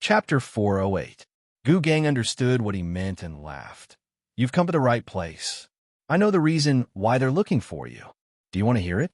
Chapter 408. Gu Gang understood what he meant and laughed. You've come to the right place. I know the reason why they're looking for you. Do you want to hear it?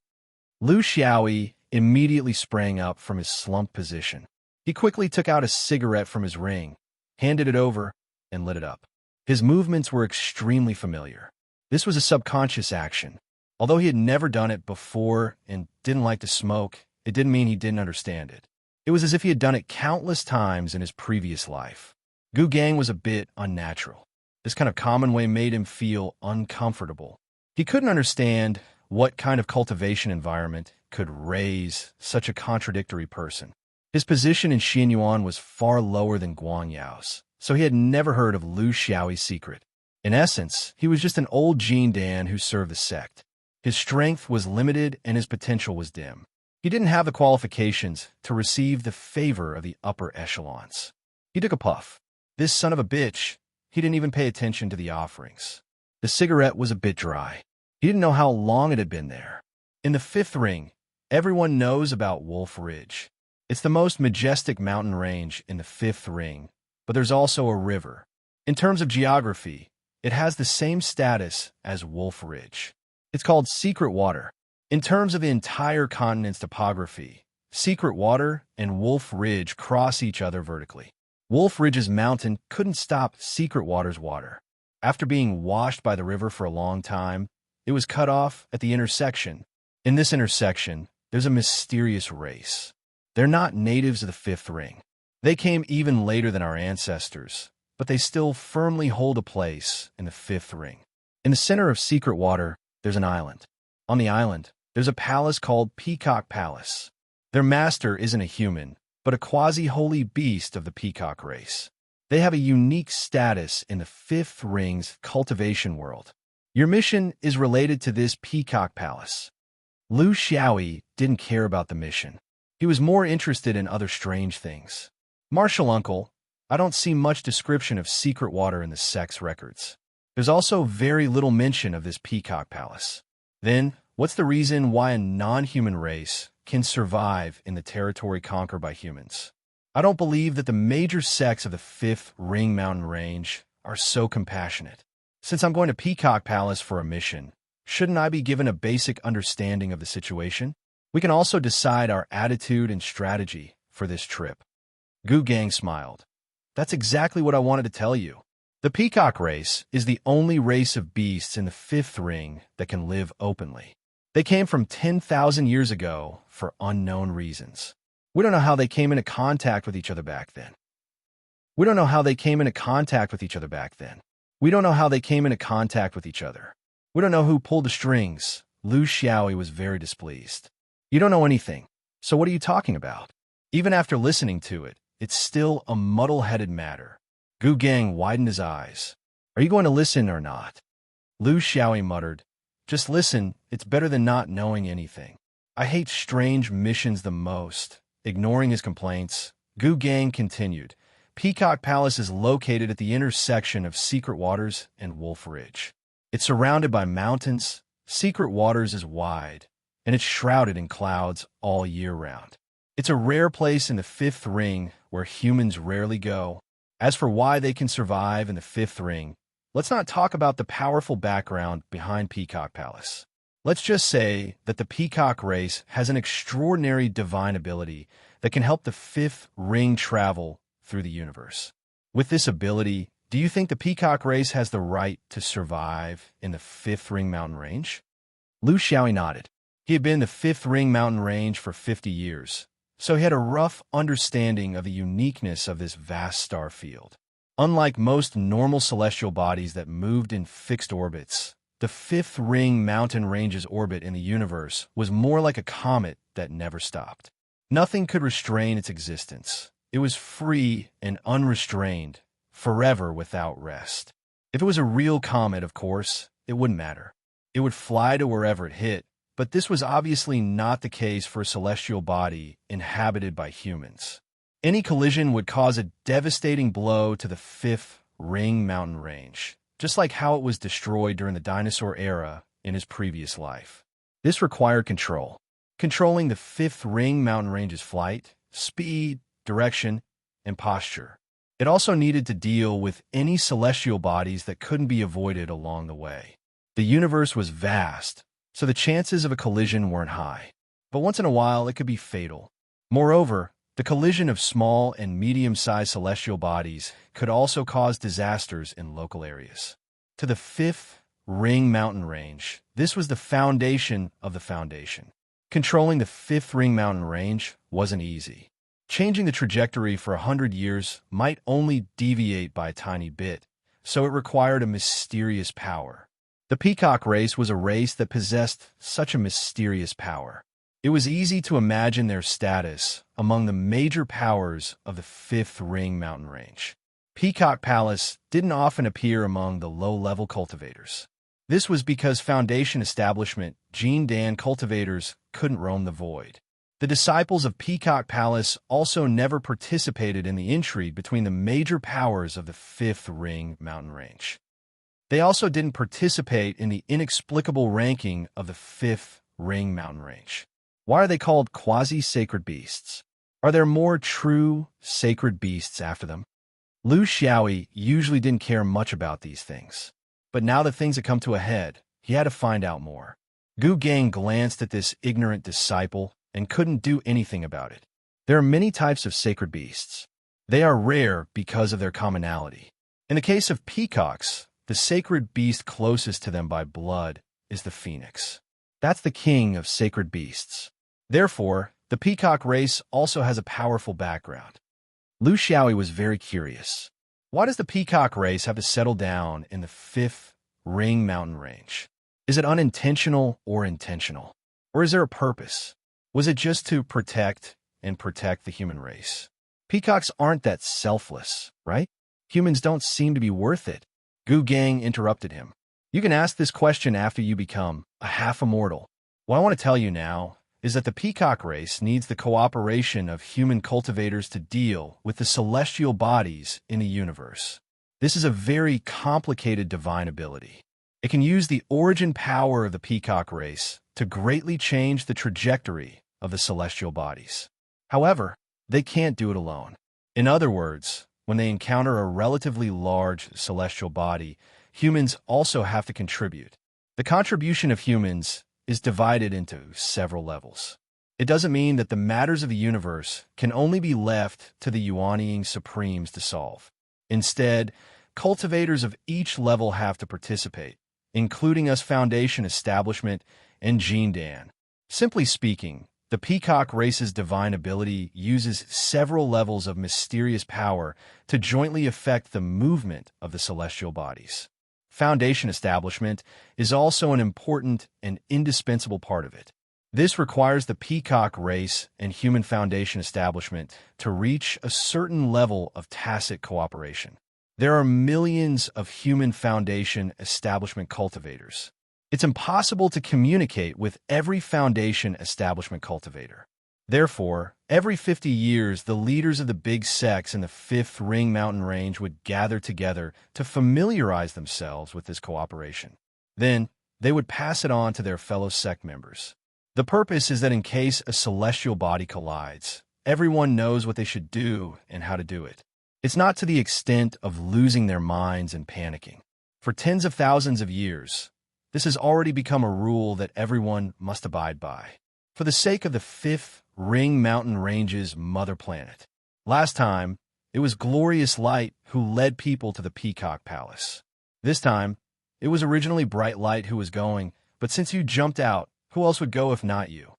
Lu Xiaoyi immediately sprang up from his slumped position. He quickly took out a cigarette from his ring, handed it over, and lit it up. His movements were extremely familiar. This was a subconscious action. Although he had never done it before and didn't like to smoke, it didn't mean he didn't understand it. It was as if he had done it countless times in his previous life. Gu Gang was a bit unnatural. This kind of common way made him feel uncomfortable. He couldn't understand what kind of cultivation environment could raise such a contradictory person. His position in Xinyuan was far lower than Guangyao's, so he had never heard of Lu Xiaoyi's secret. In essence, he was just an old Jin Dan who served the sect. His strength was limited and his potential was dim. He didn't have the qualifications to receive the favor of the upper echelons. He took a puff. This son of a bitch, he didn't even pay attention to the offerings. The cigarette was a bit dry. He didn't know how long it had been there. In the fifth ring, everyone knows about Wolf Ridge. It's the most majestic mountain range in the fifth ring, but there's also a river. In terms of geography, it has the same status as Wolf Ridge. It's called Secret Water. In terms of the entire continent's topography, Secret Water and Wolf Ridge cross each other vertically. Wolf Ridge's mountain couldn't stop Secret Water's water. After being washed by the river for a long time, it was cut off at the intersection. In this intersection, there's a mysterious race. They're not natives of the fifth ring. They came even later than our ancestors, but they still firmly hold a place in the fifth ring. In the center of Secret Water, there's an island. On the island, there's a palace called Peacock Palace. Their master isn't a human, but a quasi-holy beast of the peacock race. They have a unique status in the fifth ring's cultivation world. Your mission is related to this peacock palace. Lu Xiaoyi didn't care about the mission. He was more interested in other strange things. Martial uncle, I don't see much description of Secret Water in the sect's records. There's also very little mention of this peacock palace. Then, what's the reason why a non-human race can survive in the territory conquered by humans? I don't believe that the major sects of the fifth ring mountain range are so compassionate. Since I'm going to Peacock Palace for a mission, shouldn't I be given a basic understanding of the situation? We can also decide our attitude and strategy for this trip. Gu Gang smiled. That's exactly what I wanted to tell you. The peacock race is the only race of beasts in the fifth ring that can live openly. They came from 10,000 years ago for unknown reasons. We don't know how they came into contact with each other back then. We don't know how they came into contact with each other back then. We don't know how they came into contact with each other. We don't know who pulled the strings. Lu Xiaoyi was very displeased. You don't know anything, so what are you talking about? Even after listening to it, it's still a muddle-headed matter. Gu Gang widened his eyes. Are you going to listen or not? Lu Xiaoyi muttered. Just listen, it's better than not knowing anything. I hate strange missions the most. Ignoring his complaints, Gu Gang continued. Peacock Palace is located at the intersection of Secret Waters and Wolf Ridge. It's surrounded by mountains, Secret Waters is wide, and it's shrouded in clouds all year round. It's a rare place in the fifth ring where humans rarely go. As for why they can survive in the fifth ring, let's not talk about the powerful background behind Peacock Palace. Let's just say that the peacock race has an extraordinary divine ability that can help the fifth ring travel through the universe. With this ability, do you think the peacock race has the right to survive in the fifth ring mountain range? Lu Xiaoyi nodded. He had been in the fifth ring mountain range for 50 years, so he had a rough understanding of the uniqueness of this vast star field. Unlike most normal celestial bodies that moved in fixed orbits, the fifth ring mountain range's orbit in the universe was more like a comet that never stopped. Nothing could restrain its existence. It was free and unrestrained, forever without rest. If it was a real comet, of course, it wouldn't matter. It would fly to wherever it hit, but this was obviously not the case for a celestial body inhabited by humans. Any collision would cause a devastating blow to the fifth ring mountain range, just like how it was destroyed during the dinosaur era in his previous life. This required control. Controlling the fifth ring mountain range's flight, speed, direction, and posture. It also needed to deal with any celestial bodies that couldn't be avoided along the way. The universe was vast, so the chances of a collision weren't high. But once in a while, it could be fatal. Moreover, the collision of small and medium-sized celestial bodies could also cause disasters in local areas. To the fifth ring mountain range, this was the foundation of the foundation. Controlling the fifth ring mountain range wasn't easy. Changing the trajectory for 100 years might only deviate by a tiny bit, so it required a mysterious power. The Peacock race was a race that possessed such a mysterious power. It was easy to imagine their status among the major powers of the fifth ring mountain range. Peacock Palace didn't often appear among the low-level cultivators. This was because Foundation establishment Gene Dan cultivators couldn't roam the void. The disciples of Peacock Palace also never participated in the intrigue between the major powers of the fifth ring mountain range. They also didn't participate in the inexplicable ranking of the fifth ring mountain range. Why are they called quasi-sacred beasts? Are there more true sacred beasts after them? Lu Xiaoyi usually didn't care much about these things. But now that things had come to a head, he had to find out more. Gu Gang glanced at this ignorant disciple and couldn't do anything about it. There are many types of sacred beasts. They are rare because of their commonality. In the case of peacocks, the sacred beast closest to them by blood is the phoenix. That's the king of sacred beasts. Therefore, the peacock race also has a powerful background. Lu Xiaoyi was very curious. Why does the peacock race have to settle down in the fifth ring mountain range? Is it unintentional or intentional? Or is there a purpose? Was it just to protect the human race? Peacocks aren't that selfless, right? Humans don't seem to be worth it. Gu Gang interrupted him. You can ask this question after you become a half-immortal. What I want to tell you now is that the peacock race needs the cooperation of human cultivators to deal with the celestial bodies in the universe. This is a very complicated divine ability. It can use the origin power of the peacock race to greatly change the trajectory of the celestial bodies. However, they can't do it alone. In other words, when they encounter a relatively large celestial body, humans also have to contribute. The contribution of humans is divided into several levels. It doesn't mean that the matters of the universe can only be left to the Yuanying Supremes to solve. Instead, cultivators of each level have to participate, including us Foundation Establishment and Gene Dan. Simply speaking, the peacock race's divine ability uses several levels of mysterious power to jointly affect the movement of the celestial bodies. Foundation Establishment is also an important and indispensable part of it. This requires the peacock race and human Foundation Establishment to reach a certain level of tacit cooperation. There are millions of human Foundation Establishment cultivators. It's impossible to communicate with every Foundation Establishment cultivator. Therefore, every 50 years, the leaders of the big sects in the fifth ring mountain range would gather together to familiarize themselves with this cooperation. Then, they would pass it on to their fellow sect members. The purpose is that in case a celestial body collides, everyone knows what they should do and how to do it. It's not to the extent of losing their minds and panicking. For tens of thousands of years, this has already become a rule that everyone must abide by. For the sake of the fifth ring mountain range's mother planet. Last time, it was Glorious Light who led people to the Peacock Palace. This time, it was originally Bright Light who was going, but since you jumped out, who else would go if not you?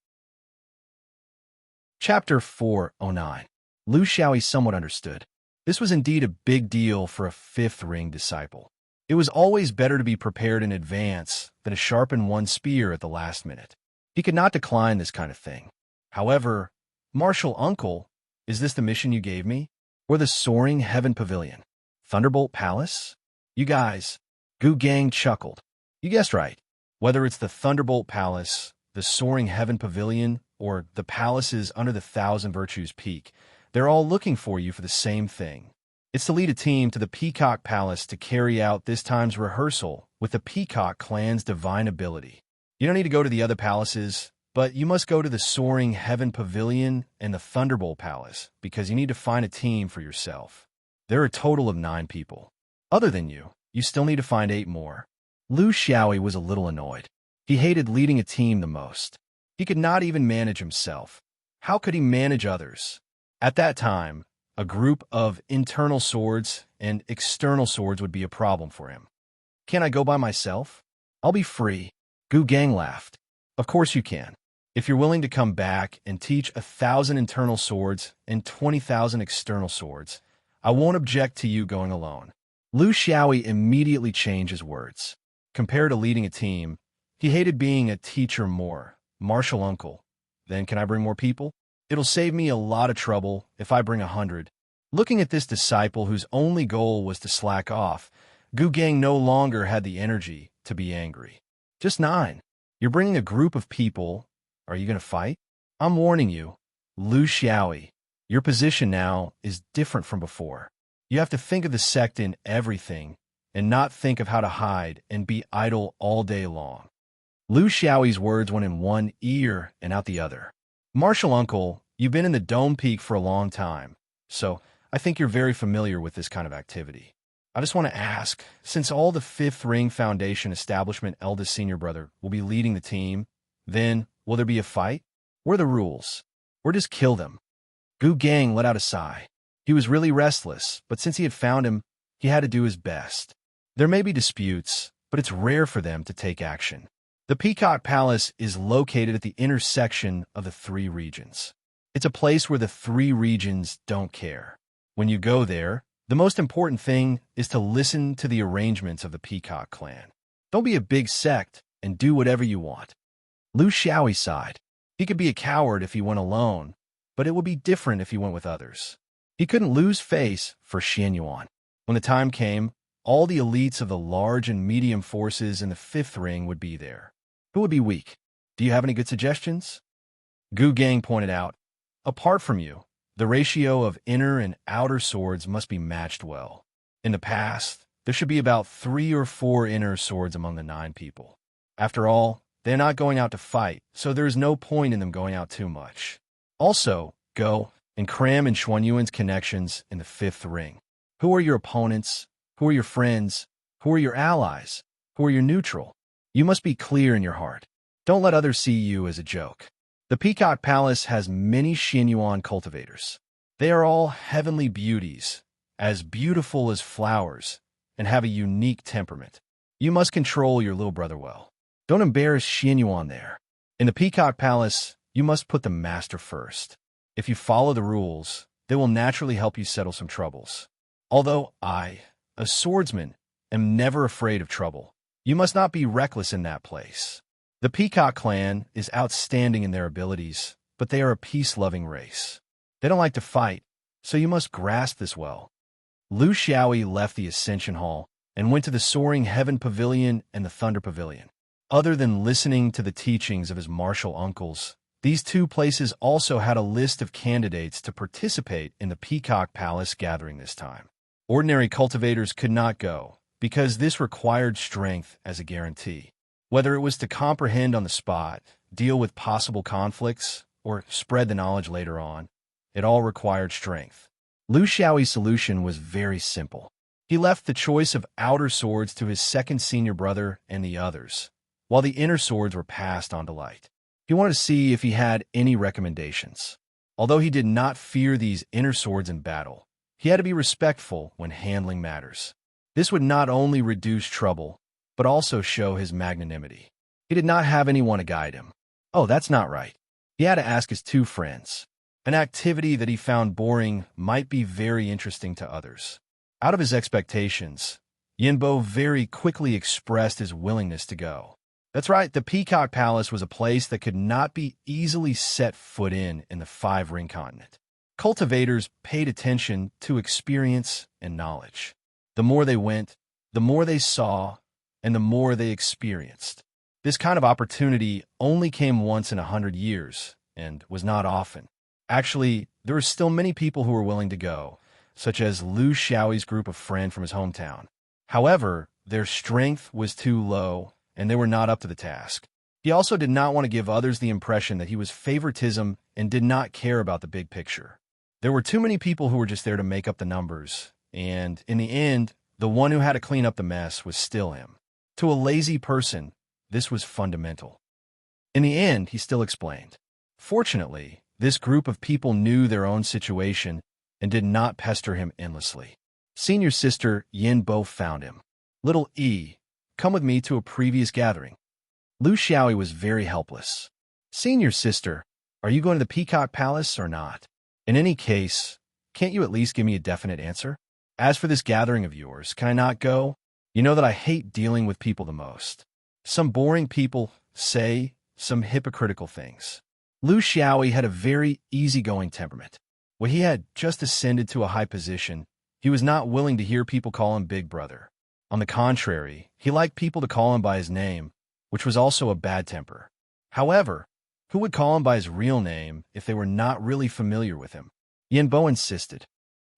Chapter 409. Lu Xiaoyi somewhat understood. This was indeed a big deal for a fifth ring disciple. It was always better to be prepared in advance than to sharpen one's spear at the last minute. He could not decline this kind of thing. However, Martial Uncle, is this the mission you gave me? Or the Soaring Heaven Pavilion? Thunderbolt Palace? You guys, Gu Gang chuckled. You guessed right. Whether it's the Thunderbolt Palace, the Soaring Heaven Pavilion, or the palaces under the Thousand Virtues Peak, they're all looking for you for the same thing. It's to lead a team to the Peacock Palace to carry out this time's rehearsal with the Peacock clan's divine ability. You don't need to go to the other palaces. But you must go to the Soaring Heaven Pavilion and the Thunderbolt Palace because you need to find a team for yourself. There are a total of 9 people. Other than you, you still need to find 8 more. Lu Xiaoyi was a little annoyed. He hated leading a team the most. He could not even manage himself. How could he manage others? At that time, a group of internal swords and external swords would be a problem for him. Can I go by myself? I'll be free. Gu Gang laughed. Of course you can. If you're willing to come back and teach 1,000 internal swords and 20,000 external swords, I won't object to you going alone. Lu Xiaoyi immediately changed his words. Compared to leading a team, he hated being a teacher more. Martial uncle. Then can I bring more people? It'll save me a lot of trouble if I bring 100. Looking at this disciple whose only goal was to slack off, Gu Gang no longer had the energy to be angry. Just 9. You're bringing a group of people. Are you going to fight? I'm warning you, Lu Xiaoyi, your position now is different from before. You have to think of the sect in everything and not think of how to hide and be idle all day long. Lu Xiaoyi's words went in one ear and out the other. Martial uncle, you've been in the Dome Peak for a long time, so I think you're very familiar with this kind of activity. I just want to ask, since all the Fifth Ring Foundation establishment eldest senior brother will be leading the team, then will there be a fight? What are the rules? Or just kill them? Gu Gang let out a sigh. He was really restless, but since he had found him, he had to do his best. There may be disputes, but it's rare for them to take action. The Peacock Palace is located at the intersection of the 3 regions. It's a place where the 3 regions don't care. When you go there, the most important thing is to listen to the arrangements of the Peacock clan. Don't be a big sect and do whatever you want. Lu Xiaoyi sighed. He could be a coward if he went alone, but it would be different if he went with others. He couldn't lose face for Xianyuan. When the time came, all the elites of the large and medium forces in the 5th ring would be there. Who would be weak? Do you have any good suggestions? Gu Gang pointed out, apart from you, the ratio of inner and outer swords must be matched well. In the past, there should be about 3 or 4 inner swords among the 9 people. After all, they're not going out to fight, so there is no point in them going out too much. Also, go and cram in Xuanyuan's connections in the 5th ring. Who are your opponents? Who are your friends? Who are your allies? Who are your neutral? You must be clear in your heart. Don't let others see you as a joke. The Peacock Palace has many Xianyuan cultivators. They are all heavenly beauties, as beautiful as flowers, and have a unique temperament. You must control your little brother well. Don't embarrass Xianyuan there. In the Peacock Palace, you must put the master first. If you follow the rules, they will naturally help you settle some troubles. Although I, a swordsman, am never afraid of trouble, you must not be reckless in that place. The Peacock clan is outstanding in their abilities, but they are a peace-loving race. They don't like to fight, so you must grasp this well. Lu Xiaoyi left the Ascension Hall and went to the Soaring Heaven Pavilion and the Thunder Pavilion. Other than listening to the teachings of his martial uncles, these 2 places also had a list of candidates to participate in the Peacock Palace gathering this time. Ordinary cultivators could not go, because this required strength as a guarantee. Whether it was to comprehend on the spot, deal with possible conflicts, or spread the knowledge later on, it all required strength. Lu Xiaoyi's solution was very simple. He left the choice of outer swords to his second senior brother and the others, while the inner swords were passed on to Light. He wanted to see if he had any recommendations. Although he did not fear these inner swords in battle, he had to be respectful when handling matters. This would not only reduce trouble, but also show his magnanimity. He did not have anyone to guide him. Oh, that's not right. He had to ask his 2 friends. An activity that he found boring might be very interesting to others. Out of his expectations, Yinbo very quickly expressed his willingness to go. That's right, the Peacock Palace was a place that could not be easily set foot in the 5-ring continent. Cultivators paid attention to experience and knowledge. The more they went, the more they saw, and the more they experienced. This kind of opportunity only came once in 100 years, and was not often. Actually, there were still many people who were willing to go, such as Lu Xiaoyi's group of friends from his hometown. However, their strength was too low, and they were not up to the task. He also did not want to give others the impression that he was favoritism and did not care about the big picture. There were too many people who were just there to make up the numbers, and in the end, the one who had to clean up the mess was still him. To a lazy person, this was fundamental. In the end, he still explained. Fortunately, this group of people knew their own situation and did not pester him endlessly. Senior sister Yin Bo found him. Little E, come with me to a previous gathering. Lu Xiaoyi was very helpless. Senior sister, are you going to the Peacock Palace or not? In any case, can't you at least give me a definite answer? As for this gathering of yours, can I not go? You know that I hate dealing with people the most. Some boring people say some hypocritical things. Lu Xiaoyi had a very easygoing temperament. When he had just ascended to a high position, he was not willing to hear people call him Big Brother. On the contrary, he liked people to call him by his name, which was also a bad temper. However, who would call him by his real name if they were not really familiar with him? Yin Bo insisted.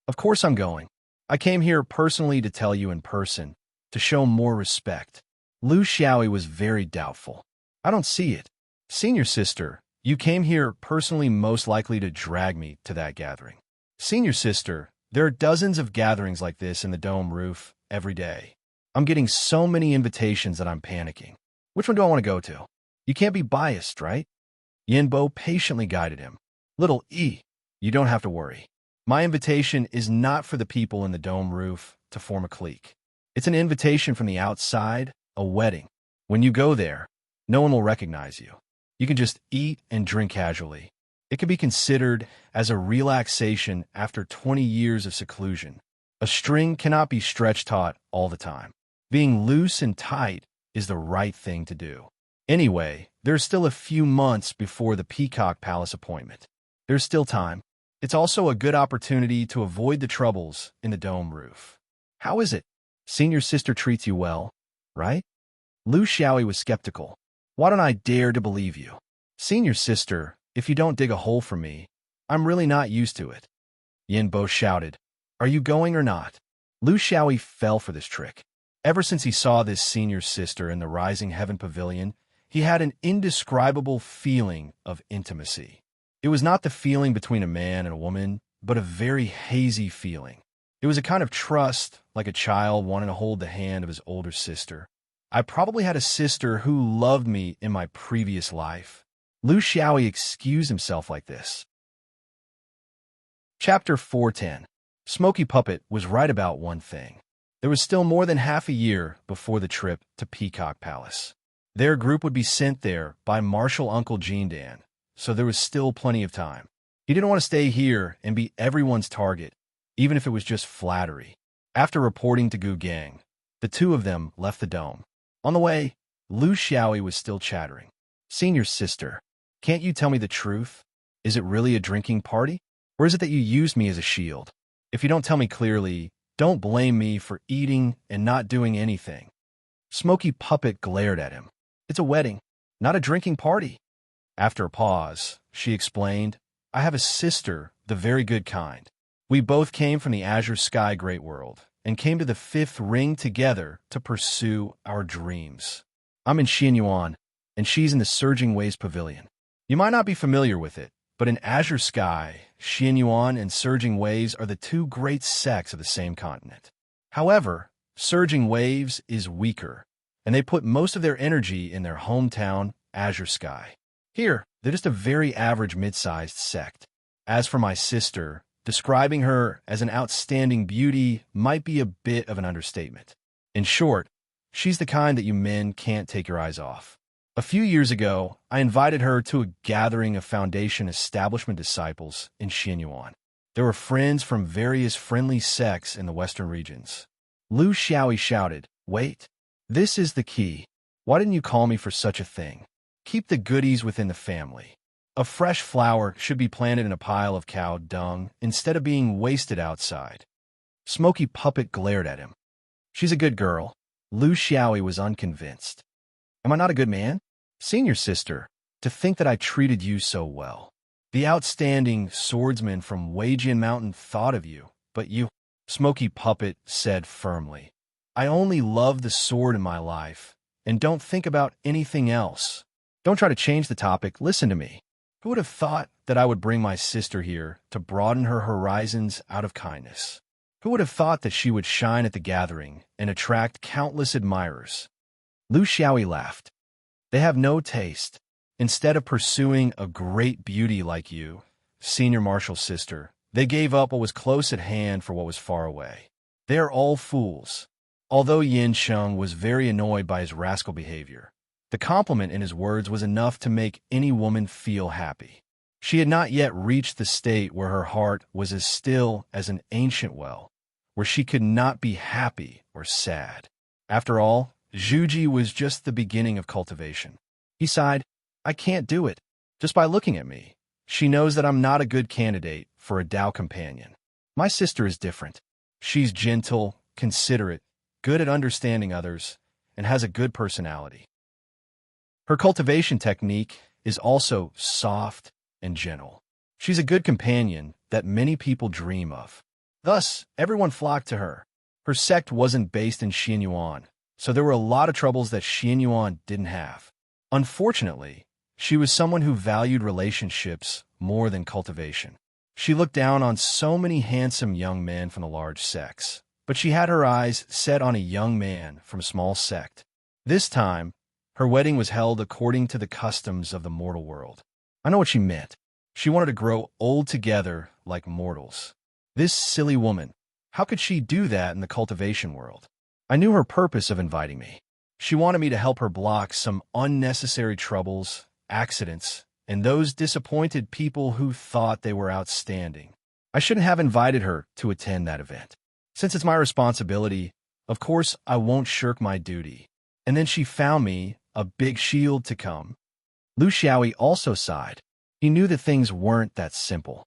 Of course I'm going. I came here personally to tell you in person, to show more respect. Lu Xiaoyi was very doubtful. I don't see it. Senior sister, you came here personally most likely to drag me to that gathering. Senior sister, there are dozens of gatherings like this in the dome roof every day. I'm getting so many invitations that I'm panicking. Which one do I want to go to? You can't be biased, right? Yin Bo patiently guided him. Little E, you don't have to worry. My invitation is not for the people in the dome roof to form a clique. It's an invitation from the outside, a wedding. When you go there, no one will recognize you. You can just eat and drink casually. It can be considered as a relaxation after 20 years of seclusion. A string cannot be stretched taut all the time. Being loose and tight is the right thing to do. Anyway, there's still a few months before the Peacock Palace appointment. There's still time. It's also a good opportunity to avoid the troubles in the dome roof. How is it? Senior sister treats you well, right? Lu Xiaoyi was skeptical. Why don't I dare to believe you? Senior sister, if you don't dig a hole for me, I'm really not used to it. Yin Bo shouted. Are you going or not? Lu Xiaoyi fell for this trick. Ever since he saw this senior sister in the Rising Heaven Pavilion, he had an indescribable feeling of intimacy. It was not the feeling between a man and a woman, but a very hazy feeling. It was a kind of trust, like a child wanting to hold the hand of his older sister. I probably had a sister who loved me in my previous life. Lu Xiaoyi excused himself like this. Chapter 410. Smoky Puppet was right about one thing. There was still more than half a year before the trip to Peacock Palace. Their group would be sent there by Marshal Uncle Jindan, so there was still plenty of time. He didn't want to stay here and be everyone's target, even if it was just flattery. After reporting to Gu Gang, the two of them left the dome. On the way, Lu Xiaoyi was still chattering. Senior sister, can't you tell me the truth? Is it really a drinking party? Or is it that you used me as a shield? If you don't tell me clearly, don't blame me for eating and not doing anything. Smoky Puppet glared at him. It's a wedding, not a drinking party. After a pause, she explained, I have a sister, the very good kind. We both came from the Azure Sky Great World and came to the fifth ring together to pursue our dreams. I'm in Xianyuan, and she's in the Surging Waves Pavilion. You might not be familiar with it, but in Azure Sky, Xianyuan and Surging Waves are the two great sects of the same continent. However, Surging Waves is weaker, and they put most of their energy in their hometown, Azure Sky. Here, they're just a very average mid-sized sect. As for my sister, describing her as an outstanding beauty might be a bit of an understatement. In short, she's the kind that you men can't take your eyes off. A few years ago, I invited her to a gathering of Foundation establishment disciples in Xianyuan. There were friends from various friendly sects in the western regions. Lu Xiaoyi shouted, Wait, this is the key. Why didn't you call me for such a thing? Keep the goodies within the family. A fresh flower should be planted in a pile of cow dung instead of being wasted outside. Smoky Puppet glared at him. She's a good girl. Lu Xiaoyi was unconvinced. Am I not a good man? Senior sister, to think that I treated you so well. The outstanding swordsman from Weijian Mountain thought of you, but you, Smoky Puppet said firmly. I only love the sword in my life, and don't think about anything else. Don't try to change the topic, listen to me. Who would have thought that I would bring my sister here to broaden her horizons out of kindness? Who would have thought that she would shine at the gathering and attract countless admirers? Lu Xiaoyi laughed. They have no taste. Instead of pursuing a great beauty like you, senior marshal's sister, they gave up what was close at hand for what was far away. They are all fools. Although Yin Sheng was very annoyed by his rascal behavior, the compliment in his words was enough to make any woman feel happy. She had not yet reached the state where her heart was as still as an ancient well, where she could not be happy or sad. After all, Zhuji was just the beginning of cultivation. He sighed, I can't do it. Just by looking at me, she knows that I'm not a good candidate for a Tao companion. My sister is different. She's gentle, considerate, good at understanding others, and has a good personality. Her cultivation technique is also soft and gentle. She's a good companion that many people dream of. Thus, everyone flocked to her. Her sect wasn't based in Xianyuan, so there were a lot of troubles that Xianyuan didn't have. Unfortunately, she was someone who valued relationships more than cultivation. She looked down on so many handsome young men from the large sects, but she had her eyes set on a young man from a small sect. This time, her wedding was held according to the customs of the mortal world. I know what she meant. She wanted to grow old together like mortals. This silly woman, how could she do that in the cultivation world? I knew her purpose of inviting me. She wanted me to help her block some unnecessary troubles, accidents, and those disappointed people who thought they were outstanding. I shouldn't have invited her to attend that event. Since it's my responsibility, of course I won't shirk my duty. And then she found me a big shield to come. Lu Xiaoyi also sighed. He knew that things weren't that simple.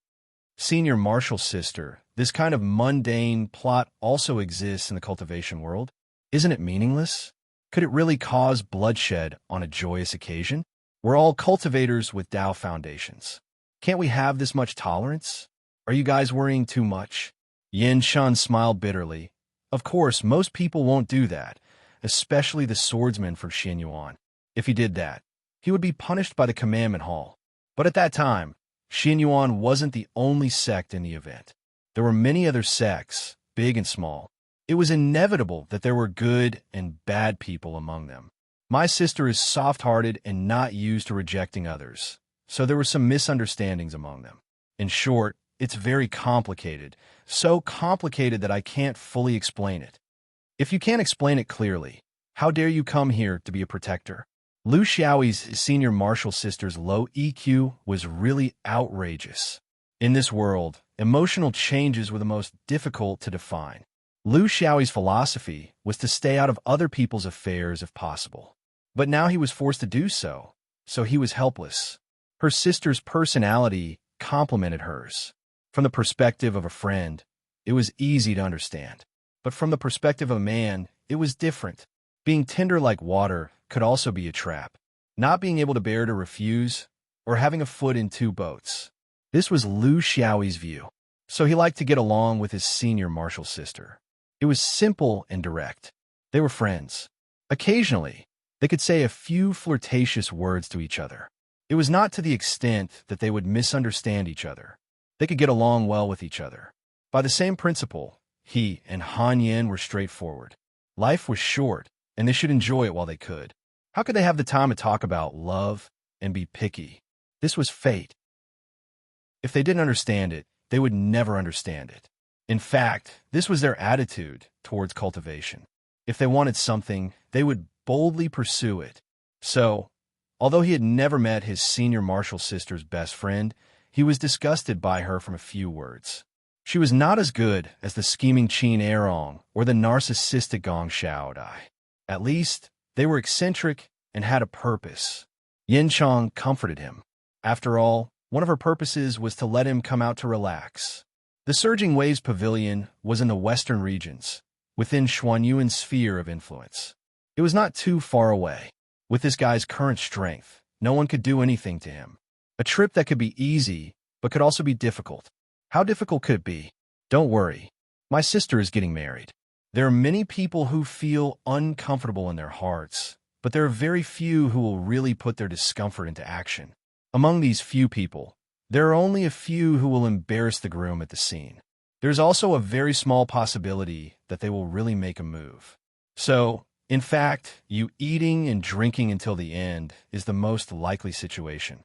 Senior marshal's sister, this kind of mundane plot also exists in the cultivation world. Isn't it meaningless? Could it really cause bloodshed on a joyous occasion? We're all cultivators with Tao foundations. Can't we have this much tolerance? Are you guys worrying too much? Yin Shan smiled bitterly. Of course, most people won't do that, especially the swordsman from Xianyuan. If he did that, he would be punished by the commandment hall. But at that time, Xianyuan wasn't the only sect in the event. There were many other sects, big and small. It was inevitable that there were good and bad people among them. My sister is soft-hearted and not used to rejecting others, so there were some misunderstandings among them. In short, it's very complicated, so complicated that I can't fully explain it. If you can't explain it clearly, how dare you come here to be a protector? Lu Xiaoyi's senior marshal sister's low EQ was really outrageous. In this world, emotional changes were the most difficult to define. Lu Xiaoyi's philosophy was to stay out of other people's affairs if possible. But now he was forced to do so, so he was helpless. Her sister's personality complemented hers. From the perspective of a friend, it was easy to understand. But from the perspective of a man, it was different. Being tender like water could also be a trap. Not being able to bear to refuse, or having a foot in two boats. This was Lu Xiaoyi's view. So he liked to get along with his senior marshal sister. It was simple and direct. They were friends. Occasionally, they could say a few flirtatious words to each other. It was not to the extent that they would misunderstand each other. They could get along well with each other. By the same principle, he and Han Yan were straightforward. Life was short, and they should enjoy it while they could. How could they have the time to talk about love and be picky? This was fate. If they didn't understand it, they would never understand it. In fact, this was their attitude towards cultivation. If they wanted something, they would boldly pursue it. So, although he had never met his senior marshal sister's best friend, he was disgusted by her from a few words. She was not as good as the scheming Qin Erong or the narcissistic Gong Xiaodai. At least, they were eccentric and had a purpose. Yin Chong comforted him. After all, one of her purposes was to let him come out to relax. The Surging Waves Pavilion was in the western regions, within Xuanyuan's sphere of influence. It was not too far away. With this guy's current strength, no one could do anything to him. A trip that could be easy, but could also be difficult. How difficult could it be? Don't worry. My sister is getting married. There are many people who feel uncomfortable in their hearts, but there are very few who will really put their discomfort into action. Among these few people, there are only a few who will embarrass the groom at the scene. There's also a very small possibility that they will really make a move. So, in fact, you eating and drinking until the end is the most likely situation.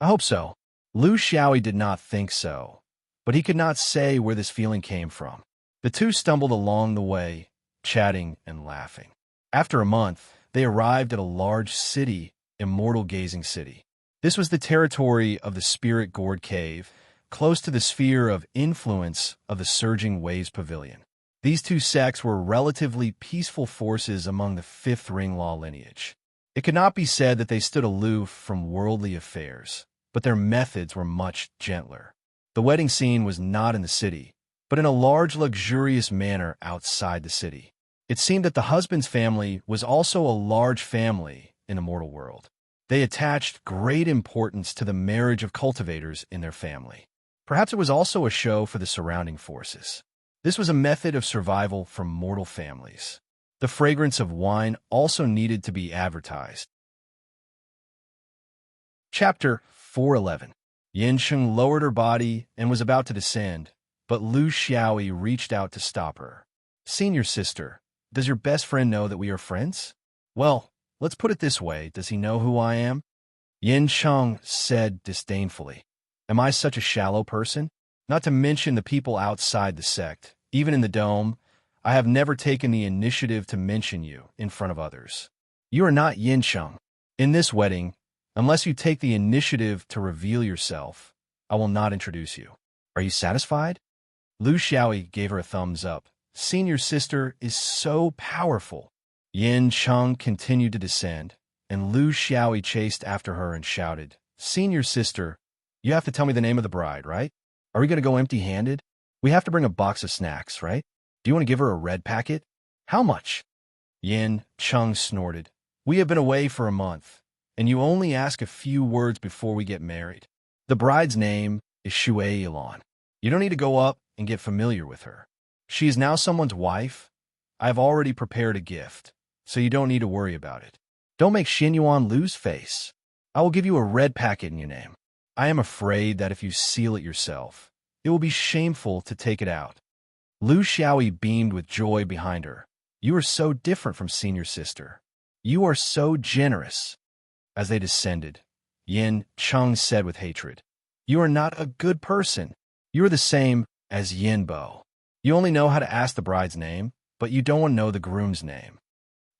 I hope so. Lu Xiaoyi did not think so, but he could not say where this feeling came from. The two stumbled along the way, chatting and laughing. After a month, they arrived at a large city, Immortal Gazing City. This was the territory of the Spirit Gourd Cave, close to the sphere of influence of the Surging Waves Pavilion. These two sects were relatively peaceful forces among the Fifth Ring Law lineage. It could not be said that they stood aloof from worldly affairs, but their methods were much gentler. The wedding scene was not in the city, but in a large luxurious manor outside the city. It seemed that the husband's family was also a large family in the mortal world. They attached great importance to the marriage of cultivators in their family. Perhaps it was also a show for the surrounding forces. This was a method of survival for mortal families. The fragrance of wine also needed to be advertised. Chapter 411. Yin Sheng lowered her body and was about to descend, but Lu Xiaoyi reached out to stop her. Senior sister, does your best friend know that we are friends? Well, let's put it this way, does he know who I am? Yin Sheng said disdainfully. Am I such a shallow person? Not to mention the people outside the sect. Even in the dome, I have never taken the initiative to mention you in front of others. You are not Yin Sheng. In this wedding, unless you take the initiative to reveal yourself, I will not introduce you. Are you satisfied? Lu Xiaoyi gave her a thumbs up. Senior sister is so powerful. Yin Sheng continued to descend, and Lu Xiaoyi chased after her and shouted, Senior sister, you have to tell me the name of the bride, right? Are we going to go empty-handed? We have to bring a box of snacks, right? Do you want to give her a red packet? How much? Yin Sheng snorted. We have been away for a month, and you only ask a few words before we get married. The bride's name is Shui Ilan. You don't need to go up and get familiar with her. She is now someone's wife. I have already prepared a gift, so you don't need to worry about it. Don't make Xinyuan lose face. I will give you a red packet in your name. I am afraid that if you seal it yourself, it will be shameful to take it out. Lu Xiaoyi beamed with joy behind her. You are so different from senior sister. You are so generous. As they descended, Yin Sheng said with hatred, You are not a good person. You are the same as Yin Bo. You only know how to ask the bride's name, but you don't want to know the groom's name.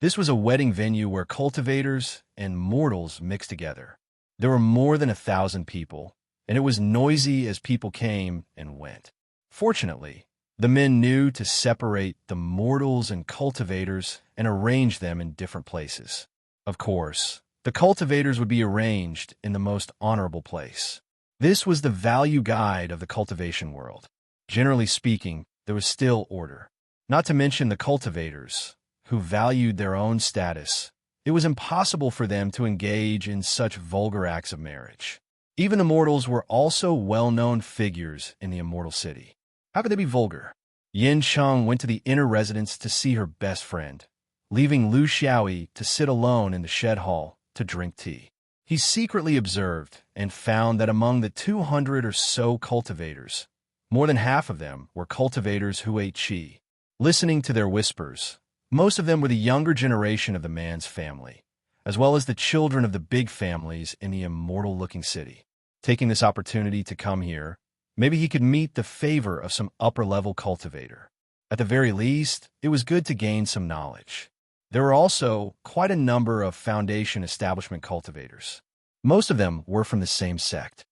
This was a wedding venue where cultivators and mortals mixed together. There were more than 1,000 people, and it was noisy as people came and went. Fortunately, the men knew to separate the mortals and cultivators and arrange them in different places. Of course, the cultivators would be arranged in the most honorable place. This was the value guide of the cultivation world. Generally speaking, there was still order. Not to mention the cultivators, who valued their own status. It was impossible for them to engage in such vulgar acts of marriage. Even the mortals were also well-known figures in the immortal city. How could they be vulgar? Yin Sheng went to the inner residence to see her best friend, leaving Lu Xiaoyi to sit alone in the shed hall to drink tea. He secretly observed and found that among the 200 or so cultivators, more than half of them were cultivators who ate qi. Listening to their whispers, most of them were the younger generation of the man's family, as well as the children of the big families in the immortal-looking city. Taking this opportunity to come here, maybe he could meet the favor of some upper-level cultivator. At the very least, it was good to gain some knowledge. There were also quite a number of foundation establishment cultivators. Most of them were from the same sect.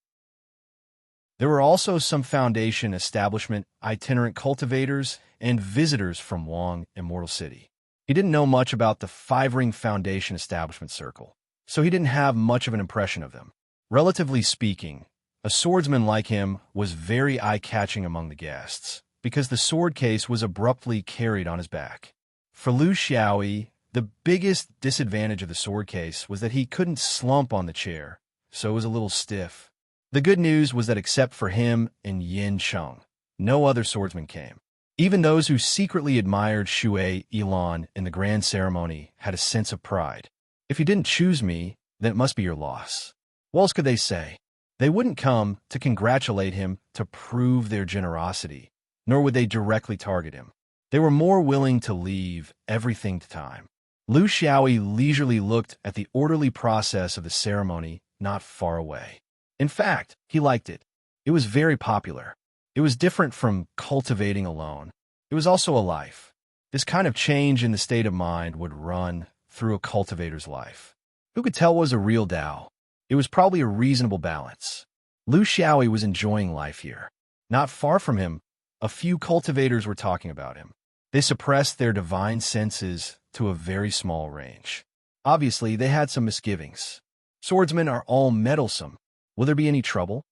There were also some foundation establishment itinerant cultivators and visitors from Wang, Immortal City. He didn't know much about the Five-Ring Foundation Establishment Circle, so he didn't have much of an impression of them. Relatively speaking, a swordsman like him was very eye-catching among the guests, because the sword case was abruptly carried on his back. For Lu Xiaoyi, the biggest disadvantage of the sword case was that he couldn't slump on the chair, so it was a little stiff. The good news was that except for him and Yin Sheng, no other swordsman came. Even those who secretly admired Shui Ilan in the grand ceremony had a sense of pride. If you didn't choose me, then it must be your loss. What else could they say? They wouldn't come to congratulate him to prove their generosity, nor would they directly target him. They were more willing to leave everything to time. Lu Xiaoyi leisurely looked at the orderly process of the ceremony not far away. In fact, he liked it. It was very popular. It was different from cultivating alone. It was also a life. This kind of change in the state of mind would run through a cultivator's life. Who could tell what was a real Tao? It was probably a reasonable balance. Lu Xiaoyi was enjoying life here. Not far from him, a few cultivators were talking about him. They suppressed their divine senses to a very small range. Obviously, they had some misgivings. Swordsmen are all meddlesome. Will there be any trouble?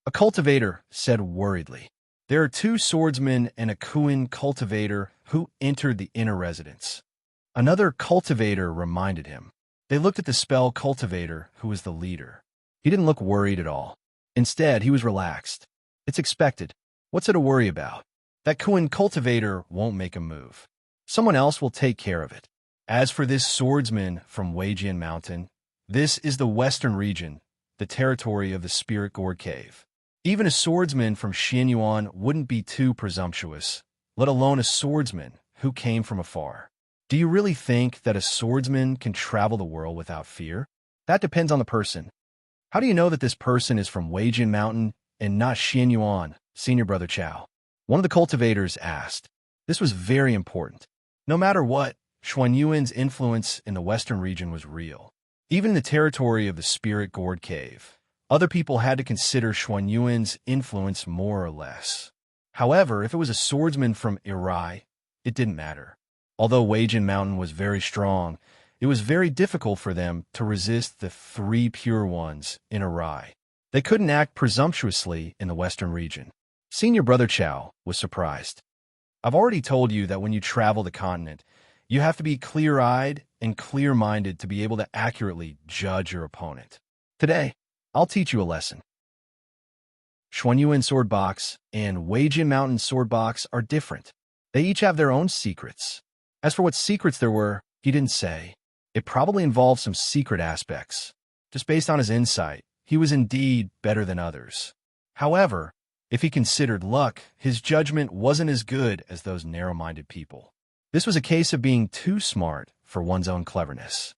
A cultivator said worriedly. There are 2 swordsmen and a Kuan cultivator who entered the inner residence. Another cultivator reminded him. They looked at the spell cultivator, who was the leader. He didn't look worried at all. Instead, he was relaxed. It's expected. What's there to worry about? That Kuan cultivator won't make a move. Someone else will take care of it. As for this swordsman from Weijian Mountain, this is the western region, the territory of the Spirit Gourd Cave. Even a swordsman from Xianyuan wouldn't be too presumptuous, let alone a swordsman who came from afar. Do you really think that a swordsman can travel the world without fear? That depends on the person. How do you know that this person is from Weijian Mountain and not Xianyuan, Senior Brother Chao? One of the cultivators asked. This was very important. No matter what, Xuanyuan's influence in the western region was real. Even in the territory of the Spirit Gourd Cave, other people had to consider Xuanyuan's influence more or less. However, if it was a swordsman from Irai, it didn't matter. Although Weijian Mountain was very strong, it was very difficult for them to resist the 3 pure ones in Irai. They couldn't act presumptuously in the western region. Senior Brother Chao was surprised. I've already told you that when you travel the continent, you have to be clear-eyed and clear-minded to be able to accurately judge your opponent. Today, I'll teach you a lesson. Xuanyuan Sword Box and Weijian Mountain Sword Box are different. They each have their own secrets. As for what secrets there were, he didn't say. It probably involved some secret aspects. Just based on his insight, he was indeed better than others. However, if he considered luck, his judgment wasn't as good as those narrow-minded people. This was a case of being too smart for one's own cleverness.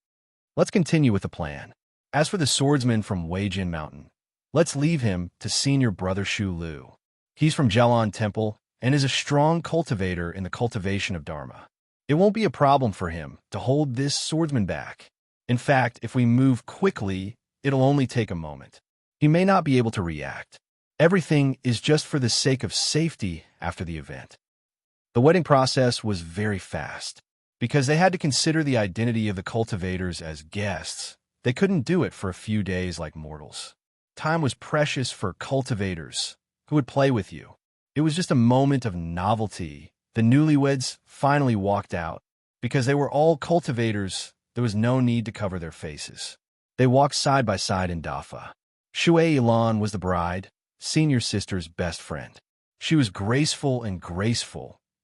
Let's continue with the plan. As for the swordsman from Weijian Mountain, let's leave him to Senior Brother Shu Lu. He's from Jialan Temple and is a strong cultivator in the cultivation of Dharma. It won't be a problem for him to hold this swordsman back. In fact, if we move quickly, it'll only take a moment. He may not be able to react. Everything is just for the sake of safety after the event. The wedding process was very fast. Because they had to consider the identity of the cultivators as guests, they couldn't do it for a few days like mortals. Time was precious for cultivators who would play with you. It was just a moment of novelty. The newlyweds finally walked out. Because they were all cultivators, there was no need to cover their faces. They walked side by side in Dafa. Shui Ilan was the bride, senior sister's best friend. She was graceful,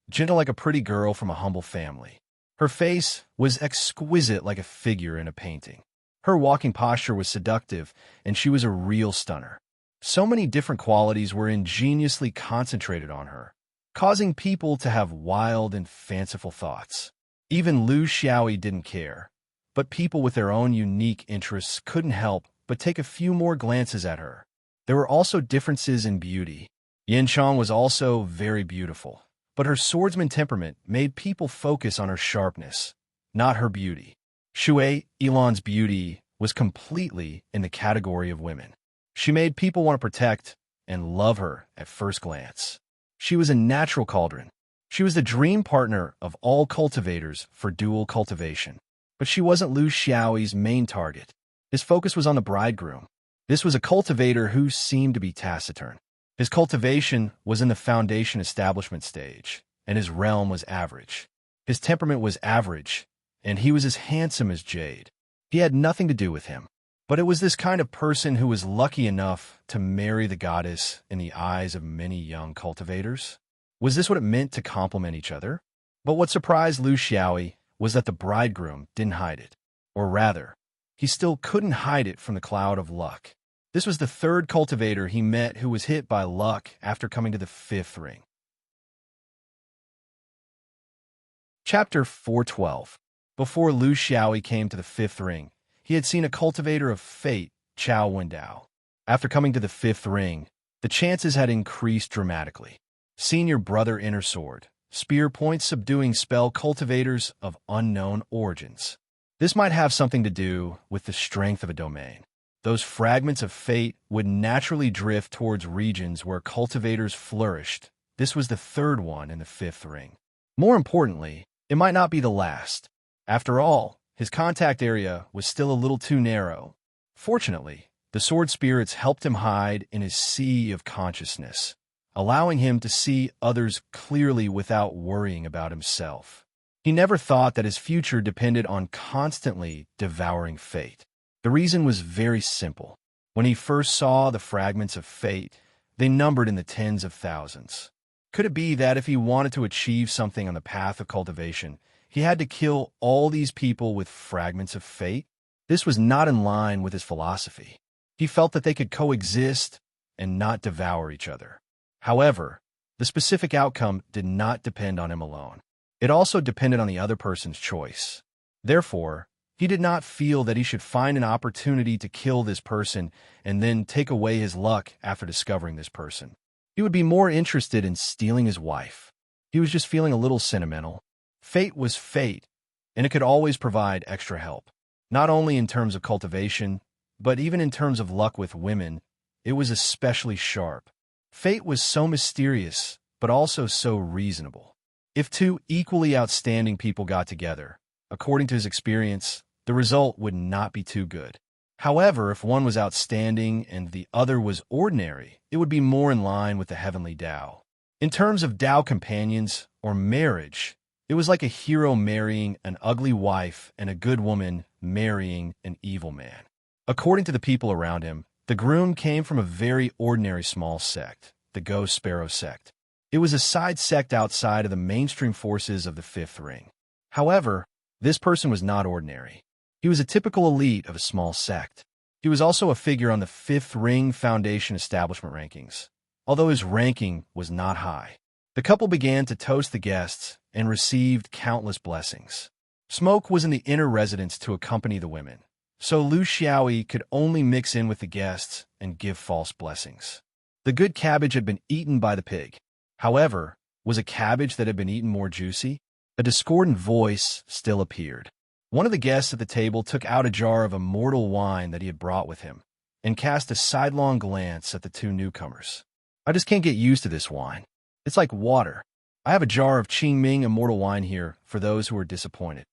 gentle like a pretty girl from a humble family. Her face was exquisite like a figure in a painting. Her walking posture was seductive, and she was a real stunner. So many different qualities were ingeniously concentrated on her, causing people to have wild and fanciful thoughts. Even Lu Xiaoyi didn't care, but people with their own unique interests couldn't help but take a few more glances at her. There were also differences in beauty. Yin Chang was also very beautiful, but her swordsman temperament made people focus on her sharpness, not her beauty. Shui Ilan's beauty was completely in the category of women. She made people want to protect and love her at first glance. She was a natural cauldron. She was the dream partner of all cultivators for dual cultivation. But she wasn't Lu Xiaoyi's main target. His focus was on the bridegroom. This was a cultivator who seemed to be taciturn. His cultivation was in the foundation establishment stage, and his realm was average. His temperament was average, and he was as handsome as jade. He had nothing to do with him. But it was this kind of person who was lucky enough to marry the goddess in the eyes of many young cultivators. Was this what it meant to complement each other? But what surprised Lu Xiaoyi was that the bridegroom didn't hide it. Or rather, he still couldn't hide it from the cloud of luck. This was the third cultivator he met who was hit by luck after coming to the fifth ring. Chapter 412. Before Lu Xiaoyi came to the fifth ring, he had seen a cultivator of fate, Chao Wendao. After coming to the fifth ring, the chances had increased dramatically. Senior Brother Inner Sword, Spear Point Subduing Spell Cultivators of Unknown Origins. This might have something to do with the strength of a domain. Those fragments of fate would naturally drift towards regions where cultivators flourished. This was the third one in the fifth ring. More importantly, it might not be the last. After all, his contact area was still a little too narrow. Fortunately, the sword spirits helped him hide in his sea of consciousness, allowing him to see others clearly without worrying about himself. He never thought that his future depended on constantly devouring fate. The reason was very simple. When he first saw the fragments of fate, they numbered in the tens of thousands. Could it be that if he wanted to achieve something on the path of cultivation, he had to kill all these people with fragments of fate? This was not in line with his philosophy. He felt that they could coexist and not devour each other. However, the specific outcome did not depend on him alone. It also depended on the other person's choice. Therefore, he did not feel that he should find an opportunity to kill this person and then take away his luck after discovering this person. He would be more interested in stealing his wife. He was just feeling a little sentimental. Fate was fate, and it could always provide extra help. Not only in terms of cultivation, but even in terms of luck with women, it was especially sharp. Fate was so mysterious, but also so reasonable. If two equally outstanding people got together, according to his experience, the result would not be too good. However, if one was outstanding and the other was ordinary, it would be more in line with the heavenly Tao. In terms of Tao companions or marriage, it was like a hero marrying an ugly wife and a good woman marrying an evil man. According to the people around him, the groom came from a very ordinary small sect, the Ghost Sparrow sect. It was a side sect outside of the mainstream forces of the fifth ring. However, this person was not ordinary. He was a typical elite of a small sect. He was also a figure on the fifth ring foundation establishment rankings, although his ranking was not high. The couple began to toast the guests and received countless blessings. Smoke was in the inner residence to accompany the women, so Lu Xiaoyi could only mix in with the guests and give false blessings. The good cabbage had been eaten by the pig. However, was a cabbage that had been eaten more juicy? A discordant voice still appeared. One of the guests at the table took out a jar of immortal wine that he had brought with him and cast a sidelong glance at the two newcomers. I just can't get used to this wine. It's like water. I have a jar of Qingming immortal wine here for those who are disappointed.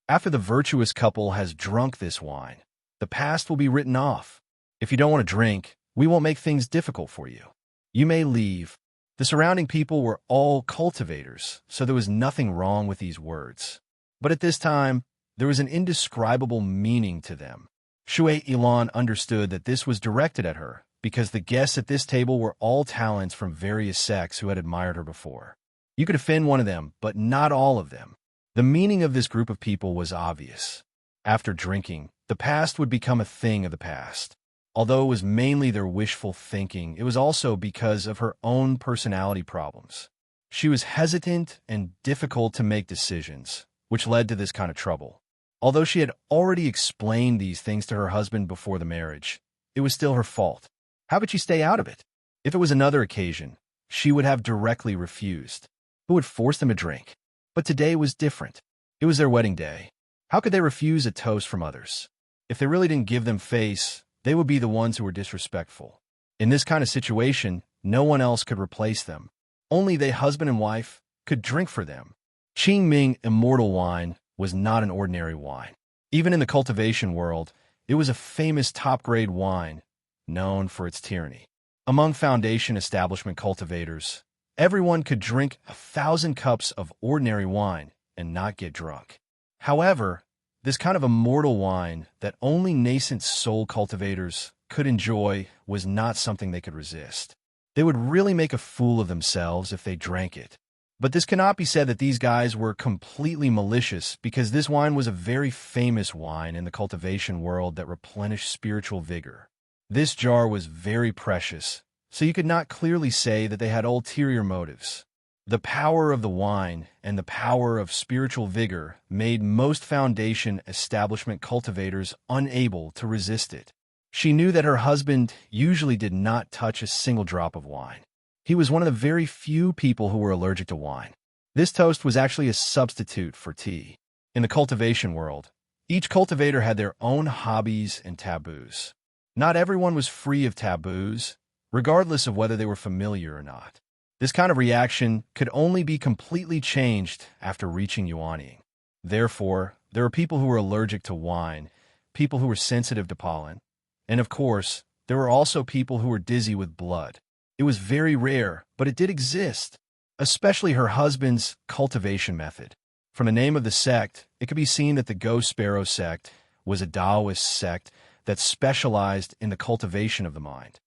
After the virtuous couple has drunk this wine, the past will be written off. If you don't want to drink, we won't make things difficult for you. You may leave. The surrounding people were all cultivators, so there was nothing wrong with these words. But at this time, there was an indescribable meaning to them. Shui Ilan understood that this was directed at her, because the guests at this table were all talents from various sects who had admired her before. You could offend one of them, but not all of them. The meaning of this group of people was obvious. After drinking, the past would become a thing of the past. Although it was mainly their wishful thinking, it was also because of her own personality problems. She was hesitant and difficult to make decisions, which led to this kind of trouble. Although she had already explained these things to her husband before the marriage, it was still her fault. How could she stay out of it? If it was another occasion, she would have directly refused. Who would force them to drink? But today was different. It was their wedding day. How could they refuse a toast from others? If they really didn't give them face, they would be the ones who were disrespectful. In this kind of situation, no one else could replace them. Only they, husband and wife, could drink for them. Qingming immortal wine was not an ordinary wine. Even in the cultivation world, it was a famous top-grade wine, known for its tyranny. Among foundation establishment cultivators, everyone could drink 1,000 cups of ordinary wine and not get drunk. However, this kind of immortal wine that only nascent soul cultivators could enjoy was not something they could resist. They would really make a fool of themselves if they drank it. But this cannot be said that these guys were completely malicious, because this wine was a very famous wine in the cultivation world that replenished spiritual vigor. This jar was very precious, so you could not clearly say that they had ulterior motives. The power of the wine and the power of spiritual vigor made most foundation establishment cultivators unable to resist it. She knew that her husband usually did not touch a single drop of wine. He was one of the very few people who were allergic to wine. This toast was actually a substitute for tea. In the cultivation world, each cultivator had their own hobbies and taboos. Not everyone was free of taboos, regardless of whether they were familiar or not. This kind of reaction could only be completely changed after reaching yuanying. Therefore, there were people who were allergic to wine, people who were sensitive to pollen, and of course, there were also people who were dizzy with blood. It was very rare, but it did exist, especially her husband's cultivation method. From the name of the sect, it could be seen that the Ghost Sparrow sect was a Taoist sect that specialized in the cultivation of the mind.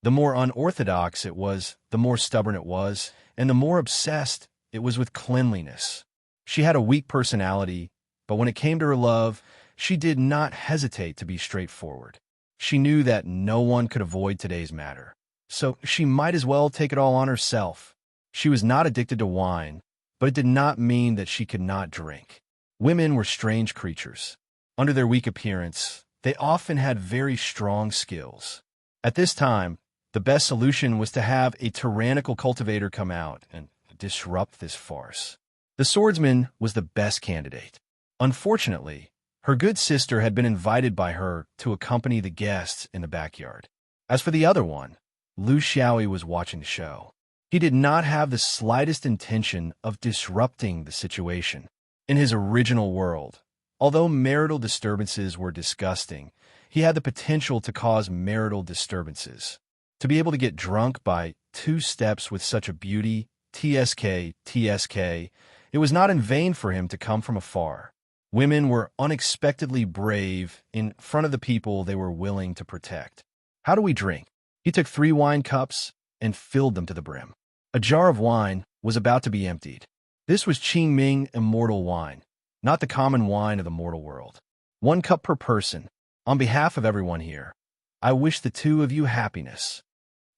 The more unorthodox it was, the more stubborn it was, and the more obsessed it was with cleanliness. She had a weak personality, but when it came to her love, she did not hesitate to be straightforward. She knew that no one could avoid today's matter, so she might as well take it all on herself. She was not addicted to wine, but it did not mean that she could not drink. Women were strange creatures. Under their weak appearance, they often had very strong skills. At this time, the best solution was to have a tyrannical cultivator come out and disrupt this farce. The swordsman was the best candidate. Unfortunately, her good sister had been invited by her to accompany the guests in the backyard. As for the other one, Lu Xiaoyi was watching the show. He did not have the slightest intention of disrupting the situation. In his original world, although marital disturbances were disgusting, he had the potential to cause marital disturbances. To be able to get drunk by 2 steps with such a beauty, TSK, it was not in vain for him to come from afar. Women were unexpectedly brave in front of the people they were willing to protect. How do we drink? He took 3 wine cups and filled them to the brim. A jar of wine was about to be emptied. This was Qingming immortal wine, not the common wine of the mortal world. 1 cup per person. On behalf of everyone here, I wish the 2 of you happiness.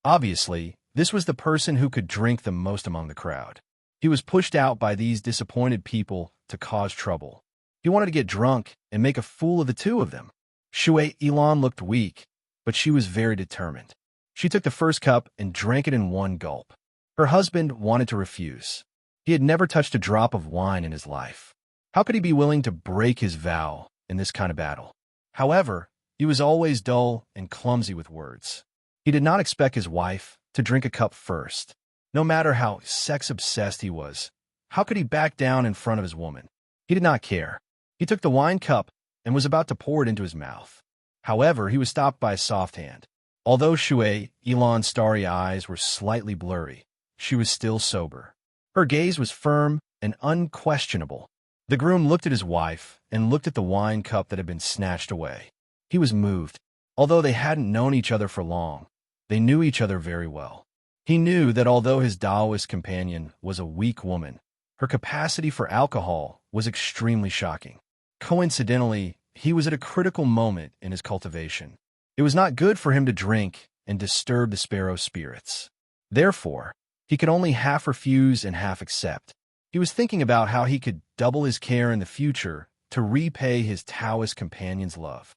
Obviously, this was the person who could drink the most among the crowd. He was pushed out by these disappointed people to cause trouble. He wanted to get drunk and make a fool of the 2 of them. Shui Ilan looked weak, but she was very determined. She took the first cup and drank it in 1 gulp. Her husband wanted to refuse. He had never touched a drop of wine in his life. How could he be willing to break his vow in this kind of battle? However, he was always dull and clumsy with words. He did not expect his wife to drink a cup first. No matter how sex-obsessed he was, how could he back down in front of his woman? He did not care. He took the wine cup and was about to pour it into his mouth. However, he was stopped by a soft hand. Although Shui Ilan's starry eyes were slightly blurry, she was still sober. Her gaze was firm and unquestionable. The groom looked at his wife and looked at the wine cup that had been snatched away. He was moved. Although they hadn't known each other for long, they knew each other very well. He knew that although his Taoist companion was a weak woman, her capacity for alcohol was extremely shocking. Coincidentally, he was at a critical moment in his cultivation. It was not good for him to drink and disturb the sparrow spirits. Therefore, he could only half refuse and half accept. He was thinking about how he could double his care in the future to repay his Taoist companion's love.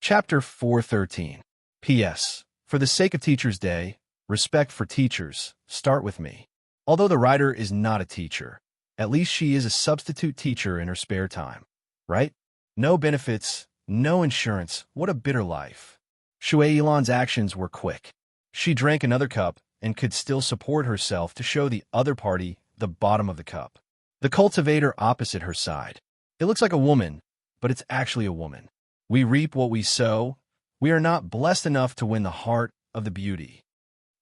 Chapter 413. P.S. For the sake of Teacher's Day, respect for teachers, start with me. Although the writer is not a teacher, at least she is a substitute teacher in her spare time. Right? No benefits, no insurance. What a bitter life. Shui Ilan's actions were quick. She drank another cup and could still support herself to show the other party the bottom of the cup. The cultivator opposite her sighed. It looks like a woman, but it's actually a woman. We reap what we sow. We are not blessed enough to win the heart of the beauty.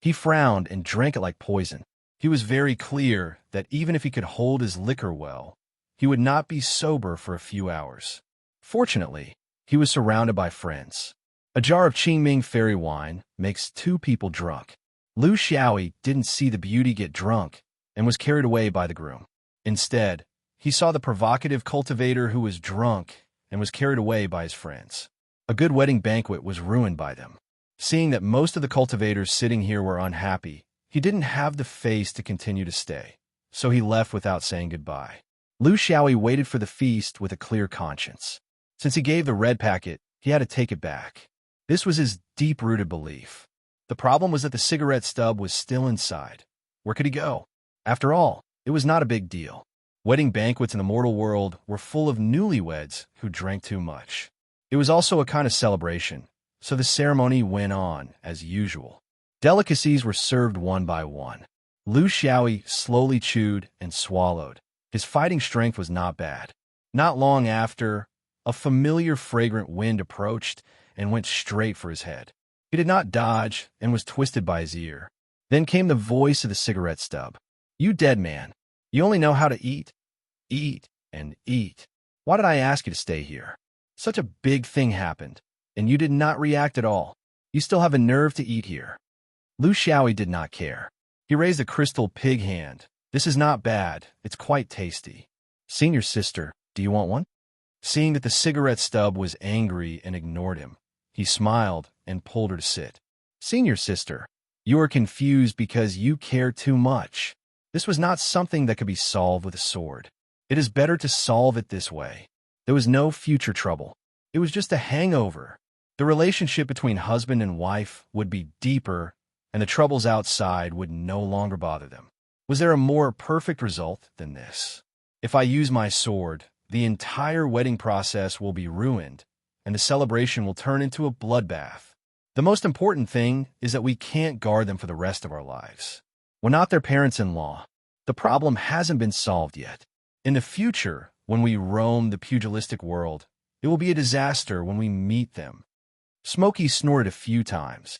He frowned and drank it like poison. He was very clear that even if he could hold his liquor well, he would not be sober for a few hours. Fortunately, he was surrounded by friends. A jar of Qingming fairy wine makes two people drunk. Lu Xiaoyi didn't see the beauty get drunk and was carried away by the groom. Instead, he saw the provocative cultivator who was drunk and was carried away by his friends. A good wedding banquet was ruined by them. Seeing that most of the cultivators sitting here were unhappy, he didn't have the face to continue to stay, so he left without saying goodbye. Lu Xiaoyi waited for the feast with a clear conscience. Since he gave the red packet, he had to take it back. This was his deep-rooted belief. The problem was that the cigarette stub was still inside. Where could he go? After all, it was not a big deal. Wedding banquets in the mortal world were full of newlyweds who drank too much. It was also a kind of celebration, so the ceremony went on as usual. Delicacies were served one by one. Lu Xiaoyi slowly chewed and swallowed. His fighting strength was not bad. Not long after, a familiar fragrant wind approached and went straight for his head. He did not dodge and was twisted by his ear. Then came the voice of the cigarette stub. "You dead man. You only know how to eat, and eat. Why did I ask you to stay here? Such a big thing happened, and you did not react at all. You still have a nerve to eat here." Lu Xiaoyi did not care. He raised a crystal pig hand. "This is not bad. It's quite tasty. Senior sister, do you want one?" Seeing that the cigarette stub was angry and ignored him, he smiled and pulled her to sit. "Senior sister, you are confused because you care too much. This was not something that could be solved with a sword. It is better to solve it this way. There was no future trouble. It was just a hangover. The relationship between husband and wife would be deeper, and the troubles outside would no longer bother them. Was there a more perfect result than this? If I use my sword, the entire wedding process will be ruined, and the celebration will turn into a bloodbath. The most important thing is that we can't guard them for the rest of our lives. We're not their parents-in-law. The problem hasn't been solved yet. In the future, when we roam the pugilistic world, it will be a disaster when we meet them." Smokey snorted a few times.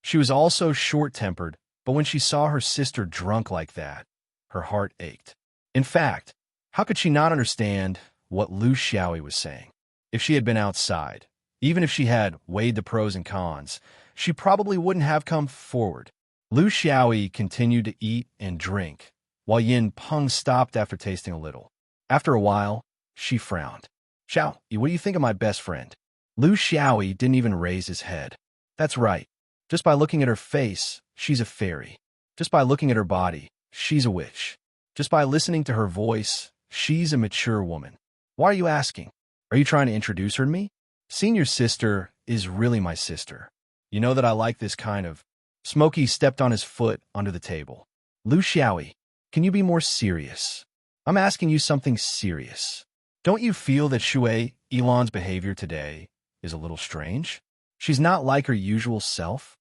She was also short-tempered, but when she saw her sister drunk like that, her heart ached. In fact, how could she not understand what Lu Xiaoyi was saying? If she had been outside, even if she had weighed the pros and cons, she probably wouldn't have come forward. Lu Xiaoyi continued to eat and drink, while Yin Peng stopped after tasting a little. After a while, she frowned. "Xiao, what do you think of my best friend?" Lu Xiaoyi didn't even raise his head. "That's right. Just by looking at her face, she's a fairy. Just by looking at her body, she's a witch. Just by listening to her voice, she's a mature woman. Why are you asking? Are you trying to introduce her to me? Senior sister is really my sister. You know that I like this kind of..." Smokey stepped on his foot under the table. "Lu Xiaoyi, can you be more serious? I'm asking you something serious. Don't you feel that Shui Elon's behavior today is a little strange? She's not like her usual self."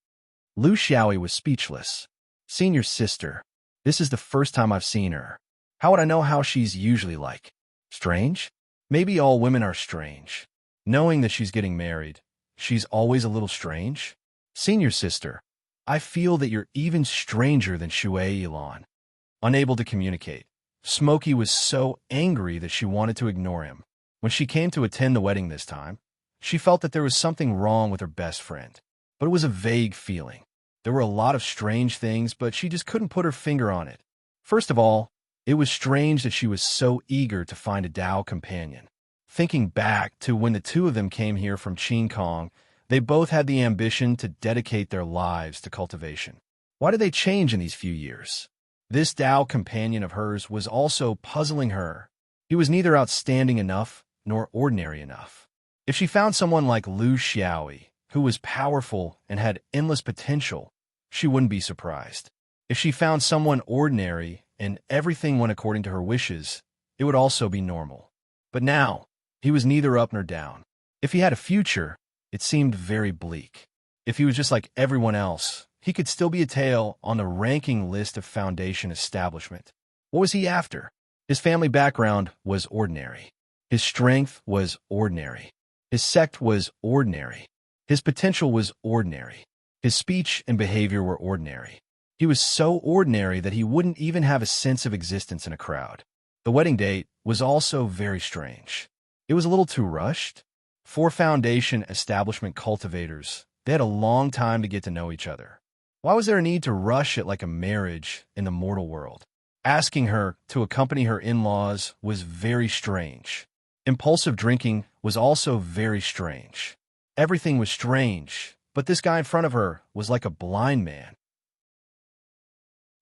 Lu Xiaoyi was speechless. "Senior sister, this is the first time I've seen her. How would I know how she's usually like? Strange? Maybe all women are strange. Knowing that she's getting married, she's always a little strange. Senior sister, I feel that you're even stranger than Shui Elon." Unable to communicate, Smokey was so angry that she wanted to ignore him. When she came to attend the wedding this time, she felt that there was something wrong with her best friend. But it was a vague feeling. There were a lot of strange things, but she just couldn't put her finger on it. First of all, it was strange that she was so eager to find a Dao companion. Thinking back to when the two of them came here from Qing Kong, they both had the ambition to dedicate their lives to cultivation. Why did they change in these few years? This Dao companion of hers was also puzzling her. He was neither outstanding enough nor ordinary enough. If she found someone like Lu Xiaoyi, who was powerful and had endless potential, she wouldn't be surprised. If she found someone ordinary and everything went according to her wishes, it would also be normal. But now, he was neither up nor down. If he had a future, it seemed very bleak. If he was just like everyone else, he could still be a tail on the ranking list of foundation establishment. What was he after? His family background was ordinary. His strength was ordinary. His sect was ordinary. His potential was ordinary. His speech and behavior were ordinary. He was so ordinary that he wouldn't even have a sense of existence in a crowd. The wedding date was also very strange. It was a little too rushed. 4 foundation establishment cultivators. They had a long time to get to know each other. Why was there a need to rush it like a marriage in the mortal world? Asking her to accompany her in-laws was very strange. Impulsive drinking was also very strange. Everything was strange, but this guy in front of her was like a blind man.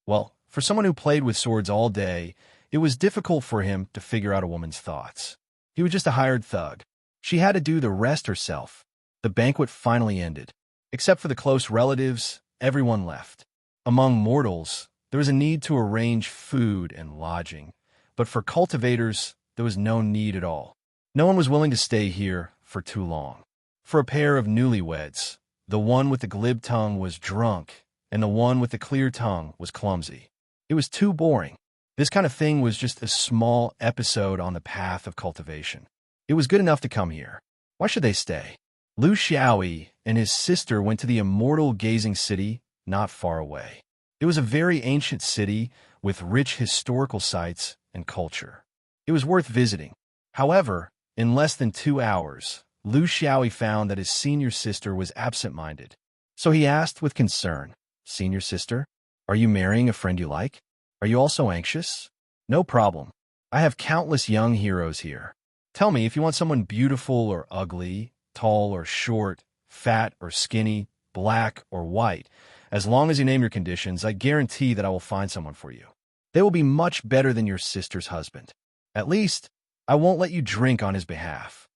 Well, for someone who played with swords all day, it was difficult for him to figure out a woman's thoughts. He was just a hired thug. She had to do the rest herself. The banquet finally ended. Except for the close relatives, everyone left. Among mortals, there was a need to arrange food and lodging, but for cultivators, there was no need at all. No one was willing to stay here for too long. For a pair of newlyweds, the one with the glib tongue was drunk, and the one with the clear tongue was clumsy. It was too boring. This kind of thing was just a small episode on the path of cultivation. It was good enough to come here. Why should they stay? Lu Xiaoyi and his sister went to the immortal gazing city not far away. It was a very ancient city with rich historical sites and culture. It was worth visiting. However, in less than 2 hours, Lu Xiaoyi found that his senior sister was absent-minded. So he asked with concern, "Senior sister, are you marrying a friend you like? Are you also anxious?" "No problem. I have countless young heroes here. Tell me if you want someone beautiful or ugly, tall or short, fat or skinny, black or white. As long as you name your conditions, I guarantee that I will find someone for you. They will be much better than your sister's husband. At least, I won't let you drink on his behalf."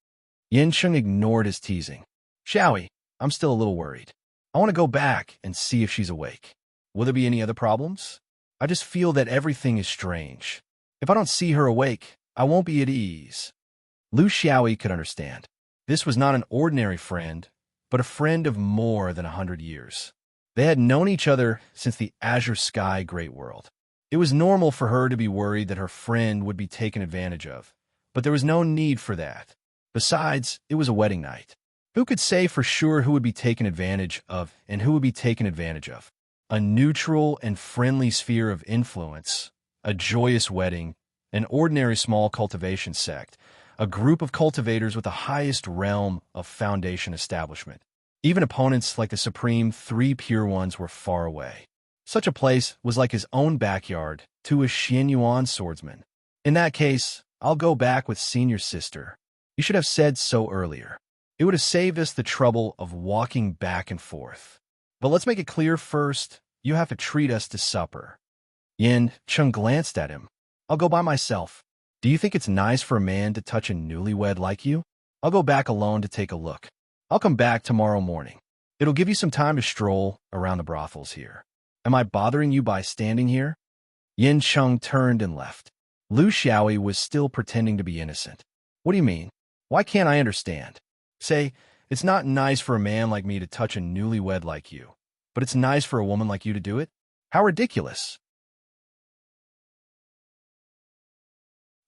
Yin Sheng ignored his teasing. "Xiaoyi, I'm still a little worried. I want to go back and see if she's awake. Will there be any other problems? I just feel that everything is strange. If I don't see her awake, I won't be at ease." Lu Xiaoyi could understand. This was not an ordinary friend, but a friend of more than 100 years. They had known each other since the Azure Sky Great World. It was normal for her to be worried that her friend would be taken advantage of, but there was no need for that. Besides, it was a wedding night. Who could say for sure who would be taken advantage of and who would be taken advantage of? A neutral and friendly sphere of influence, a joyous wedding, an ordinary small cultivation sect, a group of cultivators with the highest realm of foundation establishment. Even opponents like the Supreme 3 Pure Ones were far away. Such a place was like his own backyard to a Xianyuan swordsman. In that case, I'll go back with senior sister. You should have said so earlier. It would have saved us the trouble of walking back and forth. But let's make it clear first, you have to treat us to supper. Yin Chung glanced at him. I'll go by myself. Do you think it's nice for a man to touch a newlywed like you? I'll go back alone to take a look. I'll come back tomorrow morning. It'll give you some time to stroll around the brothels here. Am I bothering you by standing here?" Yin Chung turned and left. Lu Xiaoyi was still pretending to be innocent. "What do you mean? Why can't I understand? Say, it's not nice for a man like me to touch a newlywed like you, but it's nice for a woman like you to do it? How ridiculous."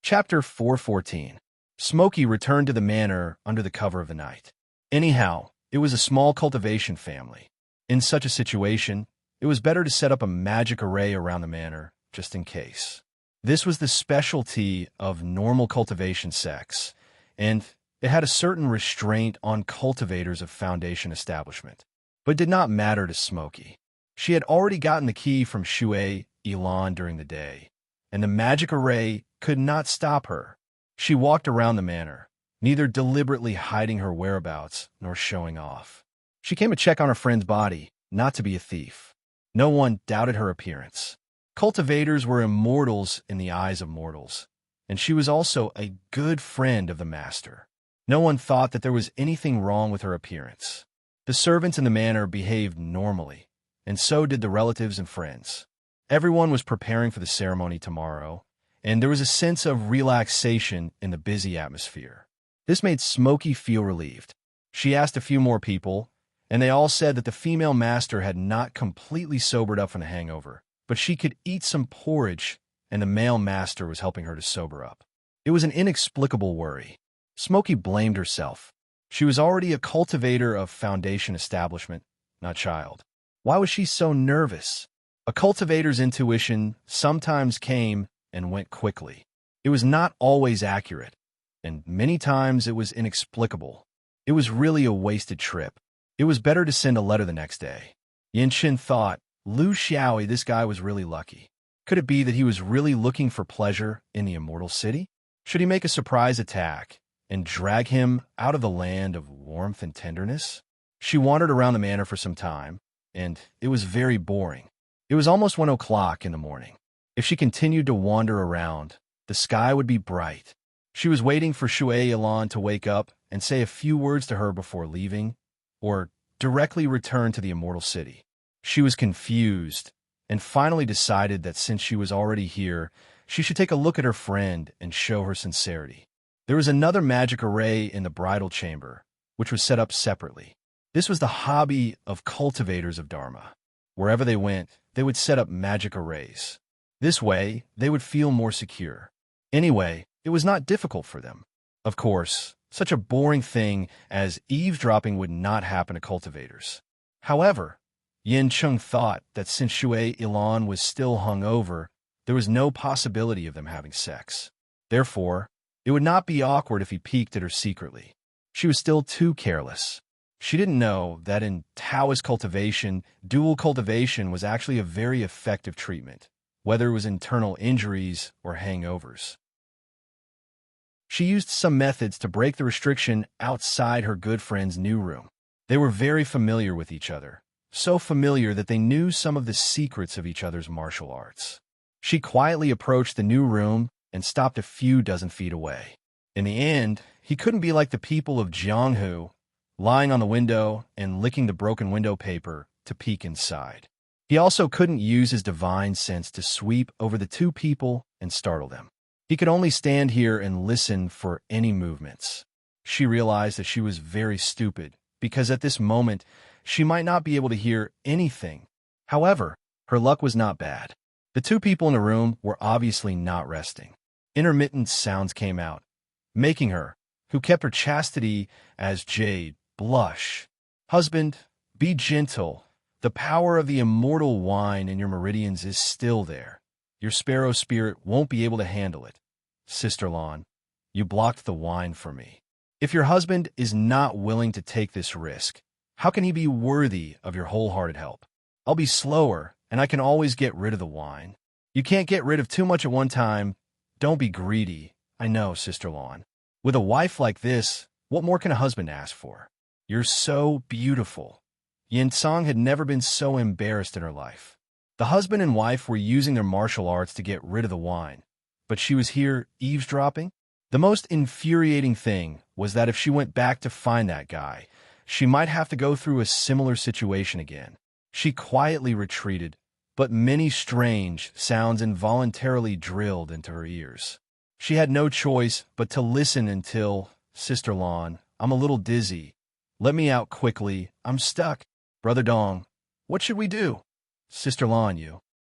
Chapter 414. Smokey returned to the manor under the cover of the night. Anyhow, it was a small cultivation family. In such a situation, it was better to set up a magic array around the manor, just in case. This was the specialty of normal cultivation sects, and it had a certain restraint on cultivators of foundation establishment. But it did not matter to Smokey. She had already gotten the key from Shui Elan during the day, and the magic array could not stop her. She walked around the manor, neither deliberately hiding her whereabouts nor showing off. She came to check on her friend's body, not to be a thief. No one doubted her appearance. Cultivators were immortals in the eyes of mortals, and she was also a good friend of the master. No one thought that there was anything wrong with her appearance. The servants in the manor behaved normally, and so did the relatives and friends. Everyone was preparing for the ceremony tomorrow, and there was a sense of relaxation in the busy atmosphere. This made Smokey feel relieved. She asked a few more people, and they all said that the female master had not completely sobered up from the hangover, but she could eat some porridge, and the male master was helping her to sober up. It was an inexplicable worry. Smokey blamed herself. She was already a cultivator of foundation establishment, not child. Why was she so nervous? A cultivator's intuition sometimes came and went quickly. It was not always accurate, and many times it was inexplicable. It was really a wasted trip. It was better to send a letter the next day. Yin Shin thought, Lu Xiaoyi, this guy was really lucky. Could it be that he was really looking for pleasure in the immortal city? Should he make a surprise attack and drag him out of the land of warmth and tenderness? She wandered around the manor for some time, and it was very boring. It was almost 1 o'clock in the morning. If she continued to wander around, the sky would be bright. She was waiting for Shui Ilan to wake up and say a few words to her before leaving, or directly return to the immortal city. She was confused, and finally decided that since she was already here, she should take a look at her friend and show her sincerity. There was another magic array in the bridal chamber, which was set up separately. This was the hobby of cultivators of Dharma. Wherever they went, they would set up magic arrays. This way, they would feel more secure. Anyway, it was not difficult for them. Of course, such a boring thing as eavesdropping would not happen to cultivators. However, Yin Chung thought that since Shui Ilan was still hungover, there was no possibility of them having sex. Therefore, it would not be awkward if he peeked at her secretly. She was still too careless. She didn't know that in Taoist cultivation, dual cultivation was actually a very effective treatment, whether it was internal injuries or hangovers. She used some methods to break the restriction outside her good friend's new room. They were very familiar with each other, so familiar that they knew some of the secrets of each other's martial arts. She quietly approached the new room and stopped a few dozen feet away. In the end, he couldn't be like the people of Jianghu, lying on the window and licking the broken window paper to peek inside. He also couldn't use his divine sense to sweep over the two people and startle them. He could only stand here and listen for any movements. She realized that she was very stupid, because at this moment, she might not be able to hear anything. However, her luck was not bad. The two people in the room were obviously not resting. Intermittent sounds came out, making her, who kept her chastity as jade, blush. Husband, be gentle. The power of the immortal wine in your meridians is still there. Your sparrow spirit won't be able to handle it. Sister Lon, you blocked the wine for me. If your husband is not willing to take this risk, how can he be worthy of your wholehearted help? I'll be slower, and I can always get rid of the wine. You can't get rid of too much at one time. Don't be greedy. I know, Sister Lon. With a wife like this, what more can a husband ask for? You're so beautiful. Yin Tsang had never been so embarrassed in her life. The husband and wife were using their martial arts to get rid of the wine, but she was here eavesdropping? The most infuriating thing was that if she went back to find that guy, she might have to go through a similar situation again. She quietly retreated, but many strange sounds involuntarily drilled into her ears. She had no choice but to listen until, Sister Lon, I'm a little dizzy. Let me out quickly. I'm stuck. Brother Dong, what should we do? Sister Lon,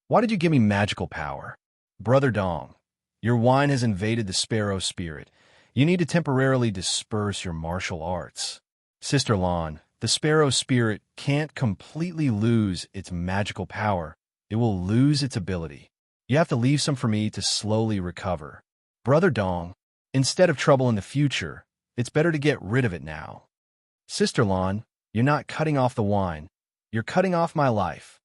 why did you give me magical power? Brother Dong, your wine has invaded the sparrow spirit. You need to temporarily disperse your martial arts. Sister Lon, the sparrow spirit can't completely lose its magical power. It will lose its ability. You have to leave some for me to slowly recover. Brother Dong, instead of trouble in the future, it's better to get rid of it now. Sister Lon, you're not cutting off the wine. You're cutting off my life.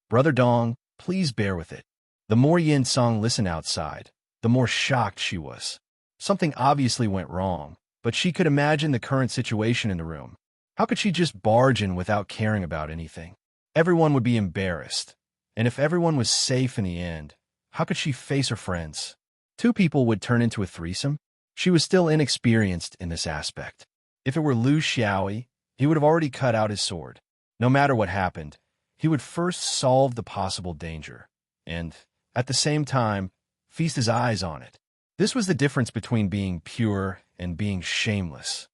Brother Dong, please bear with it. The more Yin Song listened outside, the more shocked she was. Something obviously went wrong, but she could imagine the current situation in the room. How could she just barge in without caring about anything? Everyone would be embarrassed. And if everyone was safe in the end, how could she face her friends? Two people would turn into a threesome? She was still inexperienced in this aspect. If it were Lu Xiaoyi, he would have already cut out his sword. No matter what happened, he would first solve the possible danger, and, at the same time, feast his eyes on it. This was the difference between being pure and being shameless.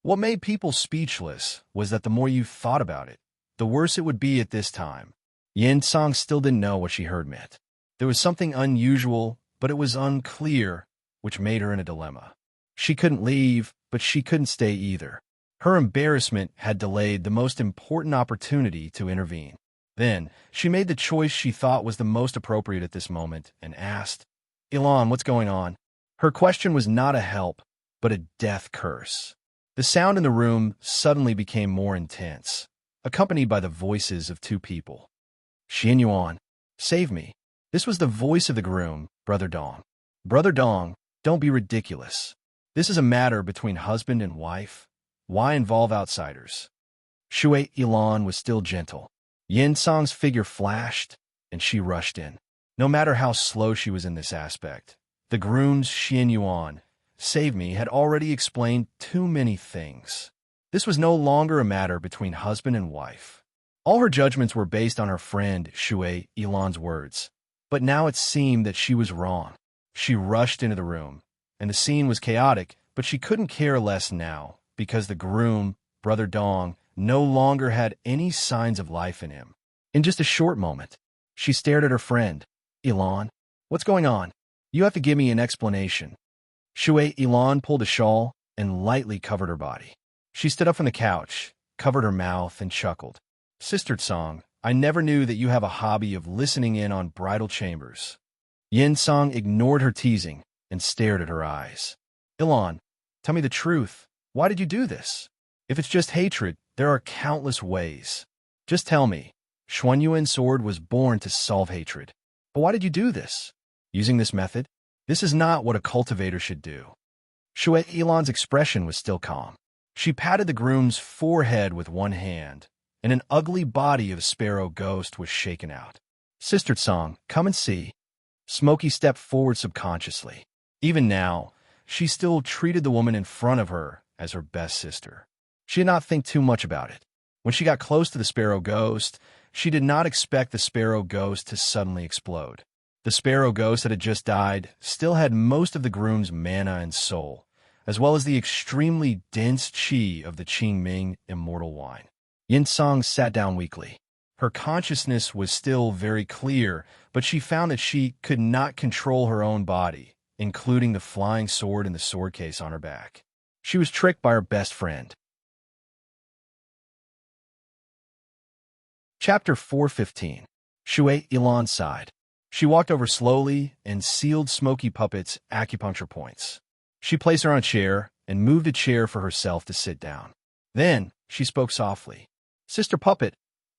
What made people speechless was that the more you thought about it, the worse it would be at this time. Yin Song still didn't know what she heard meant. There was something unusual, but it was unclear, which made her in a dilemma. She couldn't leave, but she couldn't stay either. Her embarrassment had delayed the most important opportunity to intervene. Then, she made the choice she thought was the most appropriate at this moment and asked, Ilan, what's going on? Her question was not a help, but a death curse. The sound in the room suddenly became more intense, accompanied by the voices of two people. Xian Yuan, save me. This was the voice of the groom, Brother Dong. Brother Dong, don't be ridiculous. This is a matter between husband and wife. Why involve outsiders? Shui Ilan was still gentle. Yin Song's figure flashed, and she rushed in. No matter how slow she was in this aspect, the groom's Xian Yuan, save me, had already explained too many things. This was no longer a matter between husband and wife. All her judgments were based on her friend Shui Ilan's words. But now it seemed that she was wrong. She rushed into the room, and the scene was chaotic, but she couldn't care less now, because the groom, Brother Dong, no longer had any signs of life in him. In just a short moment, she stared at her friend. Ilan, what's going on? You have to give me an explanation. Shui Ilan pulled a shawl and lightly covered her body. She stood up from the couch, covered her mouth, and chuckled. Sister Song, I never knew that you have a hobby of listening in on bridal chambers. Yin Song ignored her teasing and stared at her eyes. Ilan, tell me the truth. Why did you do this? If it's just hatred, there are countless ways. Just tell me. Xuanyuan's sword was born to solve hatred. But why did you do this? Using this method? This is not what a cultivator should do. Shui Ilan's expression was still calm. She patted the groom's forehead with one hand, and an ugly body of sparrow ghost was shaken out. Sister Song, come and see. Smokey stepped forward subconsciously. Even now, she still treated the woman in front of her as her best sister. She did not think too much about it. When she got close to the sparrow ghost, she did not expect the sparrow ghost to suddenly explode. The sparrow ghost that had just died still had most of the groom's mana and soul, as well as the extremely dense qi of the Qingming immortal wine. Yin Song sat down weakly. Her consciousness was still very clear, but she found that she could not control her own body, including the flying sword and the sword case on her back. She was tricked by her best friend. Chapter 415. Shui Ilan sighed. She walked over slowly and sealed Smoky Puppet's acupuncture points. She placed her on a chair and moved a chair for herself to sit down. Then she spoke softly. Sister Puppet,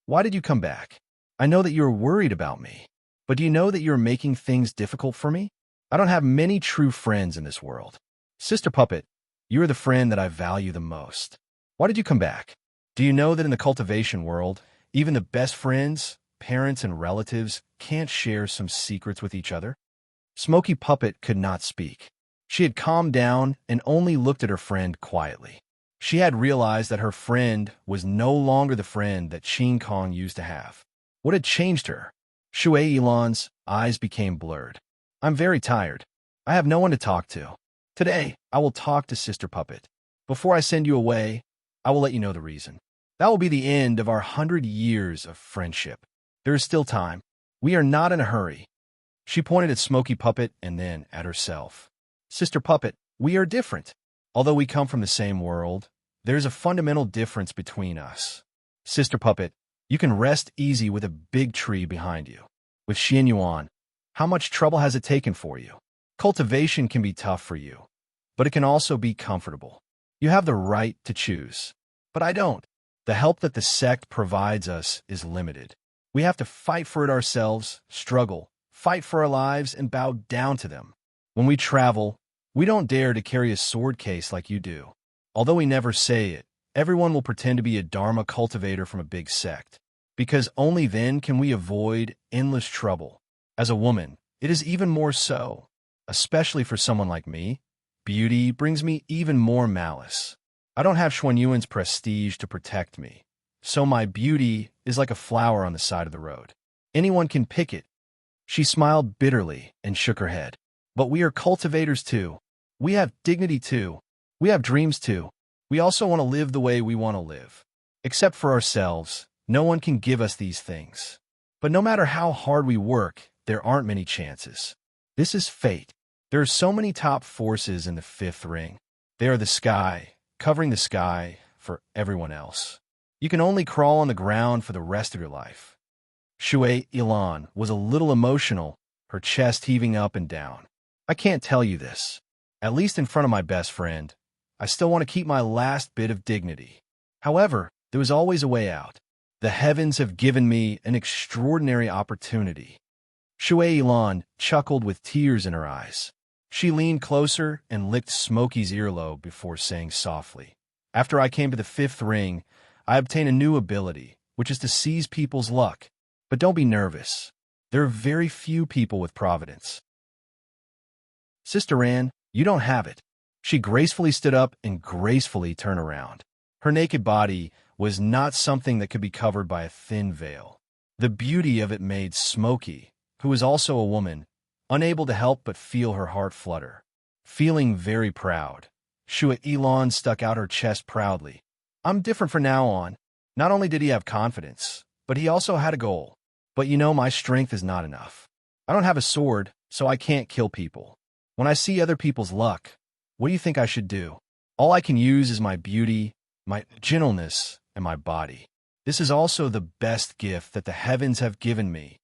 why did you come back? I know that you are worried about me, but do you know that you are making things difficult for me? I don't have many true friends in this world. Sister Puppet, you are the friend that I value the most. Why did you come back? Do you know that in the cultivation world, even the best friends, parents, and relatives can't share some secrets with each other? Smoky Puppet could not speak. She had calmed down and only looked at her friend quietly. She had realized that her friend was no longer the friend that Qin Kong used to have. What had changed her? Shui Ilan's eyes became blurred. I'm very tired. I have no one to talk to. Today, I will talk to Sister Puppet. Before I send you away, I will let you know the reason. That will be the end of our 100 years of friendship. There is still time. We are not in a hurry. She pointed at Smoky Puppet and then at herself. Sister Puppet, we are different. Although we come from the same world, there is a fundamental difference between us. Sister Puppet, you can rest easy with a big tree behind you. With Xian Yuan, how much trouble has it taken for you? Cultivation can be tough for you, but it can also be comfortable. You have the right to choose. But I don't. The help that the sect provides us is limited. We have to fight for it ourselves, struggle, fight for our lives, and bow down to them. When we travel, we don't dare to carry a sword case like you do. Although we never say it, everyone will pretend to be a Dharma cultivator from a big sect, because only then can we avoid endless trouble. As a woman, it is even more so, especially for someone like me. Beauty brings me even more malice. I don't have Xuanyuan's prestige to protect me, so my beauty is like a flower on the side of the road. Anyone can pick it. She smiled bitterly and shook her head. But we are cultivators too. We have dignity too. We have dreams too. We also want to live the way we want to live. Except for ourselves, no one can give us these things. But no matter how hard we work, there aren't many chances. This is fate. There are so many top forces in the fifth ring. They are the sky, covering the sky for everyone else. You can only crawl on the ground for the rest of your life. Shui Ilan was a little emotional, her chest heaving up and down. I can't tell you this. At least in front of my best friend, I still want to keep my last bit of dignity. However, there was always a way out. The heavens have given me an extraordinary opportunity. Shui Ilan chuckled with tears in her eyes. She leaned closer and licked Smokey's earlobe before saying softly, "After I came to the fifth ring, I obtained a new ability, which is to seize people's luck. But don't be nervous. There are very few people with providence." "Sister Anne, you don't have it." She gracefully stood up and gracefully turned around. Her naked body was not something that could be covered by a thin veil. The beauty of it made Smokey, who was also a woman, unable to help but feel her heart flutter. Feeling very proud, Shui Ilan stuck out her chest proudly. "I'm different from now on." Not only did he have confidence, but he also had a goal. "But you know my strength is not enough. I don't have a sword, so I can't kill people. When I see other people's luck, what do you think I should do? All I can use is my beauty, my gentleness, and my body. This is also the best gift that the heavens have given me."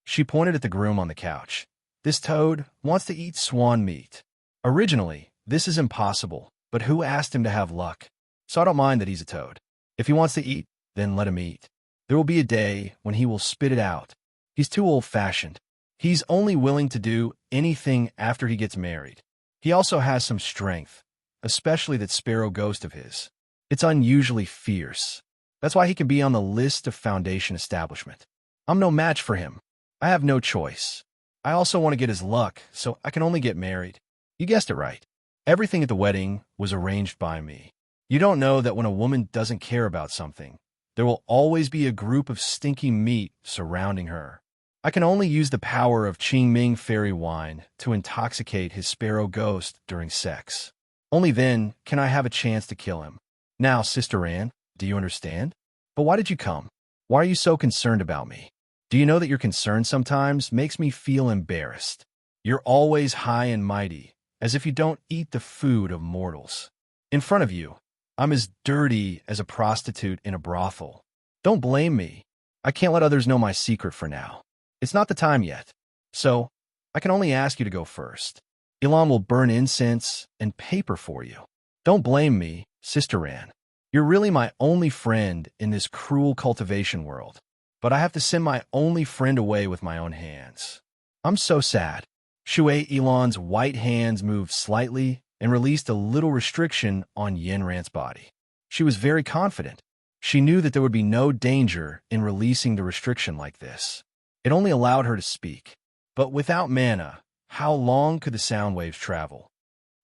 She pointed at the groom on the couch. "This toad wants to eat swan meat. Originally, this is impossible, but who asked him to have luck? So I don't mind that he's a toad. If he wants to eat, then let him eat. There will be a day when he will spit it out. He's too old-fashioned. He's only willing to do anything after he gets married. He also has some strength, especially that sparrow ghost of his. It's unusually fierce. That's why he can be on the list of foundation establishment. I'm no match for him. I have no choice. I also want to get his luck, so I can only get married." You guessed it right. Everything at the wedding was arranged by me. You don't know that when a woman doesn't care about something, there will always be a group of stinky meat surrounding her. I can only use the power of Qingming fairy wine to intoxicate his sparrow ghost during sex. Only then can I have a chance to kill him. Now, Sister Anne, do you understand? But why did you come? Why are you so concerned about me? Do you know that your concern sometimes makes me feel embarrassed? You're always high and mighty, as if you don't eat the food of mortals. In front of you, I'm as dirty as a prostitute in a brothel. Don't blame me. I can't let others know my secret for now. It's not the time yet. So, I can only ask you to go first. Ilan will burn incense and paper for you. Don't blame me, Sister Anne. You're really my only friend in this cruel cultivation world. But I have to send my only friend away with my own hands. I'm so sad. Shui Ilan's white hands moved slightly and released a little restriction on Yanran's body. She was very confident. She knew that there would be no danger in releasing the restriction like this. It only allowed her to speak. But without mana, how long could the sound waves travel?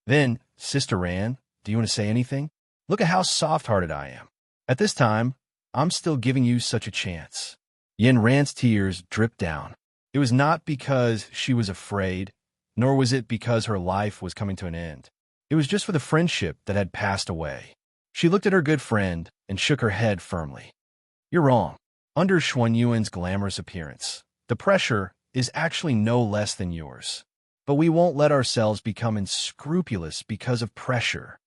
Then, Sister Anne, do you want to say anything? Look at how soft-hearted I am. At this time, I'm still giving you such a chance. Yanran's tears dripped down. It was not because she was afraid, nor was it because her life was coming to an end. It was just for the friendship that had passed away. She looked at her good friend and shook her head firmly. You're wrong. Under Xuanyuan's glamorous appearance, the pressure is actually no less than yours. But we won't let ourselves become unscrupulous because of pressure.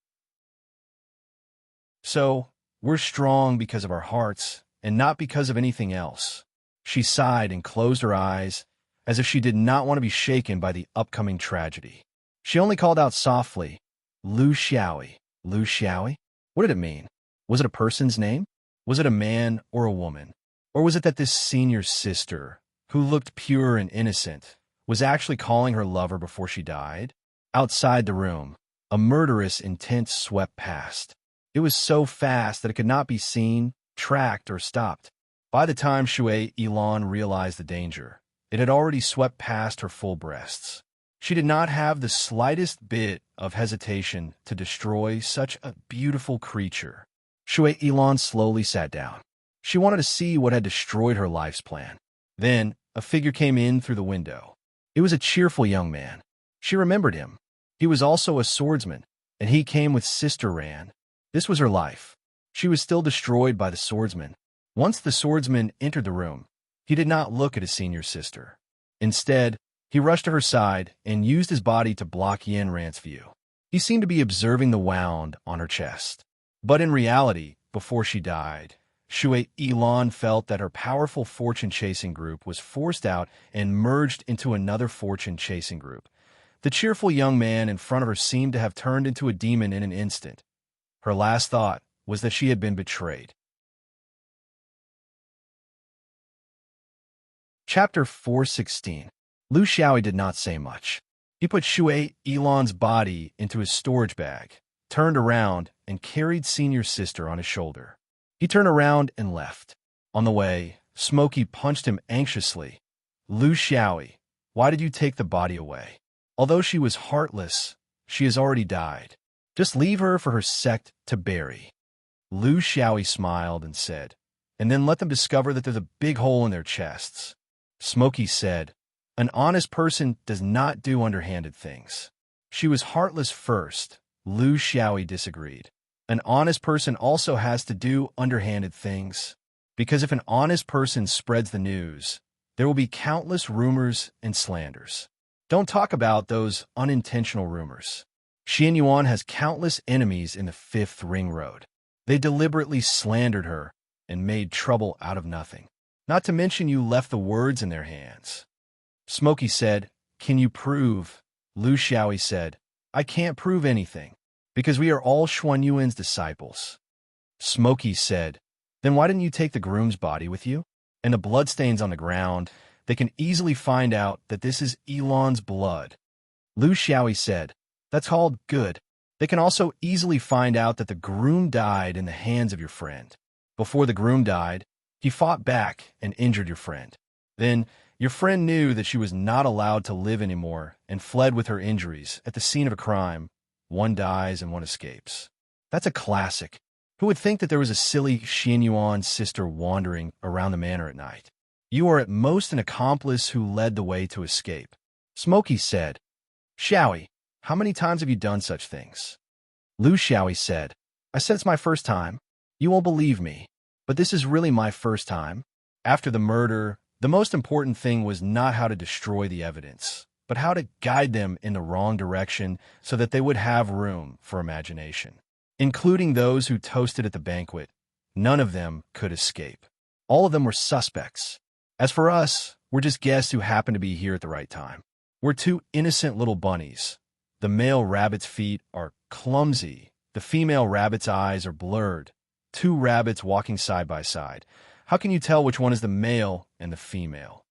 So, we're strong because of our hearts and not because of anything else. She sighed and closed her eyes, as if she did not want to be shaken by the upcoming tragedy. She only called out softly, Lu Xiaoi. Lu Xiaoi? What did it mean? Was it a person's name? Was it a man or a woman? Or was it that this senior sister, who looked pure and innocent, was actually calling her lover before she died? Outside the room, a murderous intent swept past. It was so fast that it could not be seen, tracked, or stopped. By the time Shui Ilan realized the danger, it had already swept past her full breasts. She did not have the slightest bit of hesitation to destroy such a beautiful creature. Shui Ilan slowly sat down. She wanted to see what had destroyed her life's plan. Then, a figure came in through the window. It was a cheerful young man. She remembered him. He was also a swordsman, and he came with Sister Anne. This was her life. She was still destroyed by the swordsman. Once the swordsman entered the room, he did not look at his senior sister. Instead, he rushed to her side and used his body to block Yanran's view. He seemed to be observing the wound on her chest. But in reality, before she died, Shui Ilan felt that her powerful fortune-chasing group was forced out and merged into another fortune-chasing group, The cheerful young man in front of her seemed to have turned into a demon in an instant. Her last thought was that she had been betrayed. Chapter 416. Lu Xiaoyi did not say much. He put Shui Elon's body into his storage bag, turned around, and carried Senior Sister on his shoulder. He turned around and left. On the way, Smokey punched him anxiously. Lu Xiaoyi, why did you take the body away? Although she was heartless, she has already died. Just leave her for her sect to bury. Lu Xiaoyi smiled and said, and then let them discover that there's a big hole in their chests. Smokey said, an honest person does not do underhanded things. She was heartless first. Lu Xiaoyi disagreed. An honest person also has to do underhanded things. Because if an honest person spreads the news, there will be countless rumors and slanders. Don't talk about those unintentional rumors. Xian Yuan has countless enemies in the Fifth Ring Road. They deliberately slandered her and made trouble out of nothing. Not to mention you left the words in their hands. Smokey said, can you prove? Lu Xiaoyi said, I can't prove anything, because we are all Xuan Yuan's disciples. Smokey said, then why didn't you take the groom's body with you? And the bloodstains on the ground, they can easily find out that this is Elon's blood. Lu Xiaoyi said, that's called good. They can also easily find out that the groom died in the hands of your friend. Before the groom died, he fought back and injured your friend. Then, your friend knew that she was not allowed to live anymore and fled with her injuries. At the scene of a crime, one dies and one escapes. That's a classic. Who would think that there was a silly Xian Yuan sister wandering around the manor at night? You are at most an accomplice who led the way to escape. Smokey said, Xiaoyi, how many times have you done such things? Lu Xiaoyi said, I said it's my first time. You won't believe me, but this is really my first time. After the murder, the most important thing was not how to destroy the evidence, but how to guide them in the wrong direction so that they would have room for imagination. Including those who toasted at the banquet, none of them could escape. All of them were suspects. As for us, we're just guests who happened to be here at the right time. We're two innocent little bunnies. The male rabbit's feet are clumsy. The female rabbit's eyes are blurred. Two rabbits walking side by side. How can you tell which one is the male and the female?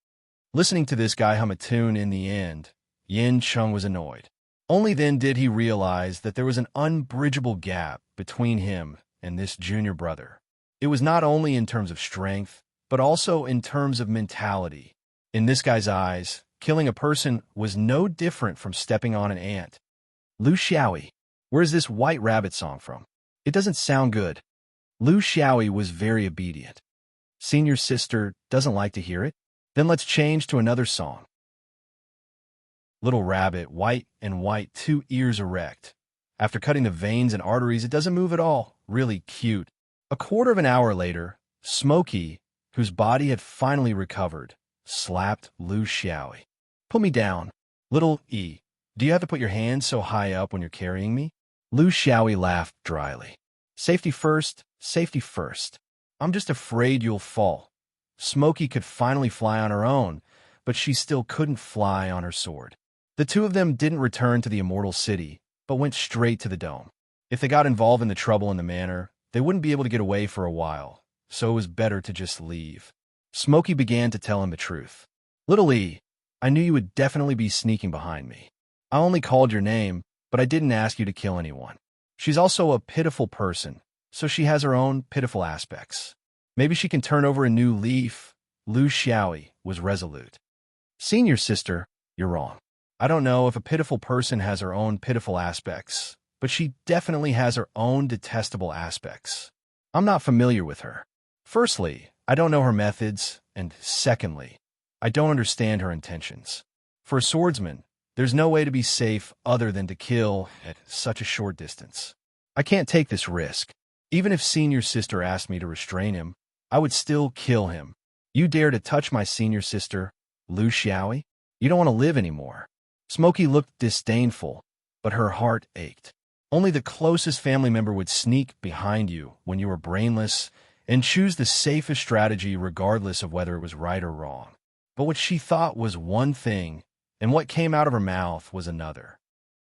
Listening to this guy hum a tune in the end, Yin Chung was annoyed. Only then did he realize that there was an unbridgeable gap between him and this junior brother. It was not only in terms of strength, but also in terms of mentality. In this guy's eyes, killing a person was no different from stepping on an ant. Lu Xiaoyi, where's this White Rabbit song from? It doesn't sound good. Lu Xiaoyi was very obedient. Senior Sister doesn't like to hear it? Then let's change to another song. Little rabbit, white and white, 2 ears erect. After cutting the veins and arteries, it doesn't move at all. Really cute. A quarter of an hour later, Smokey, whose body had finally recovered, slapped Lu Xiaoyi. Put me down. Little E, do you have to put your hands so high up when you're carrying me? Lu Xiaoyi laughed dryly. Safety first, safety first. I'm just afraid you'll fall. Smokey could finally fly on her own, but she still couldn't fly on her sword. The two of them didn't return to the Immortal City, but went straight to the dome. If they got involved in the trouble in the manor, they wouldn't be able to get away for a while, so it was better to just leave. Smokey began to tell him the truth. Little E, I knew you would definitely be sneaking behind me. I only called your name, but I didn't ask you to kill anyone. She's also a pitiful person, so she has her own pitiful aspects. Maybe she can turn over a new leaf. Lu Xiaoyi was resolute. Senior Sister, you're wrong. I don't know if a pitiful person has her own pitiful aspects, but she definitely has her own detestable aspects. I'm not familiar with her. Firstly, I don't know her methods, and secondly, I don't understand her intentions. For a swordsman, there's no way to be safe other than to kill at such a short distance. I can't take this risk. Even if Senior Sister asked me to restrain him, I would still kill him. You dare to touch my Senior Sister, Lu Xiaoyi? You don't want to live anymore. Smokey looked disdainful, but her heart ached. Only the closest family member would sneak behind you when you were brainless and choose the safest strategy regardless of whether it was right or wrong. But what she thought was one thing and what came out of her mouth was another.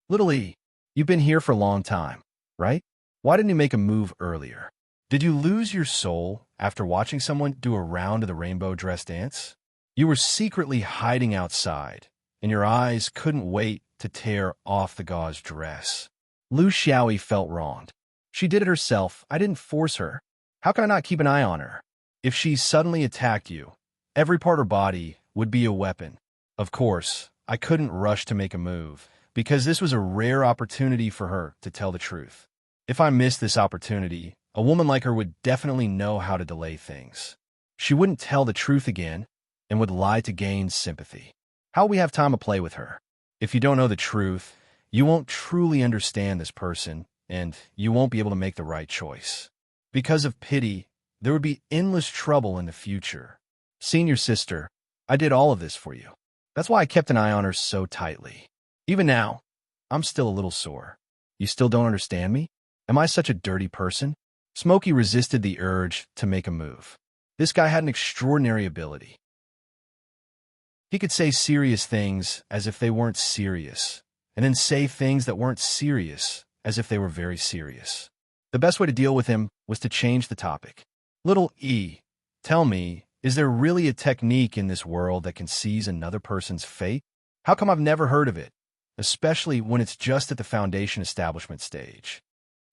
Little E, you've been here for a long time, right? Why didn't you make a move earlier? Did you lose your soul after watching someone do a round of the rainbow dress dance? You were secretly hiding outside, and your eyes couldn't wait to tear off the gauze dress. Lu Xiaoyi felt wronged. She did it herself. I didn't force her. How can I not keep an eye on her? If she suddenly attacked you, every part of her body would be a weapon. Of course, I couldn't rush to make a move, because this was a rare opportunity for her to tell the truth. If I missed this opportunity, a woman like her would definitely know how to delay things. She wouldn't tell the truth again and would lie to gain sympathy. How will we have time to play with her? If you don't know the truth, you won't truly understand this person, and you won't be able to make the right choice. Because of pity, there would be endless trouble in the future. Senior sister, I did all of this for you. That's why I kept an eye on her so tightly. Even now, I'm still a little sore. You still don't understand me? Am I such a dirty person? Smokey resisted the urge to make a move. This guy had an extraordinary ability. He could say serious things as if they weren't serious, and then say things that weren't serious as if they were very serious. The best way to deal with him was to change the topic. Little E, tell me, is there really a technique in this world that can seize another person's fate? How come I've never heard of it, especially when it's just at the foundation establishment stage?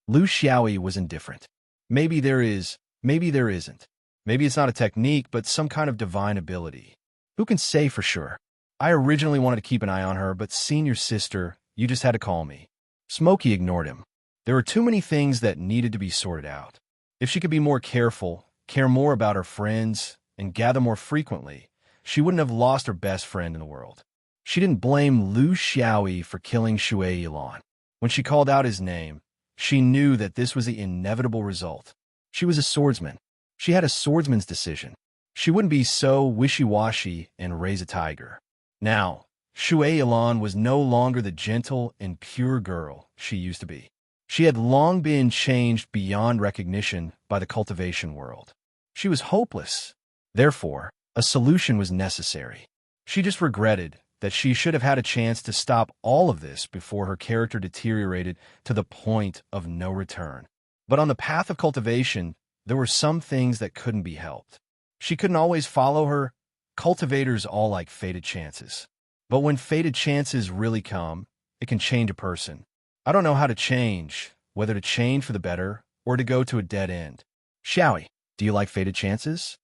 Lu Xiaoyi was indifferent. Maybe there is, maybe there isn't. Maybe it's not a technique, but some kind of divine ability. Who can say for sure? I originally wanted to keep an eye on her, but senior sister, you just had to call me. Smokey ignored him. There were too many things that needed to be sorted out. If she could be more careful, care more about her friends, and gather more frequently, she wouldn't have lost her best friend in the world. She didn't blame Lu Xiaoyi for killing Shui Yilan. When she called out his name, she knew that this was the inevitable result. She was a swordsman. She had a swordsman's decision. She wouldn't be so wishy-washy and raise a tiger. Now, Shui Yilan was no longer the gentle and pure girl she used to be. She had long been changed beyond recognition by the cultivation world. She was hopeless. Therefore, a solution was necessary. She just regretted that she should have had a chance to stop all of this before her character deteriorated to the point of no return. But on the path of cultivation, there were some things that couldn't be helped. She couldn't always follow her. Cultivators all like fated chances. But when fated chances really come, it can change a person. I don't know how to change, whether to change for the better or to go to a dead end. Xiaoyi, do you like fated chances?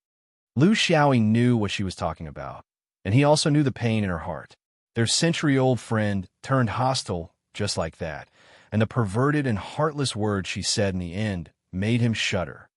Lu Xiaoyi knew what she was talking about, and he also knew the pain in her heart. Their century-old friend turned hostile just like that, and the perverted and heartless words she said in the end made him shudder.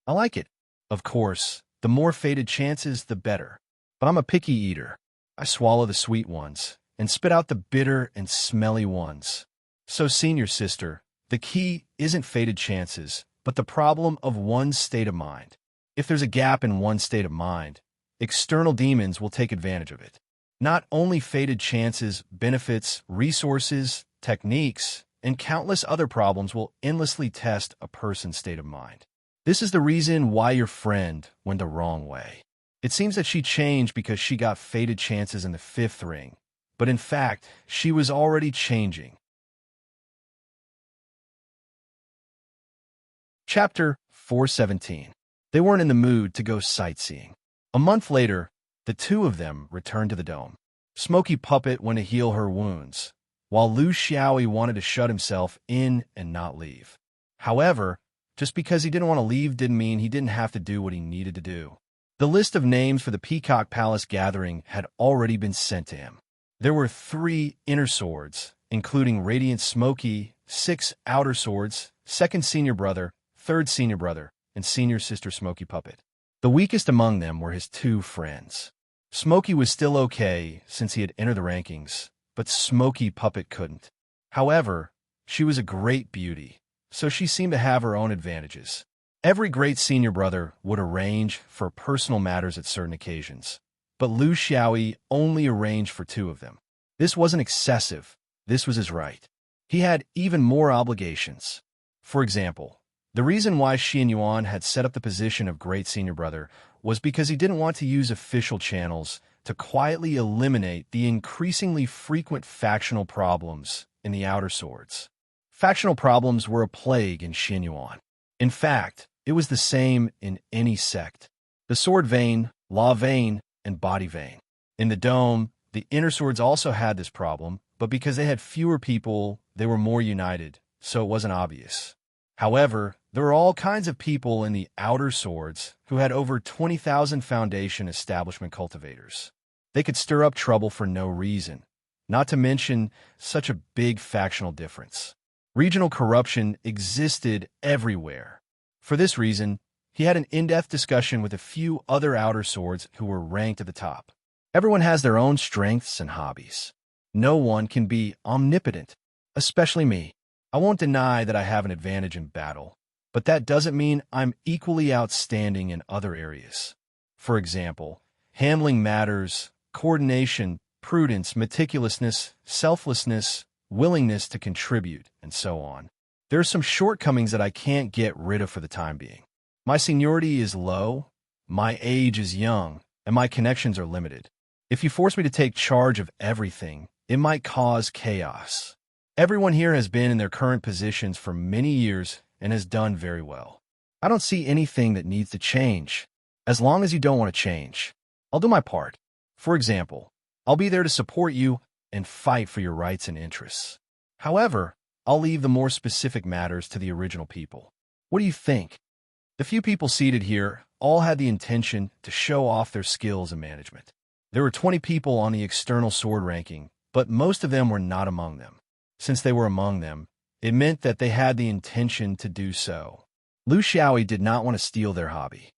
I like it. Of course, the more fated chances, the better. But I'm a picky eater. I swallow the sweet ones and spit out the bitter and smelly ones. So, senior sister, the key isn't fated chances, but the problem of one's state of mind. If there's a gap in one's state of mind, external demons will take advantage of it. Not only fated chances, benefits, resources, techniques, and countless other problems will endlessly test a person's state of mind. This is the reason why your friend went the wrong way. It seems that she changed because she got fated chances in the fifth ring, but in fact, she was already changing. Chapter 417. They weren't in the mood to go sightseeing. A month later, the two of them returned to the dome. Smoky Puppet went to heal her wounds, while Lu Xiaoyi wanted to shut himself in and not leave. However, just because he didn't want to leave didn't mean he didn't have to do what he needed to do. The list of names for the Peacock Palace gathering had already been sent to him. There were 3 inner swords, including Radiant Smoky, 6 outer swords, second senior brother, third senior brother, and senior sister Smoky Puppet. The weakest among them were his 2 friends. Smoky was still okay since he had entered the rankings, but Smoky Puppet couldn't. However, she was a great beauty, so she seemed to have her own advantages. Every great senior brother would arrange for personal matters at certain occasions, but Lu Xiaoyi only arranged for 2 of them. This wasn't excessive, this was his right. He had even more obligations. For example, the reason why Xian Yuan had set up the position of great senior brother was because he didn't want to use official channels to quietly eliminate the increasingly frequent factional problems in the Outer Swords. Factional problems were a plague in Xinyuan. In fact, it was the same in any sect. The Sword Vein, Law Vein, and Body Vein. In the Dome, the Inner Swords also had this problem, but because they had fewer people, they were more united, so it wasn't obvious. However, there were all kinds of people in the Outer Swords who had over 20,000 Foundation establishment cultivators. They could stir up trouble for no reason, not to mention such a big factional difference. Regional corruption existed everywhere. For this reason, he had an in-depth discussion with a few other Outer Swords who were ranked at the top. Everyone has their own strengths and hobbies. No one can be omnipotent, especially me. I won't deny that I have an advantage in battle, but that doesn't mean I'm equally outstanding in other areas. For example, handling matters, coordination, prudence, meticulousness, selflessness, willingness to contribute, and so on. There are some shortcomings that I can't get rid of for the time being. My seniority is low, my age is young, and my connections are limited. If you force me to take charge of everything, it might cause chaos. Everyone here has been in their current positions for many years and has done very well. I don't see anything that needs to change. As long as you don't want to change, I'll do my part. For example, I'll be there to support you and fight for your rights and interests. However, I'll leave the more specific matters to the original people. What do you think? The few people seated here all had the intention to show off their skills in management. There were 20 people on the external sword ranking, but most of them were not among them. Since they were among them, it meant that they had the intention to do so. Lu Xiaoyi did not want to steal their hobby.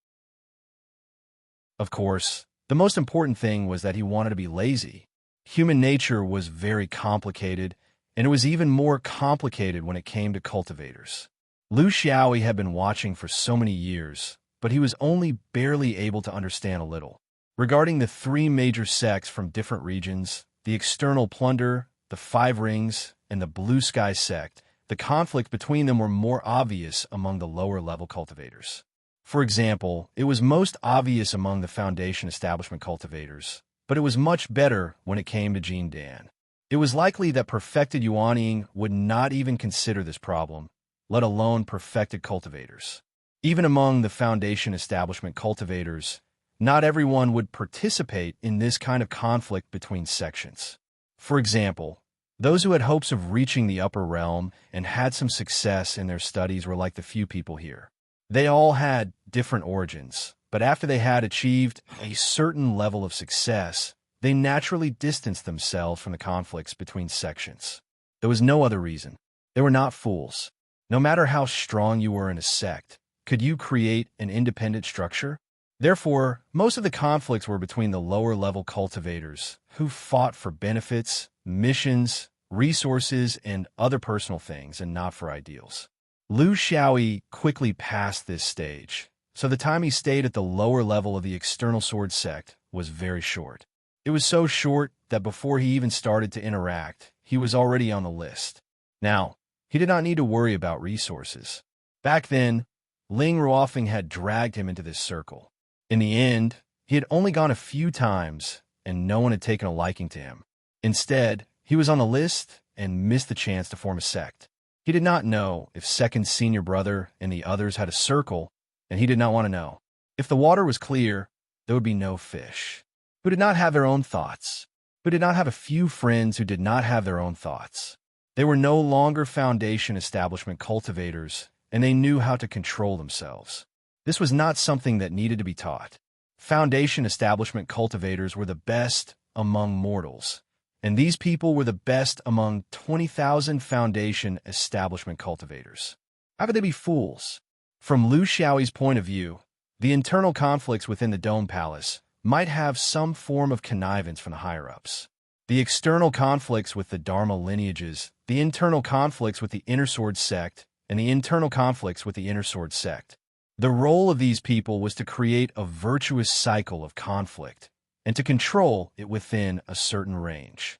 Of course, the most important thing was that he wanted to be lazy. Human nature was very complicated, and it was even more complicated when it came to cultivators. Lu Xiaoyi had been watching for so many years, but he was only barely able to understand a little. Regarding the three major sects from different regions, the External Plunder, the Five Rings, and the Blue Sky sect, the conflict between them were more obvious among the lower-level cultivators. For example, it was most obvious among the Foundation establishment cultivators, but it was much better when it came to Jin Dan. It was likely that perfected Yuanying would not even consider this problem, let alone perfected cultivators. Even among the Foundation establishment cultivators, not everyone would participate in this kind of conflict between sections. For example, those who had hopes of reaching the upper realm and had some success in their studies were like the few people here. They all had different origins, but after they had achieved a certain level of success, they naturally distanced themselves from the conflicts between sections. There was no other reason. They were not fools. No matter how strong you were in a sect, could you create an independent structure? Therefore, most of the conflicts were between the lower-level cultivators, who fought for benefits, missions, resources, and other personal things, and not for ideals. Lu Xiaoyi quickly passed this stage, so the time he stayed at the lower level of the External Sword sect was very short. It was so short that before he even started to interact, he was already on the list. Now, he did not need to worry about resources. Back then, Ling Ruofeng had dragged him into this circle. In the end, he had only gone a few times, and no one had taken a liking to him. Instead, he was on the list and missed the chance to form a sect. He did not know if Second's senior brother and the others had a circle, and he did not want to know. If the water was clear, there would be no fish. Who did not have their own thoughts? Who did not have a few friends who did not have their own thoughts? They were no longer Foundation establishment cultivators, and they knew how to control themselves. This was not something that needed to be taught. Foundation establishment cultivators were the best among mortals, and these people were the best among 20,000 Foundation establishment cultivators. How could they be fools? From Lu Xiaoyi's point of view, the internal conflicts within the Dome Palace might have some form of connivance from the higher-ups. The external conflicts with the Dharma lineages, the internal conflicts with the Inner Sword sect, and the internal conflicts with the Inner Sword sect. The role of these people was to create a virtuous cycle of conflict and to control it within a certain range.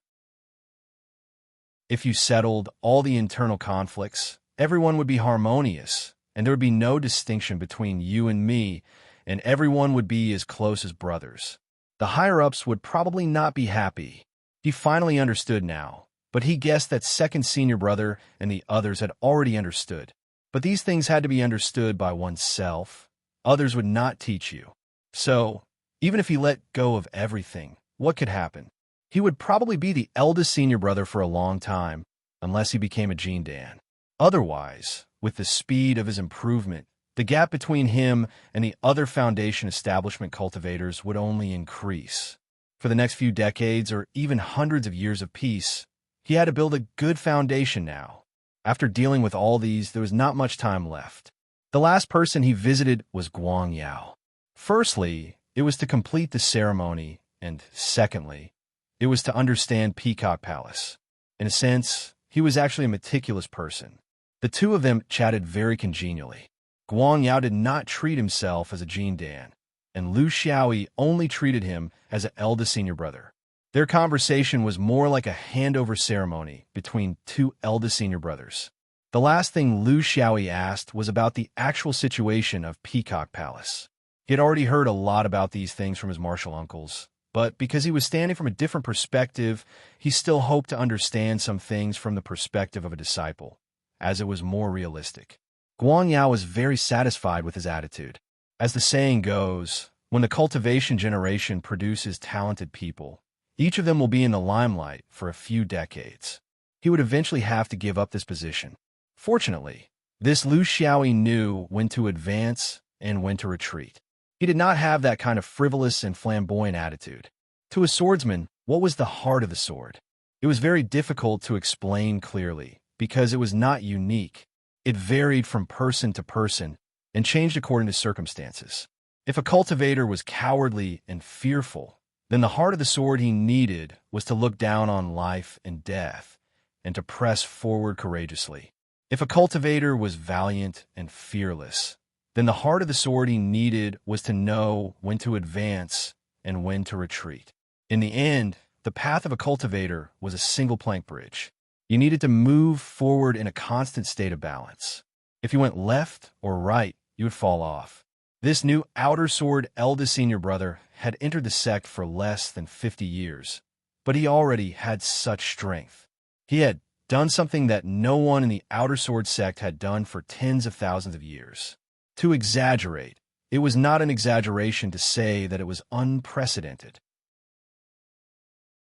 If you settled all the internal conflicts, everyone would be harmonious, and there would be no distinction between you and me, and everyone would be as close as brothers. The higher-ups would probably not be happy. He finally understood now, but he guessed that second senior brother and the others had already understood. But these things had to be understood by oneself. Others would not teach you. So, even if he let go of everything, what could happen? He would probably be the eldest senior brother for a long time, unless he became a Gene Dan. Otherwise, with the speed of his improvement, the gap between him and the other Foundation establishment cultivators would only increase. For the next few decades or even hundreds of years of peace, he had to build a good foundation now. After dealing with all these, there was not much time left. The last person he visited was Guang Yao. Firstly, it was to complete the ceremony, and secondly, it was to understand Peacock Palace. In a sense, he was actually a meticulous person. The two of them chatted very congenially. Guang Yao did not treat himself as a Gene Dan, and Lu Xiaoyi only treated him as an eldest senior brother. Their conversation was more like a handover ceremony between two eldest senior brothers. The last thing Lu Xiaoyi asked was about the actual situation of Peacock Palace. He had already heard a lot about these things from his martial uncles, but because he was standing from a different perspective, he still hoped to understand some things from the perspective of a disciple, as it was more realistic. Guang Yao was very satisfied with his attitude. As the saying goes, when the cultivation generation produces talented people, each of them will be in the limelight for a few decades. He would eventually have to give up this position. Fortunately, this Lu Xiaoyi knew when to advance and when to retreat. He did not have that kind of frivolous and flamboyant attitude. To a swordsman, what was the heart of the sword? It was very difficult to explain clearly because it was not unique. It varied from person to person and changed according to circumstances. If a cultivator was cowardly and fearful, then the heart of the sword he needed was to look down on life and death and to press forward courageously. If a cultivator was valiant and fearless, then the heart of the sword he needed was to know when to advance and when to retreat. In the end, the path of a cultivator was a single plank bridge. You needed to move forward in a constant state of balance. If you went left or right, you would fall off. This new outer sword eldest senior brother had entered the sect for less than 50 years, but he already had such strength. He had done something that no one in the outer sword sect had done for tens of thousands of years. To exaggerate, it was not an exaggeration to say that it was unprecedented.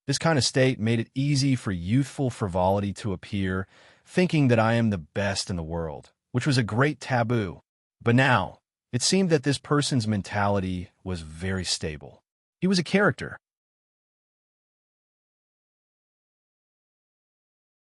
This kind of state made it easy for youthful frivolity to appear, thinking that I am the best in the world, which was a great taboo. But now, it seemed that this person's mentality was very stable. He was a character.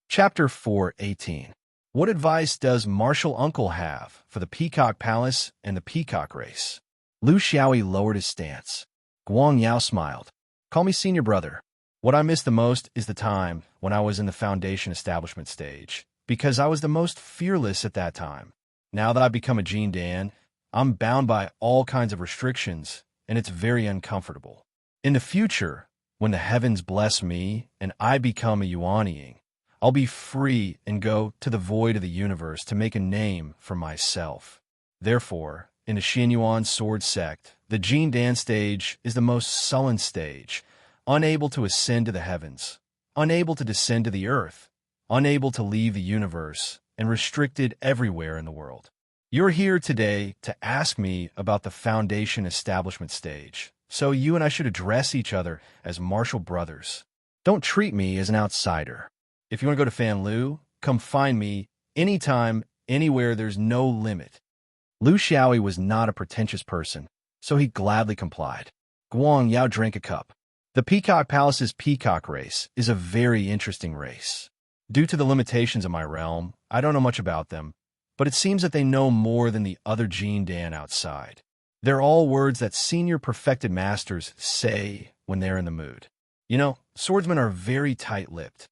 Chapter 4:18. What advice does Martial Uncle have for the Peacock Palace and the Peacock Race? Lu Xiaoyi lowered his stance. Guang Yao smiled. Call me senior brother. What I miss the most is the time when I was in the Foundation establishment stage, because I was the most fearless at that time. Now that I've become a Gene Dan, I'm bound by all kinds of restrictions, and it's very uncomfortable. In the future, when the heavens bless me and I become a Yuanying, I'll be free and go to the void of the universe to make a name for myself. Therefore, in the Xianyuan sword sect, the Gene Dan stage is the most sullen stage, unable to ascend to the heavens, unable to descend to the earth, unable to leave the universe, and restricted everywhere in the world. You're here today to ask me about the Foundation establishment stage, so you and I should address each other as martial brothers. Don't treat me as an outsider. If you want to go to Fanlu, come find me anytime, anywhere. There's no limit. Lu Xiaoyi was not a pretentious person, so he gladly complied. Guang Yao drank a cup. The Peacock Palace's Peacock Race is a very interesting race. Due to the limitations of my realm, I don't know much about them, but it seems that they know more than the other Gene Dan outside. They're all words that senior perfected masters say when they're in the mood. You know, swordsmen are very tight-lipped.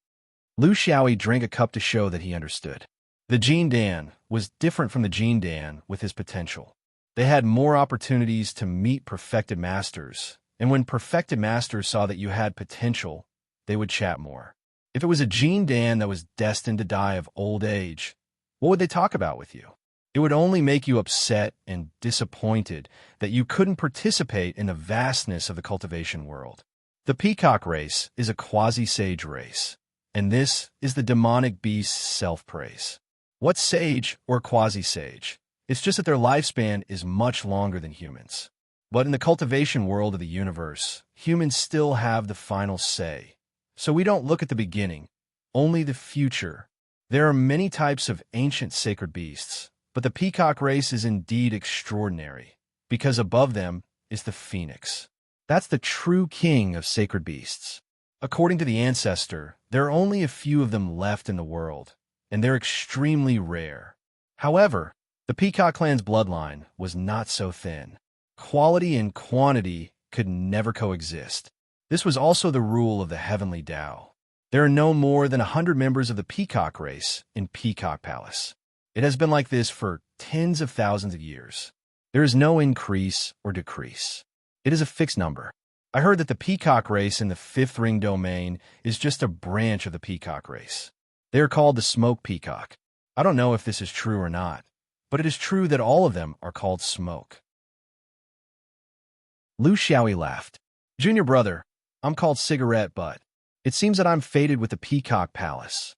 Lu Xiaoyi drank a cup to show that he understood. The Gene Dan was different from the Gene Dan with his potential. They had more opportunities to meet perfected masters, and when perfected masters saw that you had potential, they would chat more. If it was a Gene Dan that was destined to die of old age, what would they talk about with you? It would only make you upset and disappointed that you couldn't participate in the vastness of the cultivation world. The peacock race is a quasi-sage race, and this is the demonic beast's self-praise. What's sage or quasi-sage? It's just that their lifespan is much longer than humans. But in the cultivation world of the universe, humans still have the final say. So we don't look at the beginning, only the future. There are many types of ancient sacred beasts, but the peacock race is indeed extraordinary, because above them is the phoenix. That's the true king of sacred beasts. According to the ancestor, there are only a few of them left in the world, and they're extremely rare. However, the peacock clan's bloodline was not so thin. Quality and quantity could never coexist. This was also the rule of the heavenly Tao. There are no more than 100 members of the peacock race in Peacock Palace. It has been like this for tens of thousands of years. There is no increase or decrease. It is a fixed number. I heard that the peacock race in the fifth ring domain is just a branch of the peacock race. They are called the smoke peacock. I don't know if this is true or not, but it is true that all of them are called smoke. Lu Xiaoyi laughed. Junior brother, I'm called Cigarette Butt. It seems that I'm fated with the Peacock Palace.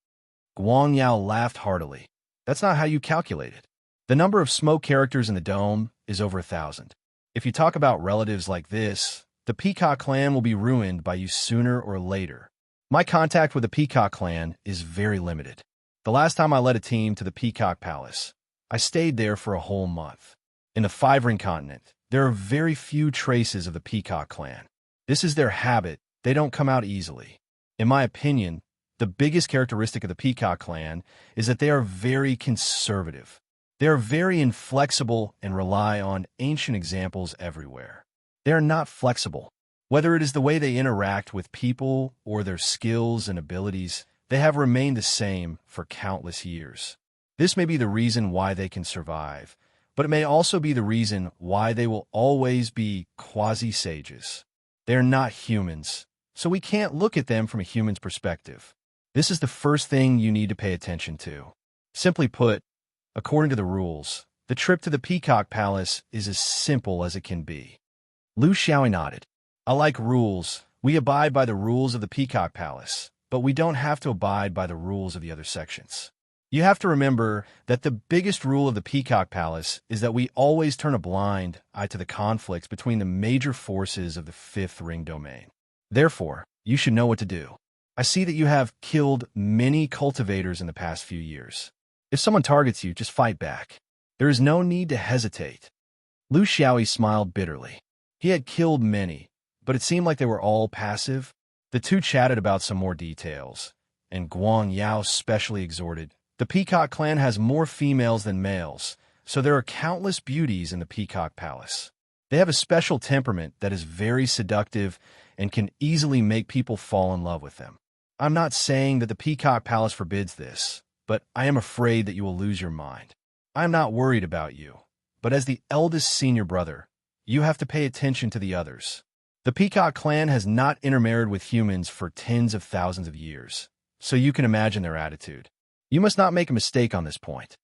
Guang Yao laughed heartily. That's not how you calculate it. The number of smoke characters in the dome is over 1,000. If you talk about relatives like this, the Peacock clan will be ruined by you sooner or later. My contact with the Peacock clan is very limited. The last time I led a team to the Peacock Palace, I stayed there for a whole month. In the Five-Ring Continent, there are very few traces of the Peacock clan. This is their habit. They don't come out easily. In my opinion, the biggest characteristic of the Peacock clan is that they are very conservative. They are very inflexible and rely on ancient examples everywhere. They are not flexible. Whether it is the way they interact with people or their skills and abilities, they have remained the same for countless years. This may be the reason why they can survive, but it may also be the reason why they will always be quasi-sages. They are not humans, so we can't look at them from a human's perspective. This is the first thing you need to pay attention to. Simply put, according to the rules, the trip to the Peacock Palace is as simple as it can be. Lu Xiaoyi nodded. I like rules. We abide by the rules of the Peacock Palace, but we don't have to abide by the rules of the other sections. You have to remember that the biggest rule of the Peacock Palace is that we always turn a blind eye to the conflicts between the major forces of the fifth ring domain. Therefore, you should know what to do. I see that you have killed many cultivators in the past few years. If someone targets you, just fight back. There is no need to hesitate. Lu Xiaoyi smiled bitterly. He had killed many, but it seemed like they were all passive. The two chatted about some more details, and Guang Yao specially exhorted, the Peacock clan has more females than males, so there are countless beauties in the Peacock Palace. They have a special temperament that is very seductive and can easily make people fall in love with them. I'm not saying that the Peacock Palace forbids this, but I am afraid that you will lose your mind. I am not worried about you, but as the eldest senior brother, you have to pay attention to the others. The Peacock clan has not intermarried with humans for tens of thousands of years, so you can imagine their attitude. You must not make a mistake on this point.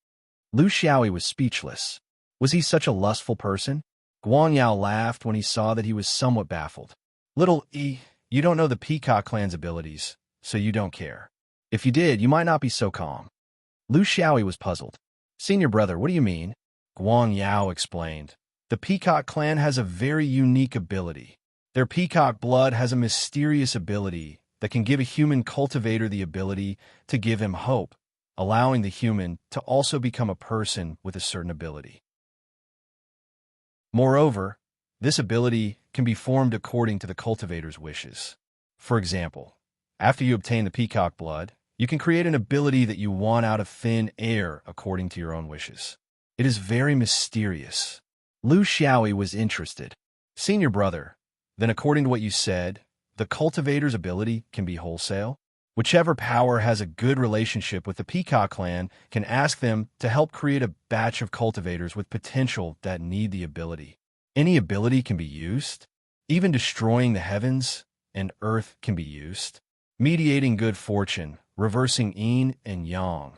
Lu Xiaoyi was speechless. Was he such a lustful person? Guang Yao laughed when he saw that he was somewhat baffled. Little E, you don't know the Peacock clan's abilities, so you don't care. If you did, you might not be so calm. Lu Xiaoyi was puzzled. Senior brother, what do you mean? Guang Yao explained. The Peacock clan has a very unique ability. Their peacock blood has a mysterious ability that can give a human cultivator the ability to give him hope, allowing the human to also become a person with a certain ability. Moreover, this ability can be formed according to the cultivator's wishes. For example, after you obtain the peacock blood, you can create an ability that you want out of thin air according to your own wishes. It is very mysterious. Lu Xiaoyi was interested. Senior brother, then according to what you said, the cultivator's ability can be wholesale? Whichever power has a good relationship with the Peacock clan can ask them to help create a batch of cultivators with potential that need the ability. Any ability can be used. Even destroying the heavens and earth can be used. Mediating good fortune, reversing yin and yang,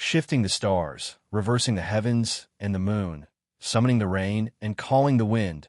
shifting the stars, reversing the heavens and the moon, summoning the rain, and calling the wind.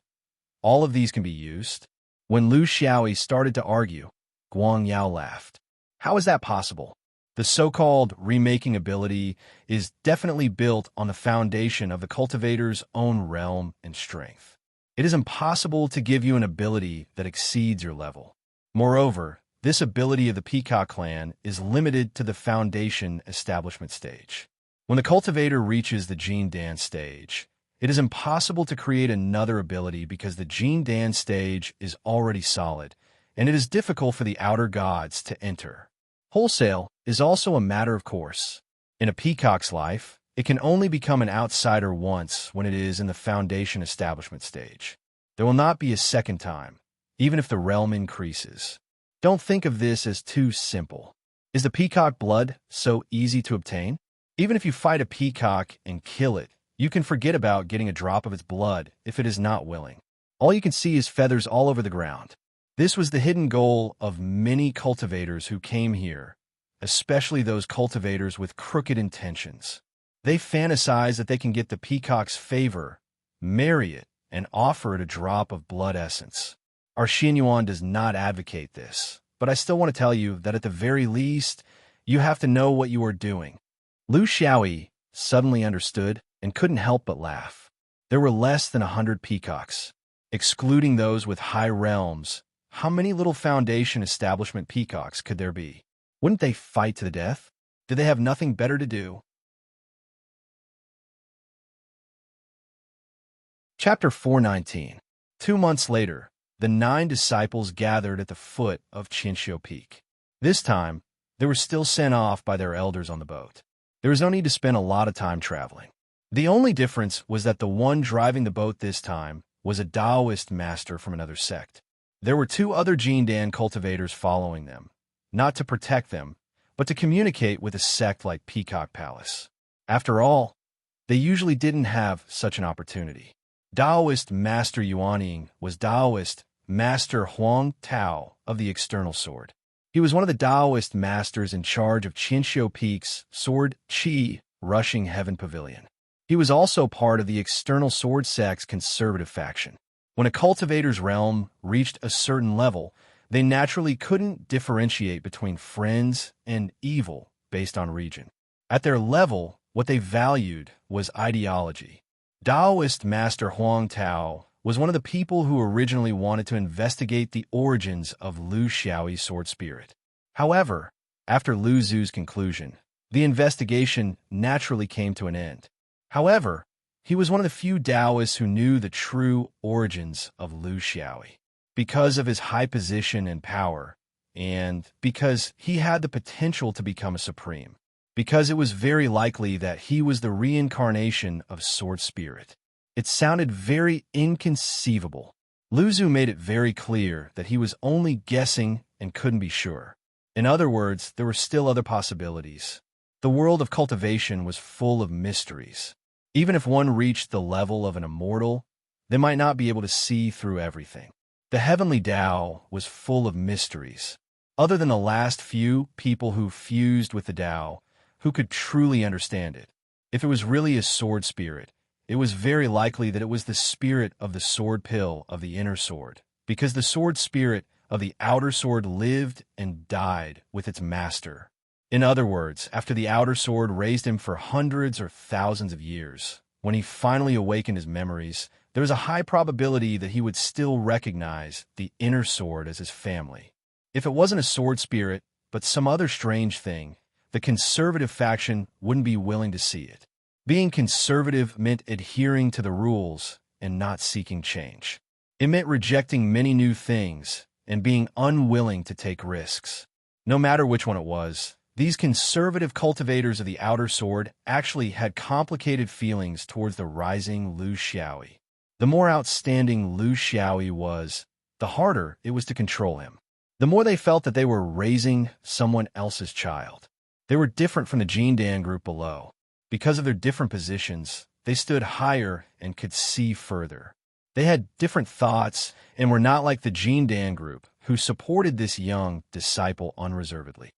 All of these can be used. When Lu Xiaoyi started to argue, Guang Yao laughed. How is that possible? The so-called remaking ability is definitely built on the foundation of the cultivator's own realm and strength. It is impossible to give you an ability that exceeds your level. Moreover, this ability of the Peacock clan is limited to the foundation establishment stage. When the cultivator reaches the Jin Dan stage, it is impossible to create another ability because the Jin Dan stage is already solid, and it is difficult for the outer gods to enter. Wholesale is also a matter of course. In a peacock's life, it can only become an outsider once when it is in the foundation establishment stage. There will not be a second time, even if the realm increases. Don't think of this as too simple. Is the peacock blood so easy to obtain? Even if you fight a peacock and kill it, you can forget about getting a drop of its blood if it is not willing. All you can see is feathers all over the ground. This was the hidden goal of many cultivators who came here, especially those cultivators with crooked intentions. They fantasize that they can get the peacock's favor, marry it, and offer it a drop of blood essence. Our Xinyuan does not advocate this, but I still want to tell you that at the very least, you have to know what you are doing. Lu Xiaoyi suddenly understood and couldn't help but laugh. There were less than 100 peacocks. Excluding those with high realms, how many little foundation establishment peacocks could there be? Wouldn't they fight to the death? Did they have nothing better to do? Chapter 419. 2 months later, the 9 disciples gathered at the foot of Qinxiu Peak. This time, they were still sent off by their elders on the boat. There was no need to spend a lot of time traveling. The only difference was that the one driving the boat this time was a Taoist master from another sect. There were 2 other Jin Dan cultivators following them, not to protect them, but to communicate with a sect like Peacock Palace. After all, they usually didn't have such an opportunity. Taoist Master Yuanying was Taoist Master Huang Tao of the External Sword. He was one of the Taoist masters in charge of Qinxiu Peak's Sword Qi Rushing Heaven Pavilion. He was also part of the External Sword sect's conservative faction. When a cultivator's realm reached a certain level, they naturally couldn't differentiate between friends and evil based on region. At their level, what they valued was ideology. Taoist Master Huang Tao was one of the people who originally wanted to investigate the origins of Lu Xiaoyi's sword spirit. However, after Lu Zu's conclusion, the investigation naturally came to an end. However, he was one of the few Taoists who knew the true origins of Lu Xiaoyi. Because of his high position and power, and because he had the potential to become a supreme, because it was very likely that he was the reincarnation of Sword Spirit. It sounded very inconceivable. Lu Zu made it very clear that he was only guessing and couldn't be sure. In other words, there were still other possibilities. The world of cultivation was full of mysteries. Even if one reached the level of an immortal, they might not be able to see through everything. The heavenly Tao was full of mysteries. Other than the last few people who fused with the Tao, who could truly understand it. If it was really a sword spirit, it was very likely that it was the spirit of the sword pill of the inner sword, because the sword spirit of the outer sword lived and died with its master. In other words, after the outer sword raised him for hundreds or thousands of years, when he finally awakened his memories, there was a high probability that he would still recognize the inner sword as his family. If it wasn't a sword spirit, but some other strange thing, the conservative faction wouldn't be willing to see it. Being conservative meant adhering to the rules and not seeking change. It meant rejecting many new things and being unwilling to take risks. No matter which one it was, these conservative cultivators of the outer sword actually had complicated feelings towards the rising Lu Xiaoyi. The more outstanding Lu Xiaoyi was, the harder it was to control him. The more they felt that they were raising someone else's child. They were different from the Jin Dan group below. Because of their different positions, they stood higher and could see further. They had different thoughts and were not like the Jin Dan group, who supported this young disciple unreservedly.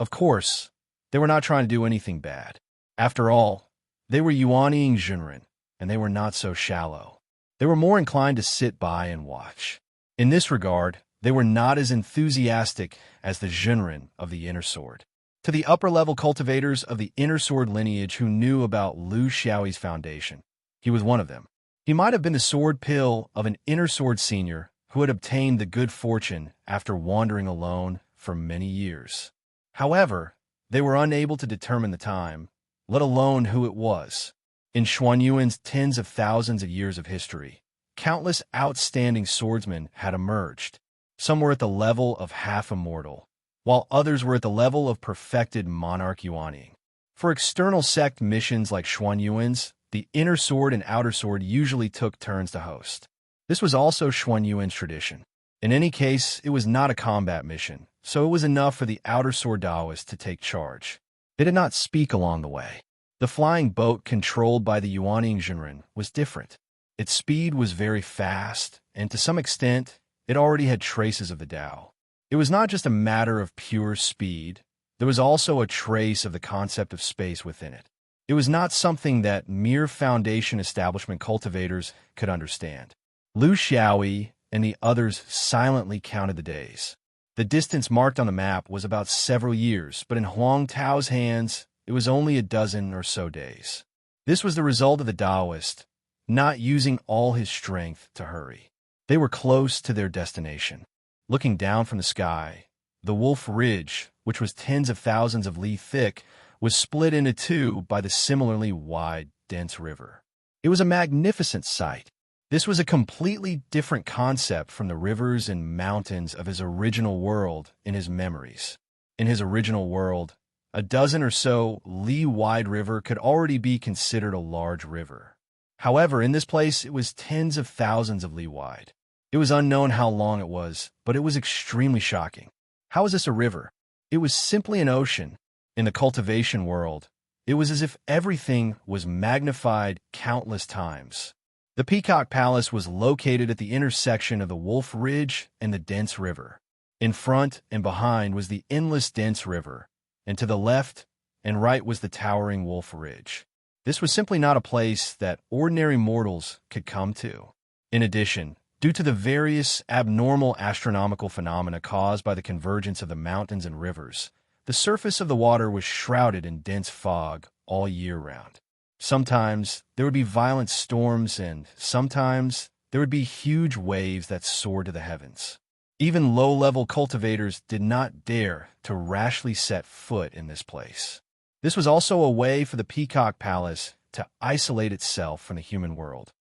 Of course, They were not trying to do anything bad. After all, they were Yuanying Junren, and they were not so shallow. They were more inclined to sit by and watch. In this regard, they were not as enthusiastic as the Junren of the Inner Sword. To the upper-level cultivators of the Inner Sword lineage who knew about Lu Xiaoyi's foundation, he was one of them. He might have been the sword pill of an Inner Sword senior who had obtained the good fortune after wandering alone for many years. However, they were unable to determine the time, let alone who it was. In Xuanyuan's tens of thousands of years of history, countless outstanding swordsmen had emerged. Some were at the level of half-immortal, while others were at the level of perfected monarch Yuanying. For external sect missions like Xuanyuan's, the Inner Sword and Outer Sword usually took turns to host. This was also Xuanyuan's tradition. In any case, it was not a combat mission, so it was enough for the Outer Sword Taoists to take charge. They did not speak along the way. The flying boat controlled by the Yuanying Junren was different. Its speed was very fast, and to some extent, it already had traces of the Tao. It was not just a matter of pure speed, there was also a trace of the concept of space within it. It was not something that mere foundation establishment cultivators could understand. Lu Xiaoyi and the others silently counted the days. The distance marked on the map was about several years, but in Huang Tao's hands, it was only a dozen or so days. This was the result of the Taoist not using all his strength to hurry. They were close to their destination. Looking down from the sky, the Wolf Ridge, which was tens of thousands of li thick, was split into two by the similarly wide, dense river. It was a magnificent sight. This was a completely different concept from the rivers and mountains of his original world in his memories. In his original world, a dozen or so li-wide river could already be considered a large river. However, in this place, it was tens of thousands of li wide. It was unknown how long it was, but it was extremely shocking. How is this a river? It was simply an ocean. In the cultivation world, it was as if everything was magnified countless times. The Peacock Palace was located at the intersection of the Wolf Ridge and the dense river. In front and behind was the endless dense river, and to the left and right was the towering Wolf Ridge. This was simply not a place that ordinary mortals could come to. In addition, due to the various abnormal astronomical phenomena caused by the convergence of the mountains and rivers, the surface of the water was shrouded in dense fog all year round. Sometimes there would be violent storms, and sometimes there would be huge waves that soared to the heavens. Even low-level cultivators did not dare to rashly set foot in this place. This was also a way for the Peacock Palace to isolate itself from the human world.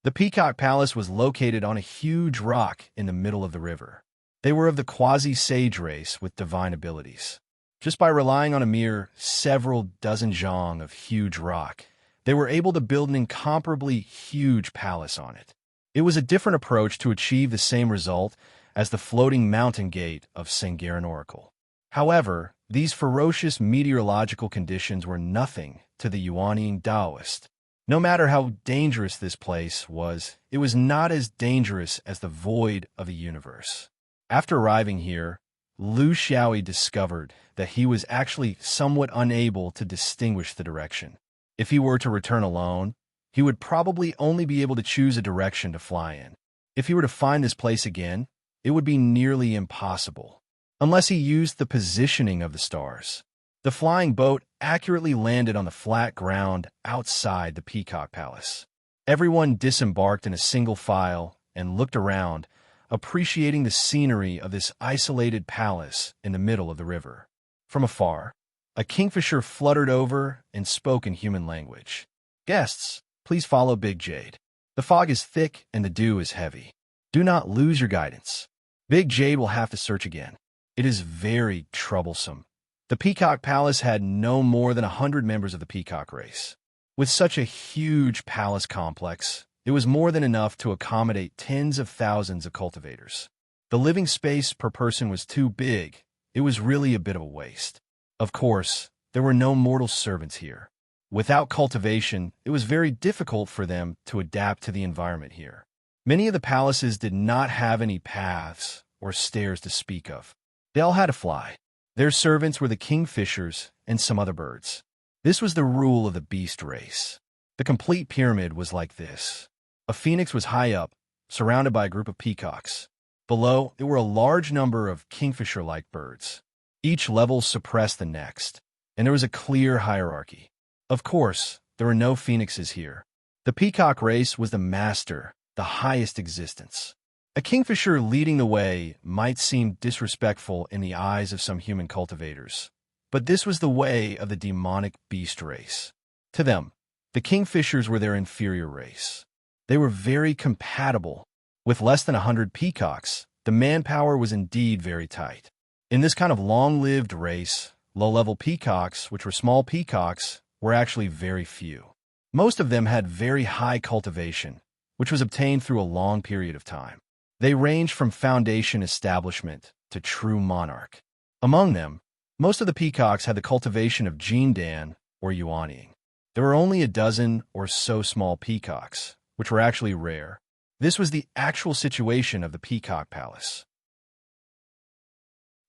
The Peacock Palace was located on a huge rock in the middle of the river. They were of the quasi-sage race with divine abilities. Just by relying on a mere several dozen zhang of huge rock, they were able to build an incomparably huge palace on it. It was a different approach to achieve the same result as the floating mountain gate of Sangaren Oracle. However, these ferocious meteorological conditions were nothing to the Yuanying Taoist. No matter how dangerous this place was, it was not as dangerous as the void of the universe. After arriving here, Lu Xiaoyi discovered that he was actually somewhat unable to distinguish the direction. If he were to return alone, he would probably only be able to choose a direction to fly in. If he were to find this place again, it would be nearly impossible, unless he used the positioning of the stars. The flying boat accurately landed on the flat ground outside the Peacock Palace. Everyone disembarked in a single file and looked around, appreciating the scenery of this isolated palace in the middle of the river. From afar, a kingfisher fluttered over and spoke in human language. "Guests, please follow Big Jade. The fog is thick and the dew is heavy. Do not lose your guidance. Big Jade will have to search again. It is very troublesome." The Peacock Palace had no more than 100 members of the peacock race. With such a huge palace complex, it was more than enough to accommodate tens of thousands of cultivators. The living space per person was too big. It was really a bit of a waste. Of course, there were no mortal servants here. Without cultivation, it was very difficult for them to adapt to the environment here. Many of the palaces did not have any paths or stairs to speak of. They all had to fly. Their servants were the kingfishers and some other birds. This was the rule of the beast race. The complete pyramid was like this. A phoenix was high up, surrounded by a group of peacocks. Below, there were a large number of kingfisher-like birds. Each level suppressed the next, and there was a clear hierarchy. Of course, there were no phoenixes here. The peacock race was the master, the highest existence. A kingfisher leading the way might seem disrespectful in the eyes of some human cultivators, but this was the way of the demonic beast race. To them, the kingfishers were their inferior race. They were very compatible. With less than 100 peacocks, the manpower was indeed very tight. In this kind of long-lived race, low-level peacocks, which were small peacocks, were actually very few. Most of them had very high cultivation, which was obtained through a long period of time. They ranged from foundation establishment to true monarch. Among them, most of the peacocks had the cultivation of jindan or yuanying. There were only a dozen or so small peacocks, which were actually rare. This was the actual situation of the Peacock Palace.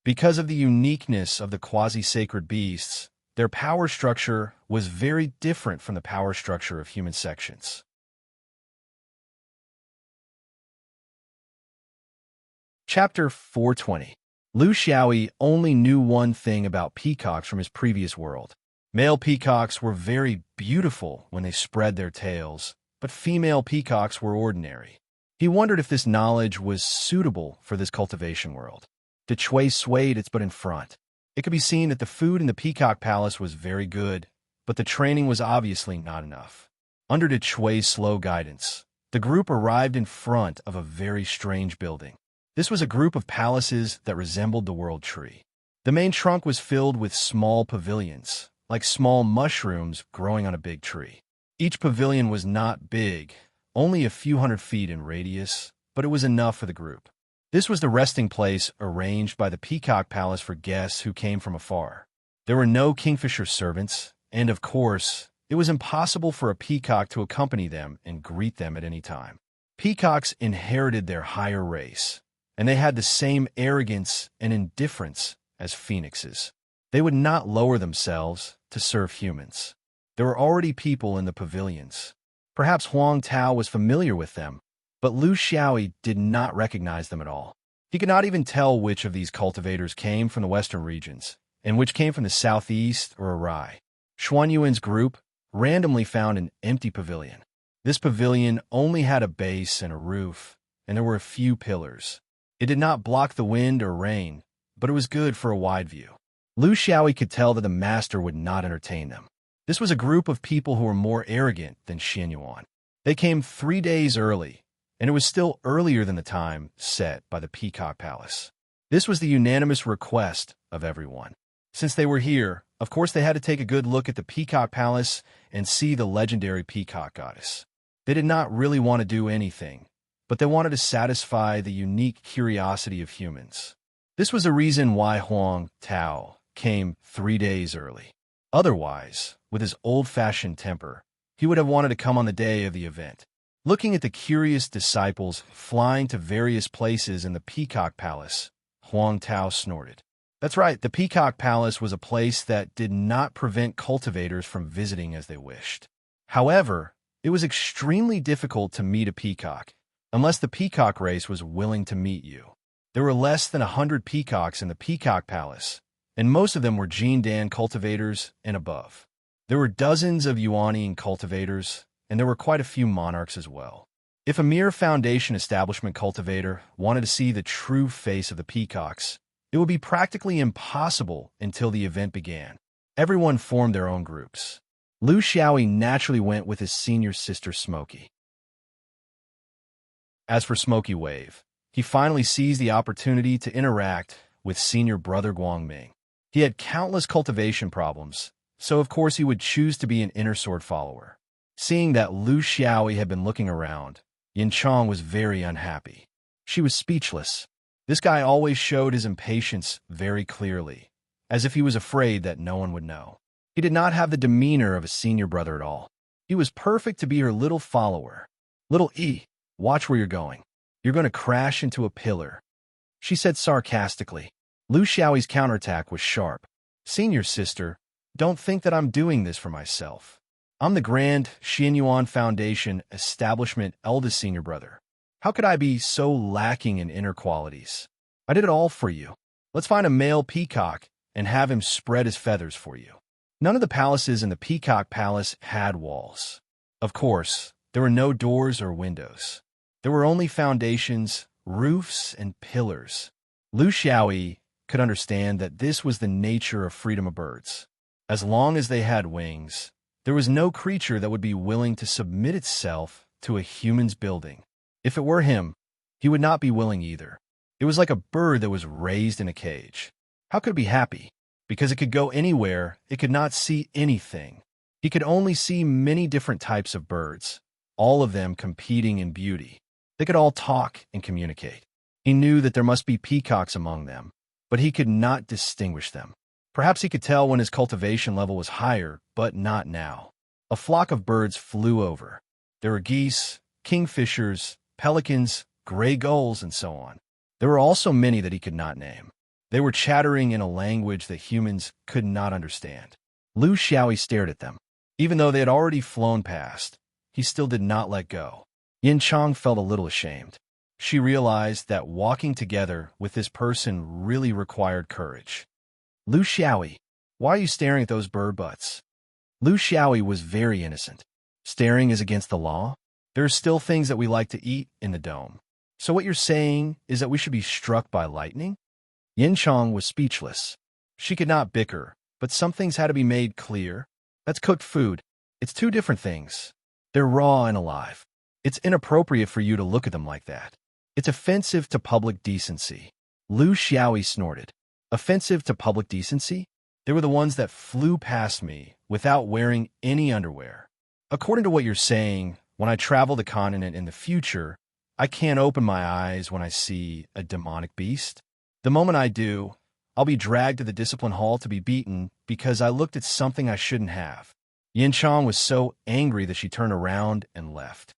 Because of the uniqueness of the quasi-sacred beasts, their power structure was very different from the power structure of human sections. Chapter 420. Lu Xiaoyi only knew one thing about peacocks from his previous world. Male peacocks were very beautiful when they spread their tails, but female peacocks were ordinary. He wondered if this knowledge was suitable for this cultivation world. De Chui swayed its butt in front. It could be seen that the food in the Peacock Palace was very good, but the training was obviously not enough. Under De Chui's slow guidance, the group arrived in front of a very strange building. This was a group of palaces that resembled the world tree. The main trunk was filled with small pavilions, like small mushrooms growing on a big tree. Each pavilion was not big, only a few 100 feet in radius, but it was enough for the group. This was the resting place arranged by the Peacock Palace for guests who came from afar. There were no kingfisher servants, and of course, it was impossible for a peacock to accompany them and greet them at any time. Peacocks inherited their higher race, and they had the same arrogance and indifference as phoenixes. They would not lower themselves to serve humans. There were already people in the pavilions. Perhaps Huang Tao was familiar with them, but Lu Xiaoyi did not recognize them at all. He could not even tell which of these cultivators came from the western regions, and which came from the southeast or Arai. Xuanyuan's group randomly found an empty pavilion. This pavilion only had a base and a roof, and there were a few pillars. It did not block the wind or rain, but it was good for a wide view. Lu Xiaoyi could tell that the master would not entertain them. This was a group of people who were more arrogant than Xianyuan. They came 3 days early, and it was still earlier than the time set by the Peacock Palace. This was the unanimous request of everyone. Since they were here, of course they had to take a good look at the Peacock Palace and see the legendary peacock goddess. They did not really want to do anything, but they wanted to satisfy the unique curiosity of humans. This was the reason why Huang Tao came 3 days early. Otherwise, with his old-fashioned temper, he would have wanted to come on the day of the event. Looking at the curious disciples flying to various places in the Peacock Palace, Huang Tao snorted. That's right, the Peacock Palace was a place that did not prevent cultivators from visiting as they wished. However, it was extremely difficult to meet a peacock, unless the peacock race was willing to meet you. There were less than 100 peacocks in the Peacock Palace, and most of them were jindan cultivators and above. There were dozens of yuanying cultivators, and there were quite a few monarchs as well. If a mere foundation establishment cultivator wanted to see the true face of the peacocks, it would be practically impossible until the event began. Everyone formed their own groups. Lu Xiaoyi naturally went with his senior sister Smoky. As for Smoky Wave, he finally seized the opportunity to interact with senior brother Guangming. He had countless cultivation problems, so of course he would choose to be an inner sword follower. Seeing that Lu Xiaoyi had been looking around, Yin Chong was very unhappy. She was speechless. This guy always showed his impatience very clearly, as if he was afraid that no one would know. He did not have the demeanor of a senior brother at all. He was perfect to be her little follower. "Little E, watch where you're going. You're going to crash into a pillar," she said sarcastically. Lu Xiaoyi's counterattack was sharp. Senior sister, don't think that I'm doing this for myself. I'm the Grand Xianyuan Foundation Establishment eldest senior brother. How could I be so lacking in inner qualities? I did it all for you. Let's find a male peacock and have him spread his feathers for you. None of the palaces in the Peacock Palace had walls. Of course, there were no doors or windows. There were only foundations, roofs, and pillars. Lu Xiaoyi could understand that this was the nature of freedom of birds. As long as they had wings, there was no creature that would be willing to submit itself to a human's building. If it were him, he would not be willing either. It was like a bird that was raised in a cage. How could it be happy? Because it could go anywhere, it could not see anything. He could only see many different types of birds, all of them competing in beauty. They could all talk and communicate. He knew that there must be peacocks among them, but he could not distinguish them. Perhaps he could tell when his cultivation level was higher, but not now. A flock of birds flew over. There were geese, kingfishers, pelicans, gray gulls, and so on. There were also many that he could not name. They were chattering in a language that humans could not understand. Lu Xiaoyi stared at them. Even though they had already flown past, he still did not let go. Yin Chang felt a little ashamed. She realized that walking together with this person really required courage. Lu Xiaoyi, why are you staring at those bird butts? Lu Xiaoyi was very innocent. Staring is against the law. There are still things that we like to eat in the dome. So what you're saying is that we should be struck by lightning? Yin Chang was speechless. She could not bicker, but some things had to be made clear. That's cooked food. It's two different things. They're raw and alive. It's inappropriate for you to look at them like that. It's offensive to public decency. Lu Xiaoyi snorted. Offensive to public decency? They were the ones that flew past me without wearing any underwear. According to what you're saying, when I travel the continent in the future, I can't open my eyes when I see a demonic beast. The moment I do, I'll be dragged to the discipline hall to be beaten because I looked at something I shouldn't have. Yin Chang was so angry that she turned around and left.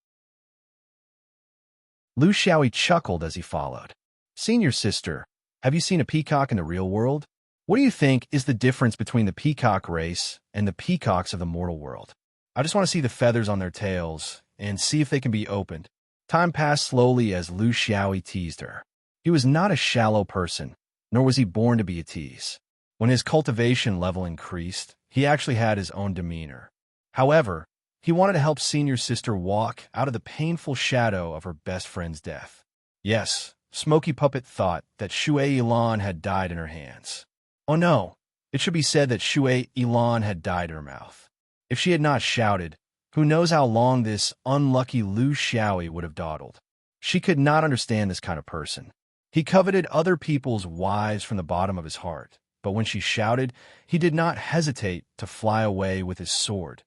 Lu Xiaoyi chuckled as he followed. Senior sister, have you seen a peacock in the real world? What do you think is the difference between the peacock race and the peacocks of the mortal world? I just want to see the feathers on their tails and see if they can be opened. Time passed slowly as Lu Xiaoyi teased her. He was not a shallow person, nor was he born to be a tease. When his cultivation level increased, he actually had his own demeanor. However, he wanted to help senior sister walk out of the painful shadow of her best friend's death. Yes, Smoky Puppet thought that Shui Yilan had died in her hands. Oh no, it should be said that Shui Yilan had died in her mouth. If she had not shouted, who knows how long this unlucky Lu Xiaoyi would have dawdled. She could not understand this kind of person. He coveted other people's wives from the bottom of his heart, but when she shouted, he did not hesitate to fly away with his sword.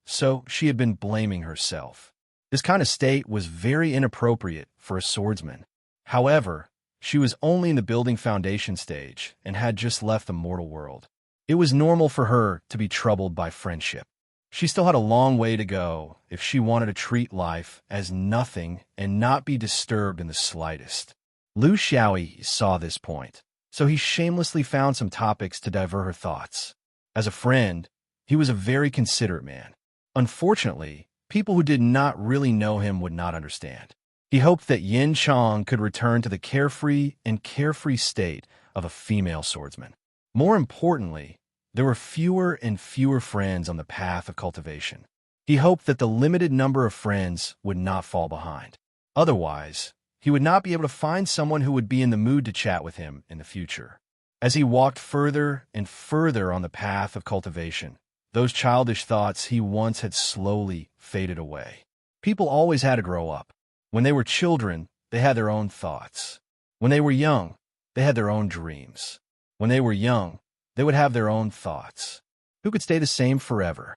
So she had been blaming herself. This kind of state was very inappropriate for a swordsman. However, she was only in the building foundation stage and had just left the mortal world. It was normal for her to be troubled by friendship. She still had a long way to go if she wanted to treat life as nothing and not be disturbed in the slightest. Lu Xiaoyi saw this point, so he shamelessly found some topics to divert her thoughts. As a friend, he was a very considerate man. Unfortunately, people who did not really know him would not understand. He hoped that Yin Chang could return to the carefree state of a female swordsman. More importantly, there were fewer and fewer friends on the path of cultivation. He hoped that the limited number of friends would not fall behind. Otherwise, he would not be able to find someone who would be in the mood to chat with him in the future. As he walked further and further on the path of cultivation, those childish thoughts he once had slowly faded away. People always had to grow up. When they were children, they had their own thoughts. When they were young, they had their own dreams. When they were young, they would have their own thoughts. Who could stay the same forever?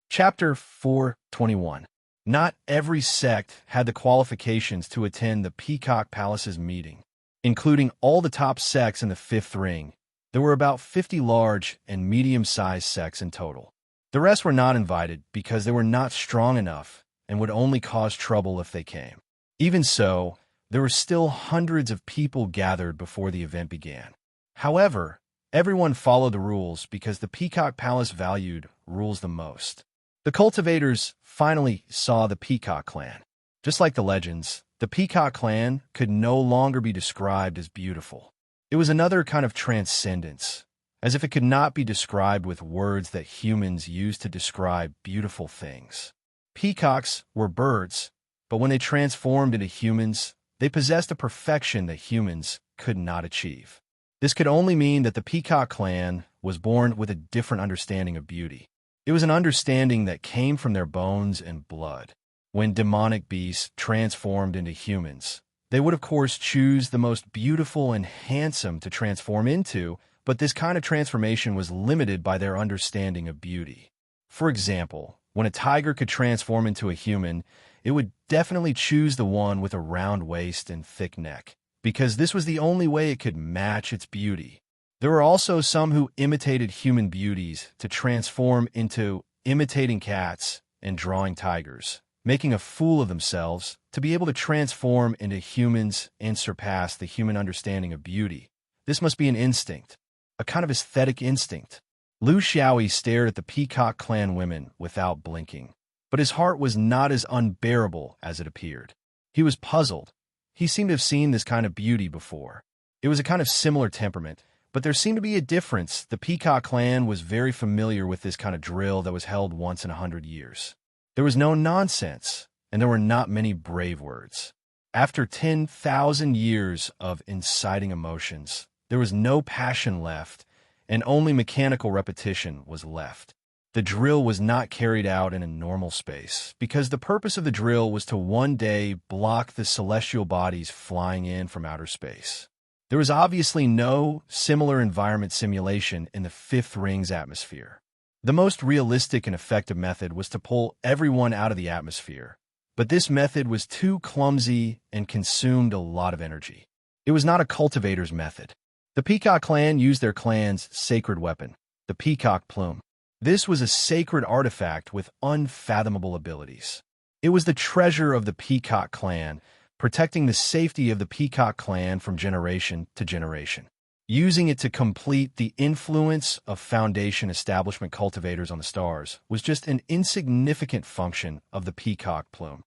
Chapter 421. Not every sect had the qualifications to attend the Peacock Palace's meeting. Including all the top sects in the fifth ring, there were about 50 large and medium-sized sects in total. The rest were not invited because they were not strong enough and would only cause trouble if they came. Even so, there were still hundreds of people gathered before the event began. However, everyone followed the rules because the Peacock Palace valued rules the most. The cultivators finally saw the Peacock clan. Just like the legends, the Peacock clan could no longer be described as beautiful. It was another kind of transcendence, as if it could not be described with words that humans use to describe beautiful things. Peacocks were birds, but when they transformed into humans, they possessed a perfection that humans could not achieve. This could only mean that the Peacock clan was born with a different understanding of beauty. It was an understanding that came from their bones and blood. When demonic beasts transformed into humans, they would of course choose the most beautiful and handsome to transform into, but this kind of transformation was limited by their understanding of beauty. For example, when a tiger could transform into a human, it would definitely choose the one with a round waist and thick neck, because this was the only way it could match its beauty. There were also some who imitated human beauties to transform into imitating cats and drawing tigers, making a fool of themselves to be able to transform into humans and surpass the human understanding of beauty. This must be an instinct, a kind of aesthetic instinct. Lu Xiaoyi stared at the Peacock clan women without blinking, but his heart was not as unbearable as it appeared. He was puzzled. He seemed to have seen this kind of beauty before. It was a kind of similar temperament, but there seemed to be a difference. The Peacock clan was very familiar with this kind of drill that was held once in 100 years. There was no nonsense, and there were not many brave words. After 10,000 years of inciting emotions, there was no passion left, and only mechanical repetition was left. The drill was not carried out in a normal space, because the purpose of the drill was to one day block the celestial bodies flying in from outer space. There was obviously no similar environment simulation in the fifth ring's atmosphere. The most realistic and effective method was to pull everyone out of the atmosphere, but this method was too clumsy and consumed a lot of energy. It was not a cultivator's method. The Peacock clan used their clan's sacred weapon, the peacock plume. This was a sacred artifact with unfathomable abilities. It was the treasure of the Peacock clan, protecting the safety of the Peacock clan from generation to generation. Using it to complete the influence of Foundation establishment cultivators on the stars was just an insignificant function of the peacock plume.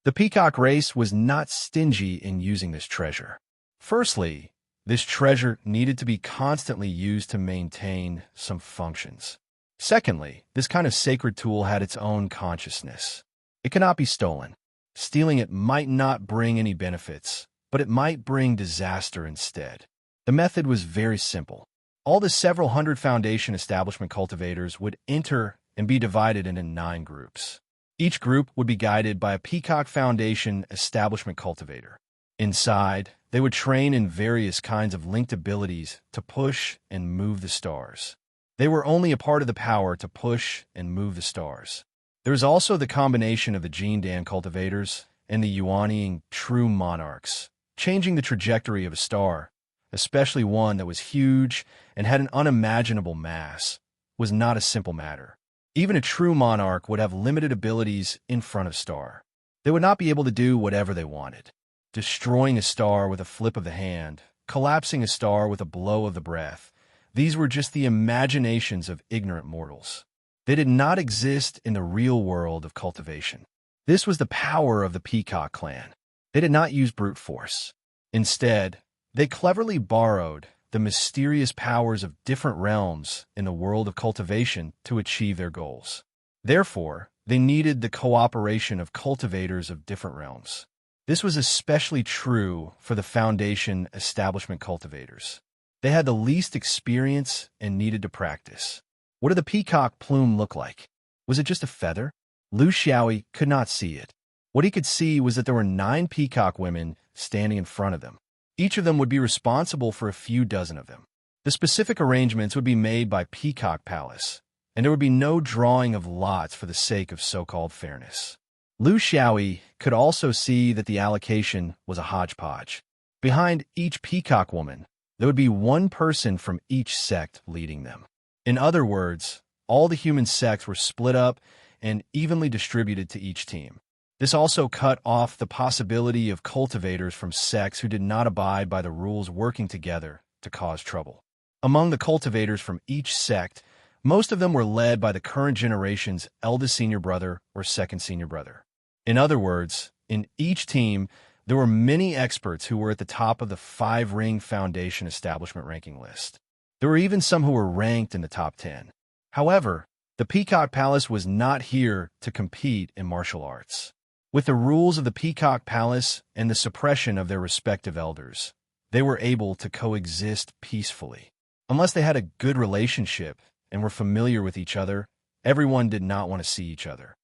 The peacock race was not stingy in using this treasure. Firstly, this treasure needed to be constantly used to maintain some functions. Secondly, this kind of sacred tool had its own consciousness. It cannot be stolen. Stealing it might not bring any benefits, but it might bring disaster instead. The method was very simple. All the several hundred Foundation establishment cultivators would enter and be divided into 9 groups. Each group would be guided by a Peacock Foundation establishment cultivator. Inside, they would train in various kinds of linked abilities to push and move the stars. They were only a part of the power to push and move the stars. There was also the combination of the Jindan cultivators and the Yuanying true monarchs, changing the trajectory of a star, especially one that was huge and had an unimaginable mass, was not a simple matter. Even a true monarch would have limited abilities in front of star. They would not be able to do whatever they wanted. Destroying a star with a flip of the hand, collapsing a star with a blow of the breath, these were just the imaginations of ignorant mortals. They did not exist in the real world of cultivation. This was the power of the Peacock clan. They did not use brute force. Instead, they cleverly borrowed the mysterious powers of different realms in the world of cultivation to achieve their goals. Therefore, they needed the cooperation of cultivators of different realms. This was especially true for the Foundation establishment cultivators. They had the least experience and needed to practice. What did the peacock plume look like? Was it just a feather? Lu Xiaoyi could not see it. What he could see was that there were 9 peacock women standing in front of them. Each of them would be responsible for a few dozen of them. The specific arrangements would be made by Peacock Palace, and there would be no drawing of lots for the sake of so-called fairness. Lu Xiaoyi could also see that the allocation was a hodgepodge. Behind each peacock woman, there would be one person from each sect leading them. In other words, all the human sects were split up and evenly distributed to each team. This also cut off the possibility of cultivators from sects who did not abide by the rules working together to cause trouble. Among the cultivators from each sect, most of them were led by the current generation's eldest senior brother or second senior brother. In other words, in each team, there were many experts who were at the top of the 5-ring foundation establishment ranking list. There were even some who were ranked in the top 10. However, the Peacock Palace was not here to compete in martial arts. With the rules of the Peacock Palace and the suppression of their respective elders, they were able to coexist peacefully. Unless they had a good relationship and were familiar with each other, everyone did not want to see each other.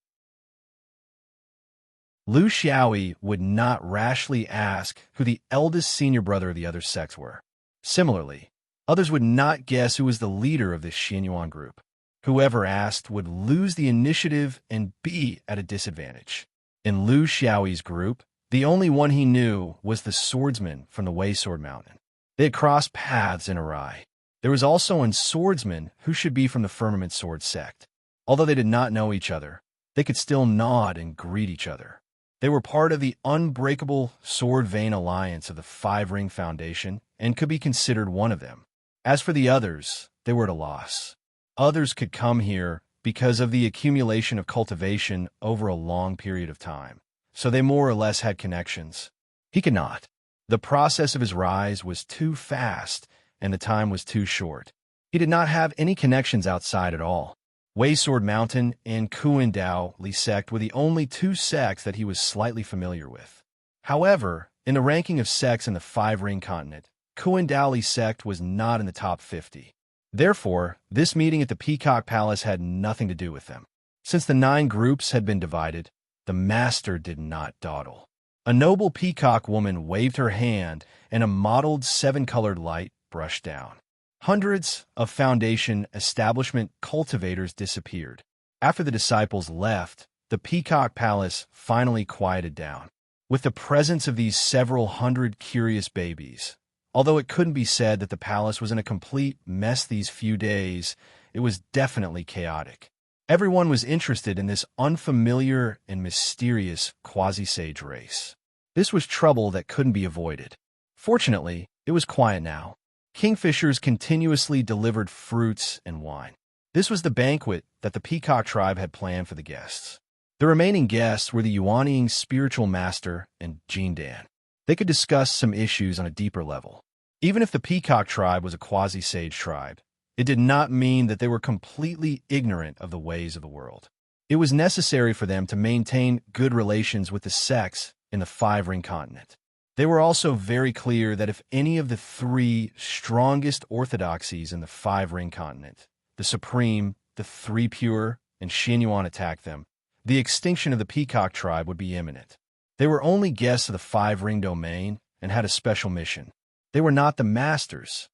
Lu Xiaoyi would not rashly ask who the eldest senior brother of the other sects were. Similarly, others would not guess who was the leader of this Xianyuan group. Whoever asked would lose the initiative and be at a disadvantage. In Lu Xiaoyi's group, the only one he knew was the swordsman from the Wei Sword Mountain. They had crossed paths in Arai. There was also a swordsman who should be from the Firmament Sword sect. Although they did not know each other, they could still nod and greet each other. They were part of the unbreakable Sword Vein Alliance of the 5-ring foundation and could be considered one of them. As for the others, they were at a loss. Others could come here because of the accumulation of cultivation over a long period of time, so they more or less had connections. He could not. The process of his rise was too fast, and the time was too short. He did not have any connections outside at all. Wei Sword Mountain and Kuindao Li sect were the only two sects that he was slightly familiar with. However, in the ranking of sects in the 5-ring continent, Kuindao Li sect was not in the top 50. Therefore, this meeting at the Peacock Palace had nothing to do with them. Since the 9 groups had been divided, the master did not dawdle. A noble peacock woman waved her hand, and a mottled 7-colored light brushed down. Hundreds of foundation establishment cultivators disappeared. After the disciples left, the Peacock Palace finally quieted down. With the presence of these several hundred curious babies, although it couldn't be said that the palace was in a complete mess these few days, it was definitely chaotic. Everyone was interested in this unfamiliar and mysterious quasi-sage race. This was trouble that couldn't be avoided. Fortunately, it was quiet now. Kingfishers continuously delivered fruits and wine. This was the banquet that the Peacock tribe had planned for the guests. The remaining guests were the Yuanying spiritual master and Jindan. They could discuss some issues on a deeper level. Even if the Peacock tribe was a quasi-sage tribe, it did not mean that they were completely ignorant of the ways of the world. It was necessary for them to maintain good relations with the sects in the 5-ring continent. They were also very clear that if any of the 3 strongest orthodoxies in the 5-ring continent, the Supreme, the 3 Pure, and Xianyuan attacked them, the extinction of the Peacock tribe would be imminent. They were only guests of the 5-ring domain and had a special mission. They were not the masters.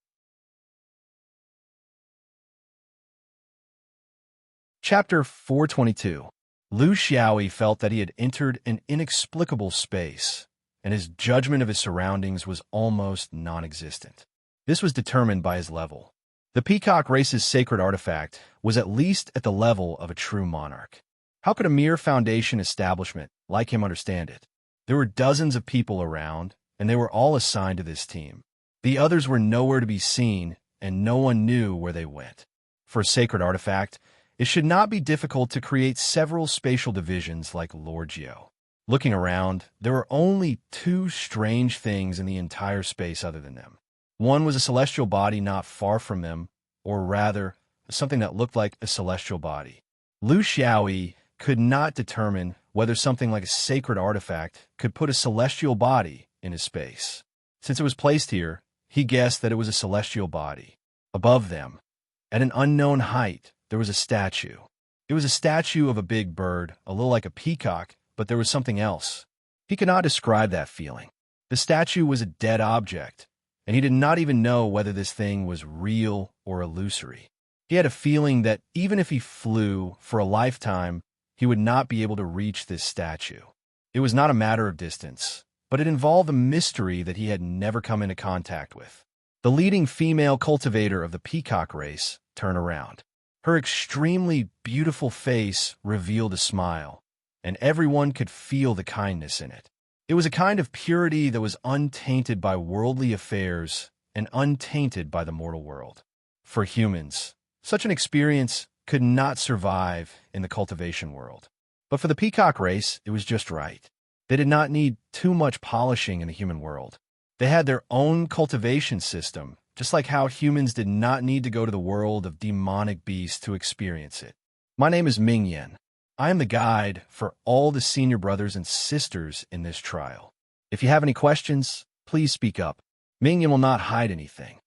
Chapter 422. Lu Xiaoyi felt that he had entered an inexplicable space, and his judgment of his surroundings was almost non-existent. This was determined by his level. The Peacock race's sacred artifact was at least at the level of a true monarch. How could a mere foundation establishment like him understand it? There were dozens of people around, and they were all assigned to this team. The others were nowhere to be seen, and no one knew where they went. For a sacred artifact, it should not be difficult to create several spatial divisions like Lord Geo. Looking around, there were only 2 strange things in the entire space other than them. One was a celestial body not far from them, or rather, something that looked like a celestial body. Lu Xiaoyi could not determine whether something like a sacred artifact could put a celestial body in his space. Since it was placed here, he guessed that it was a celestial body. Above them, at an unknown height, there was a statue. It was a statue of a big bird, a little like a peacock, but there was something else. He could not describe that feeling. The statue was a dead object, and he did not even know whether this thing was real or illusory. He had a feeling that even if he flew for a lifetime, he would not be able to reach this statue. It was not a matter of distance, but it involved a mystery that he had never come into contact with. The leading female cultivator of the peacock race turned around. Her extremely beautiful face revealed a smile, and everyone could feel the kindness in it. It was a kind of purity that was untainted by worldly affairs and untainted by the mortal world. For humans, such an experience could not survive in the cultivation world. But for the peacock race, it was just right. They did not need too much polishing in the human world. They had their own cultivation system, just like how humans did not need to go to the world of demonic beasts to experience it. My name is Ming Yen. I am the guide for all the senior brothers and sisters in this trial. If you have any questions, please speak up. Ming Yen will not hide anything.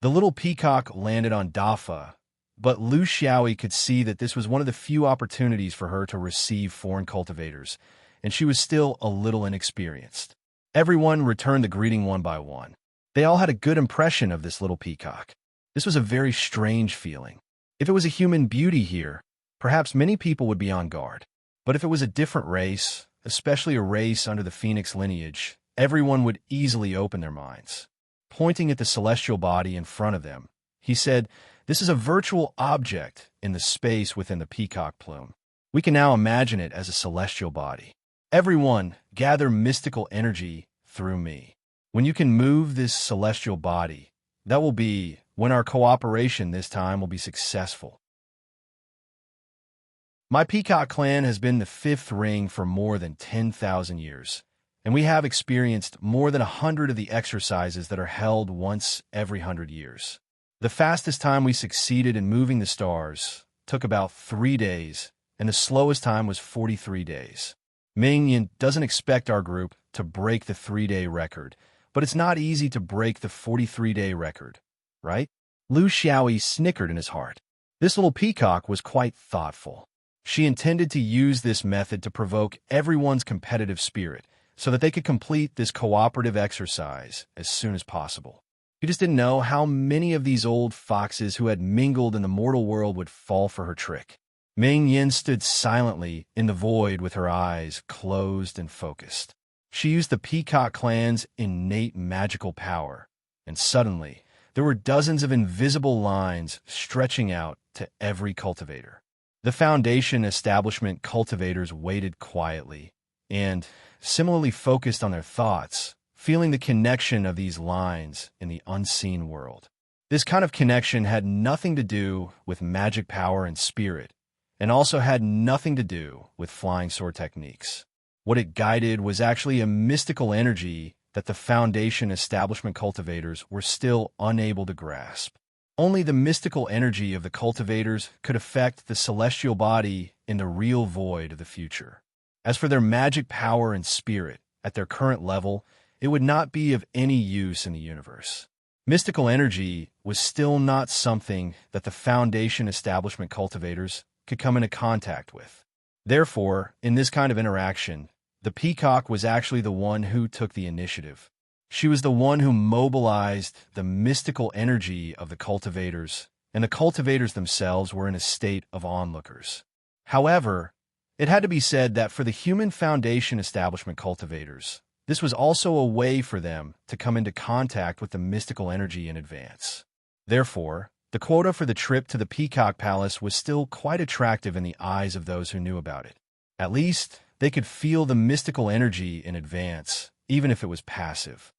The little peacock landed on Dafa, but Lu Xiaoyi could see that this was one of the few opportunities for her to receive foreign cultivators, and she was still a little inexperienced. Everyone returned the greeting one by one. They all had a good impression of this little peacock. This was a very strange feeling. If it was a human beauty here, perhaps many people would be on guard. But if it was a different race, especially a race under the phoenix lineage, everyone would easily open their minds. Pointing at the celestial body in front of them, he said, "This is a virtual object in the space within the peacock plume. We can now imagine it as a celestial body. Everyone, gather mystical energy through me. When you can move this celestial body, that will be when our cooperation this time will be successful." My peacock clan has been the fifth ring for more than 10,000 years, and we have experienced more than 100 of the exercises that are held once every 100 years. The fastest time we succeeded in moving the stars took about 3 days, and the slowest time was 43 days. Ming Yin doesn't expect our group to break the 3-day record, but it's not easy to break the 43-day record, right? Lu Xiaoyi snickered in his heart. This little peacock was quite thoughtful. She intended to use this method to provoke everyone's competitive spirit so that they could complete this cooperative exercise as soon as possible. She just didn't know how many of these old foxes who had mingled in the mortal world would fall for her trick. Ming Yin stood silently in the void with her eyes closed and focused. She used the peacock clan's innate magical power, and suddenly there were dozens of invisible lines stretching out to every cultivator. The foundation establishment cultivators waited quietly and, similarly focused on their thoughts, feeling the connection of these lines in the unseen world. This kind of connection had nothing to do with magic power and spirit, and also had nothing to do with flying sword techniques. What it guided was actually a mystical energy that the foundation establishment cultivators were still unable to grasp. Only the mystical energy of the cultivators could affect the celestial body in the real void of the future. As for their magic power and spirit, at their current level, it would not be of any use in the universe. Mystical energy was still not something that the foundation establishment cultivators could come into contact with. Therefore, in this kind of interaction, the peacock was actually the one who took the initiative. She was the one who mobilized the mystical energy of the cultivators, and the cultivators themselves were in a state of onlookers. However, it had to be said that for the human foundation establishment cultivators, this was also a way for them to come into contact with the mystical energy in advance. Therefore, the quota for the trip to the Peacock Palace was still quite attractive in the eyes of those who knew about it. At least, they could feel the mystical energy in advance, even if it was passive.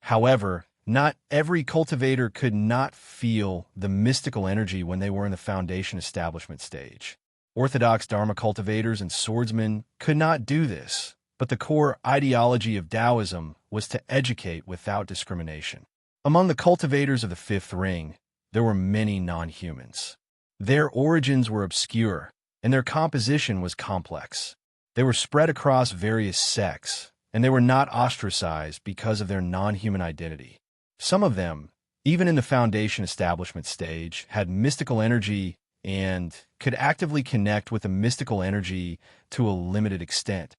However, not every cultivator could not feel the mystical energy when they were in the foundation establishment stage. Orthodox Dharma cultivators and swordsmen could not do this, but the core ideology of Taoism was to educate without discrimination. Among the cultivators of the Fifth Ring, there were many non-humans. Their origins were obscure, and their composition was complex. They were spread across various sects, and they were not ostracized because of their non-human identity. Some of them, even in the foundation establishment stage, had mystical energy and could actively connect with the mystical energy to a limited extent.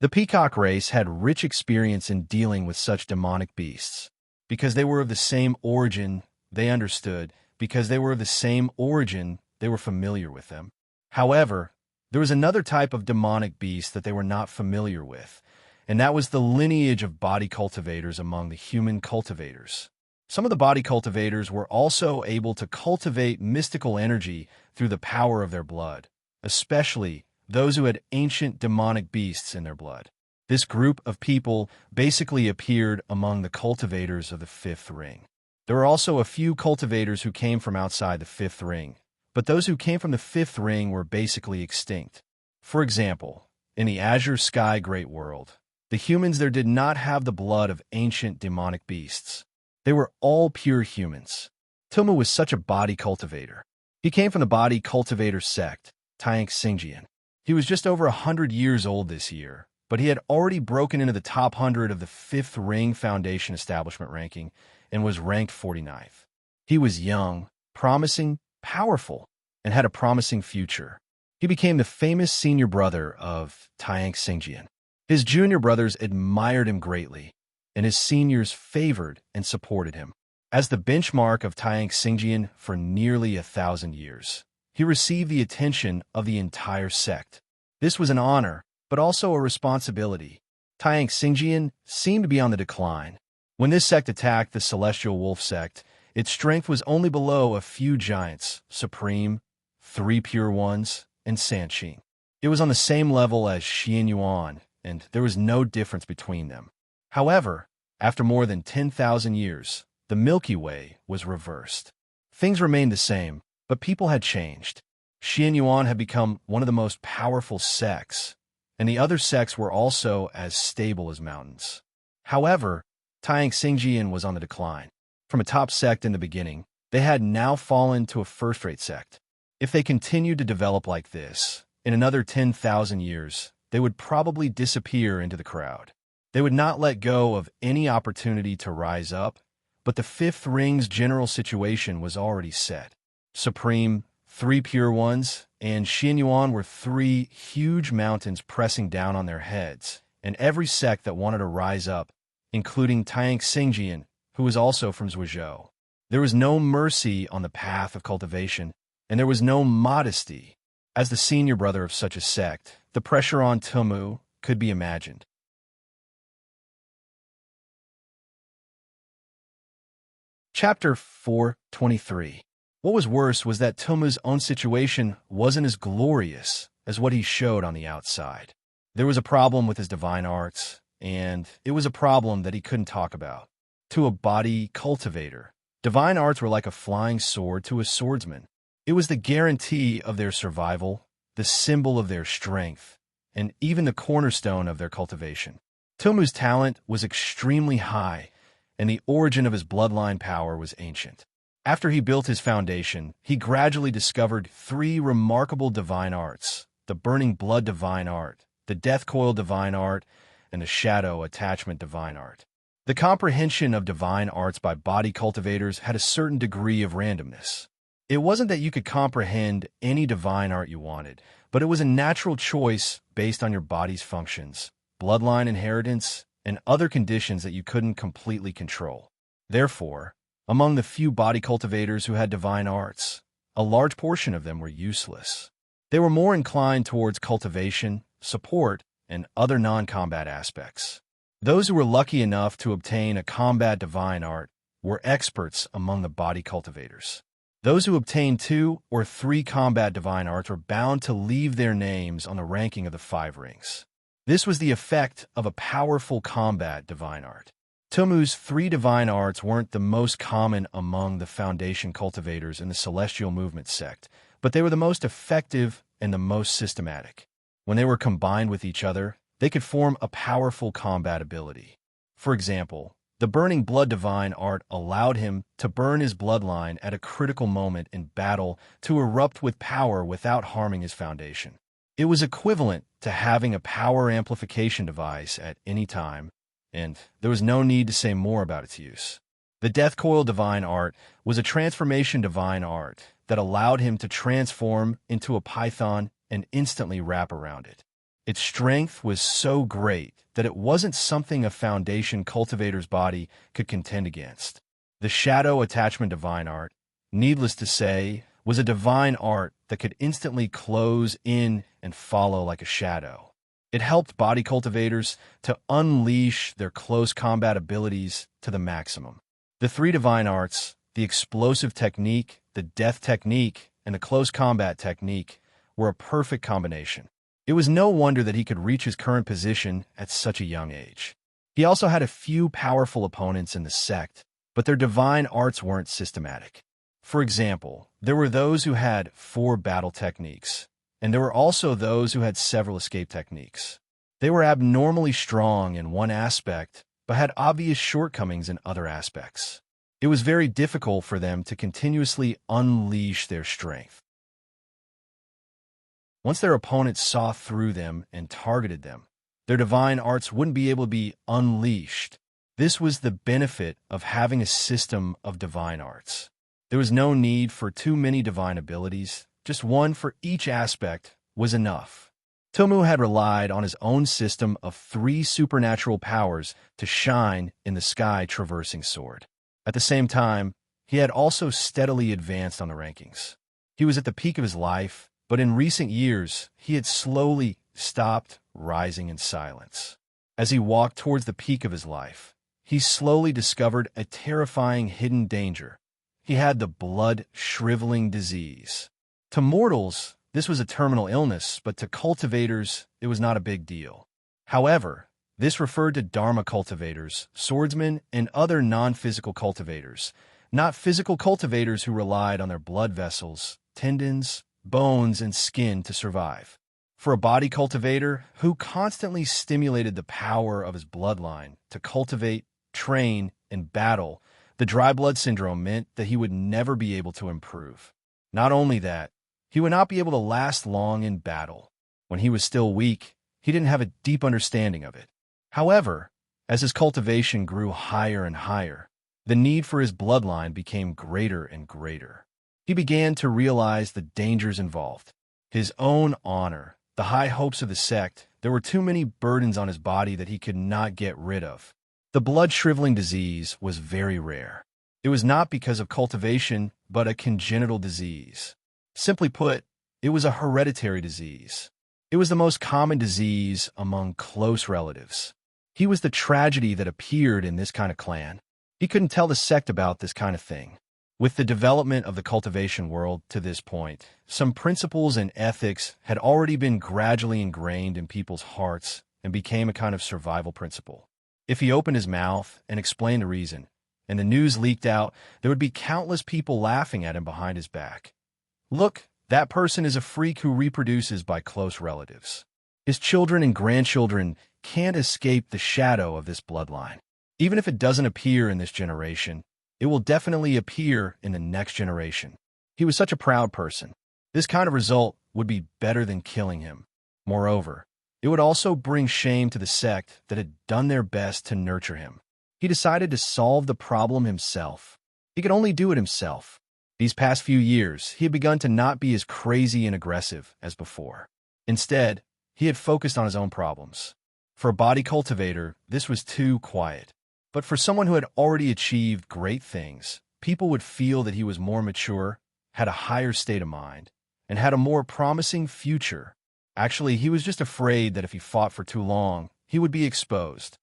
The peacock race had rich experience in dealing with such demonic beasts. Because they were of the same origin, they understood. Because they were of the same origin, they were familiar with them. However, there was another type of demonic beast that they were not familiar with, and that was the lineage of body cultivators among the human cultivators. Some of the body cultivators were also able to cultivate mystical energy through the power of their blood, especially those who had ancient demonic beasts in their blood. This group of people basically appeared among the cultivators of the fifth ring. There were also a few cultivators who came from outside the fifth ring, but those who came from the fifth ring were basically extinct. For example, in the Azure Sky Great World, the humans there did not have the blood of ancient demonic beasts. They were all pure humans. Tilmu was such a body cultivator. He came from the body cultivator sect, Tayank Xingjian. He was just over 100 years old this year, but he had already broken into the top 100 of the Fifth Ring Foundation establishment ranking and was ranked 49th. He was young, promising, powerful, and had a promising future. He became the famous senior brother of Tayank Xingjian. His junior brothers admired him greatly, and his seniors favored and supported him. As the benchmark of Tayank Xingjian for nearly 1,000 years, he received the attention of the entire sect. This was an honor, but also a responsibility. Tayank Xingjian seemed to be on the decline. When this sect attacked the Celestial Wolf sect, its strength was only below a few giants, Supreme, Three Pure Ones, and Sanqing. It was on the same level as Xian Yuan, and there was no difference between them. However, after more than 10,000 years, the Milky Way was reversed. Things remained the same, but people had changed. Xian Yuan had become one of the most powerful sects, and the other sects were also as stable as mountains. However, Tayank Xingjian was on the decline. From a top sect in the beginning, they had now fallen to a first-rate sect. If they continued to develop like this, in another 10,000 years, they would probably disappear into the crowd. They would not let go of any opportunity to rise up, but the Fifth Ring's general situation was already set. Supreme, Three Pure Ones, and Xian Yuan were three huge mountains pressing down on their heads, and every sect that wanted to rise up, including Tayank Xingjian, who was also from Zhuozhou. There was no mercy on the path of cultivation, and there was no modesty. As the senior brother of such a sect, the pressure on Tilmu could be imagined. Chapter 4:23. What was worse was that Tilmu's own situation wasn't as glorious as what he showed on the outside. There was a problem with his divine arts, and it was a problem that he couldn't talk about. To a body cultivator, divine arts were like a flying sword to a swordsman. It was the guarantee of their survival, the symbol of their strength, and even the cornerstone of their cultivation. Tilmu's talent was extremely high, and the origin of his bloodline power was ancient. After he built his foundation, he gradually discovered three remarkable divine arts: the Burning Blood divine art, the Death Coil divine art, and the Shadow Attachment divine art. The comprehension of divine arts by body cultivators had a certain degree of randomness. It wasn't that you could comprehend any divine art you wanted, but it was a natural choice based on your body's functions, bloodline inheritance, and other conditions that you couldn't completely control. Therefore, among the few body cultivators who had divine arts, a large portion of them were useless. They were more inclined towards cultivation, support, and other non-combat aspects. Those who were lucky enough to obtain a combat divine art were experts among the body cultivators. Those who obtained 2 or 3 combat divine arts were bound to leave their names on the ranking of the 5 rings. This was the effect of a powerful combat divine art. Tilmu's 3 divine arts weren't the most common among the Foundation cultivators in the Celestial Movement sect, but they were the most effective and the most systematic. When they were combined with each other, they could form a powerful combat ability. For example, the Burning Blood divine art allowed him to burn his bloodline at a critical moment in battle to erupt with power without harming his foundation. It was equivalent to having a power amplification device at any time, and there was no need to say more about its use. The Death Coil divine art was a transformation divine art that allowed him to transform into a python and instantly wrap around it. Its strength was so great that it wasn't something a Foundation cultivator's body could contend against. The Shadow Attachment divine art, needless to say, was a divine art that could instantly close in and follow like a shadow. It helped body cultivators to unleash their close combat abilities to the maximum. The 3 divine arts, the Explosive Technique, the Death Technique, and the Close Combat Technique, were a perfect combination. It was no wonder that he could reach his current position at such a young age. He also had a few powerful opponents in the sect, but their divine arts weren't systematic. For example, there were those who had 4 battle techniques, and there were also those who had several escape techniques. They were abnormally strong in one aspect, but had obvious shortcomings in other aspects. It was very difficult for them to continuously unleash their strength. Once their opponents saw through them and targeted them, their divine arts wouldn't be able to be unleashed. This was the benefit of having a system of divine arts. There was no need for too many divine abilities, just one for each aspect was enough. Tomu had relied on his own system of 3 supernatural powers to shine in the sky-traversing sword. At the same time, he had also steadily advanced on the rankings. He was at the peak of his life, but in recent years, he had slowly stopped rising in silence. As he walked towards the peak of his life, he slowly discovered a terrifying hidden danger. He had the blood-shriveling disease. To mortals, this was a terminal illness, but to cultivators, it was not a big deal. However, this referred to Dharma cultivators, swordsmen, and other non-physical cultivators, not physical cultivators who relied on their blood vessels, tendons, bones, and skin to survive. For a body cultivator who constantly stimulated the power of his bloodline to cultivate, train, and battle, the dry blood syndrome meant that he would never be able to improve. Not only that, he would not be able to last long in battle. When he was still weak, he didn't have a deep understanding of it. However, as his cultivation grew higher and higher, the need for his bloodline became greater and greater. He began to realize the dangers involved. His own honor, the high hopes of the sect, there were too many burdens on his body that he could not get rid of. The blood-shriveling disease was very rare. It was not because of cultivation, but a congenital disease. Simply put, it was a hereditary disease. It was the most common disease among close relatives. He was the tragedy that appeared in this kind of clan. He couldn't tell the sect about this kind of thing. With the development of the cultivation world to this point, some principles and ethics had already been gradually ingrained in people's hearts and became a kind of survival principle. If he opened his mouth and explained the reason, and the news leaked out, there would be countless people laughing at him behind his back. Look, that person is a freak who reproduces by close relatives. His children and grandchildren can't escape the shadow of this bloodline. Even if it doesn't appear in this generation, it will definitely appear in the next generation. He was such a proud person. This kind of result would be better than killing him. Moreover, it would also bring shame to the sect that had done their best to nurture him. He decided to solve the problem himself. He could only do it himself. These past few years, he had begun to not be as crazy and aggressive as before. Instead, he had focused on his own problems. For a body cultivator, this was too quiet. But for someone who had already achieved great things, people would feel that he was more mature, had a higher state of mind, and had a more promising future. Actually, he was just afraid that if he fought for too long, he would be exposed.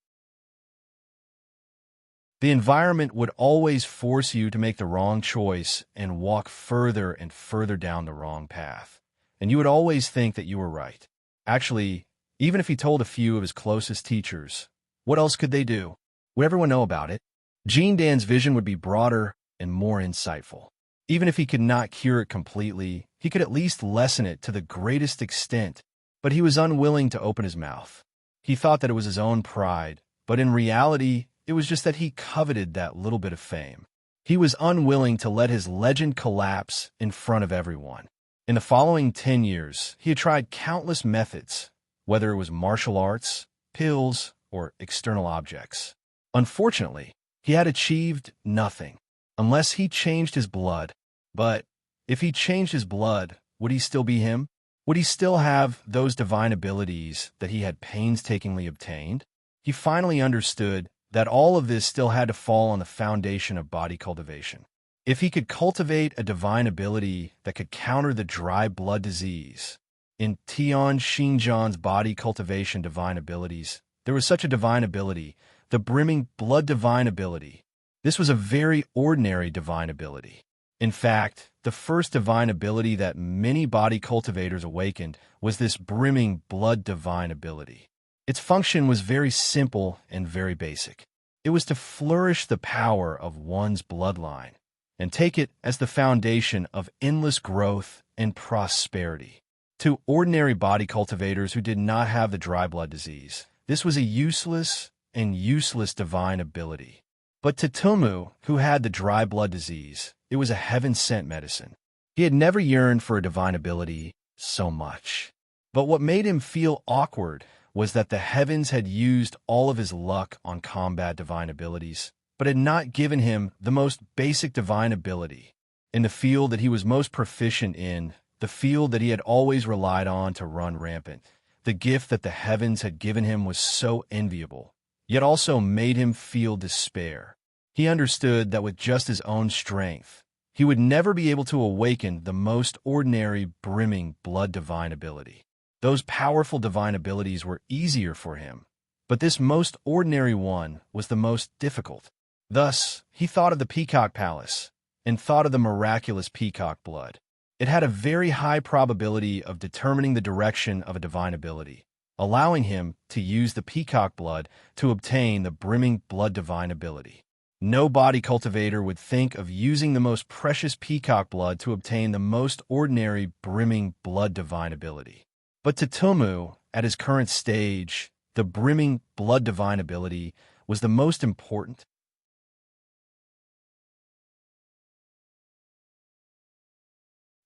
The environment would always force you to make the wrong choice and walk further and further down the wrong path. And you would always think that you were right. Actually, even if he told a few of his closest teachers, what else could they do? Would everyone know about it? Jean Dan's vision would be broader and more insightful. Even if he could not cure it completely, he could at least lessen it to the greatest extent. But he was unwilling to open his mouth. He thought that it was his own pride, but in reality, it was just that he coveted that little bit of fame. He was unwilling to let his legend collapse in front of everyone. In the following 10 years, he had tried countless methods, whether it was martial arts, pills, or external objects. Unfortunately, he had achieved nothing, unless he changed his blood. But if he changed his blood, would he still be him? Would he still have those divine abilities that he had painstakingly obtained? He finally understood that all of this still had to fall on the foundation of body cultivation. If he could cultivate a divine ability that could counter the dry blood disease, in Tian Xinjian's body cultivation divine abilities, there was such a divine ability, the brimming blood divine ability. This was a very ordinary divine ability. In fact, the first divine ability that many body cultivators awakened was this brimming blood divine ability. Its function was very simple and very basic. It was to flourish the power of one's bloodline and take it as the foundation of endless growth and prosperity. To ordinary body cultivators who did not have the dry blood disease, this was a useless divine ability. But to Tumu, who had the dry blood disease, it was a heaven-sent medicine. He had never yearned for a divine ability so much. But what made him feel awkward was that the heavens had used all of his luck on combat divine abilities, but had not given him the most basic divine ability. In the field that he was most proficient in, the field that he had always relied on to run rampant, the gift that the heavens had given him was so enviable, yet also made him feel despair. He understood that with just his own strength, he would never be able to awaken the most ordinary, brimming blood divine ability. Those powerful divine abilities were easier for him, but this most ordinary one was the most difficult. Thus, he thought of the Peacock Palace and thought of the miraculous peacock blood. It had a very high probability of determining the direction of a divine ability, allowing him to use the peacock blood to obtain the brimming blood divine ability. No body cultivator would think of using the most precious peacock blood to obtain the most ordinary brimming blood divine ability. But to Tumu, at his current stage, the brimming blood divine ability was the most important.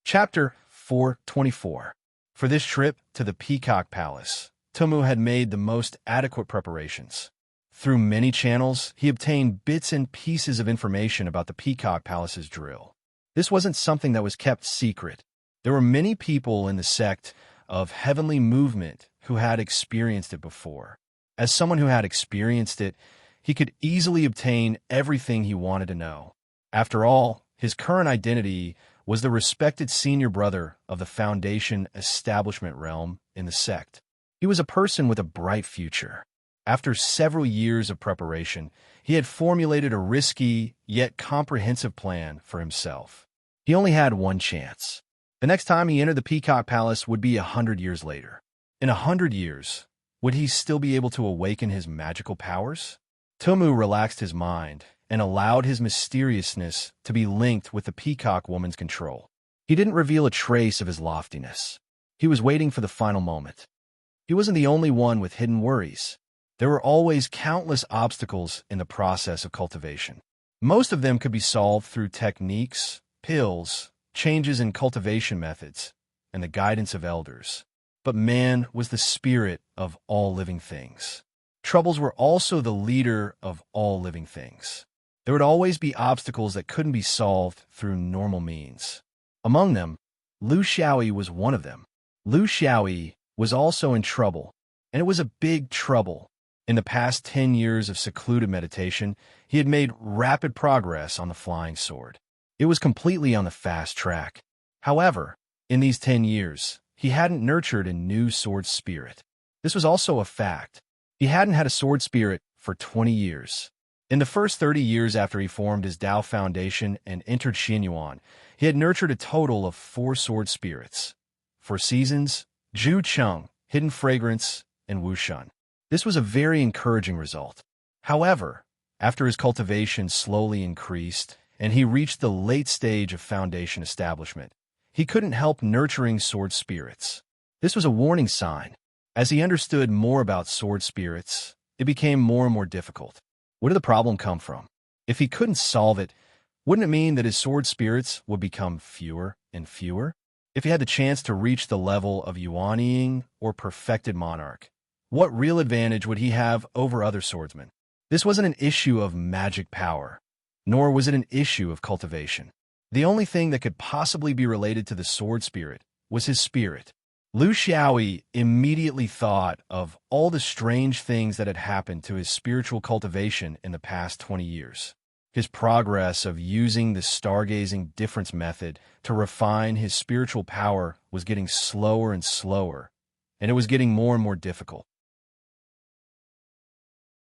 Chapter 424. For this trip to the Peacock Palace, Tumu had made the most adequate preparations. Through many channels, he obtained bits and pieces of information about the Peacock Palace's drill. This wasn't something that was kept secret. There were many people in the sect of heavenly movement who had experienced it before. As someone who had experienced it, he could easily obtain everything he wanted to know. After all, his current identity was the respected senior brother of the Foundation establishment realm in the sect. He was a person with a bright future. After several years of preparation, he had formulated a risky yet comprehensive plan for himself. He only had one chance. The next time he entered the Peacock Palace would be 100 years later. In 100 years, would he still be able to awaken his magical powers? Tumu relaxed his mind and allowed his mysteriousness to be linked with the Peacock woman's control. He didn't reveal a trace of his loftiness. He was waiting for the final moment. He wasn't the only one with hidden worries. There were always countless obstacles in the process of cultivation. Most of them could be solved through techniques, pills, changes in cultivation methods, and the guidance of elders. But man was the spirit of all living things. Troubles were also the leader of all living things. There would always be obstacles that couldn't be solved through normal means. Among them, Lu Xiaoyi was one of them. Lu Xiaoyi was also in trouble, and it was a big trouble. In the past 10 years of secluded meditation, he had made rapid progress on the flying sword. It was completely on the fast track. However, in these 10 years, he hadn't nurtured a new sword spirit. This was also a fact. He hadn't had a sword spirit for 20 years. In the first 30 years after he formed his Tao Foundation and entered Xinyuan, he had nurtured a total of 4 sword spirits. 4 seasons, Zhu Cheng, Hidden Fragrance, and Wu Shun. This was a very encouraging result. However, after his cultivation slowly increased and he reached the late stage of foundation establishment, he couldn't help nurturing sword spirits. This was a warning sign. As he understood more about sword spirits, it became more and more difficult. Where did the problem come from? If he couldn't solve it, wouldn't it mean that his sword spirits would become fewer and fewer? If he had the chance to reach the level of Yuanying or perfected monarch, what real advantage would he have over other swordsmen? This wasn't an issue of magic power, nor was it an issue of cultivation. The only thing that could possibly be related to the sword spirit was his spirit. Lu Xiaoyi immediately thought of all the strange things that had happened to his spiritual cultivation in the past 20 years. His progress of using the stargazing difference method to refine his spiritual power was getting slower and slower, and it was getting more and more difficult.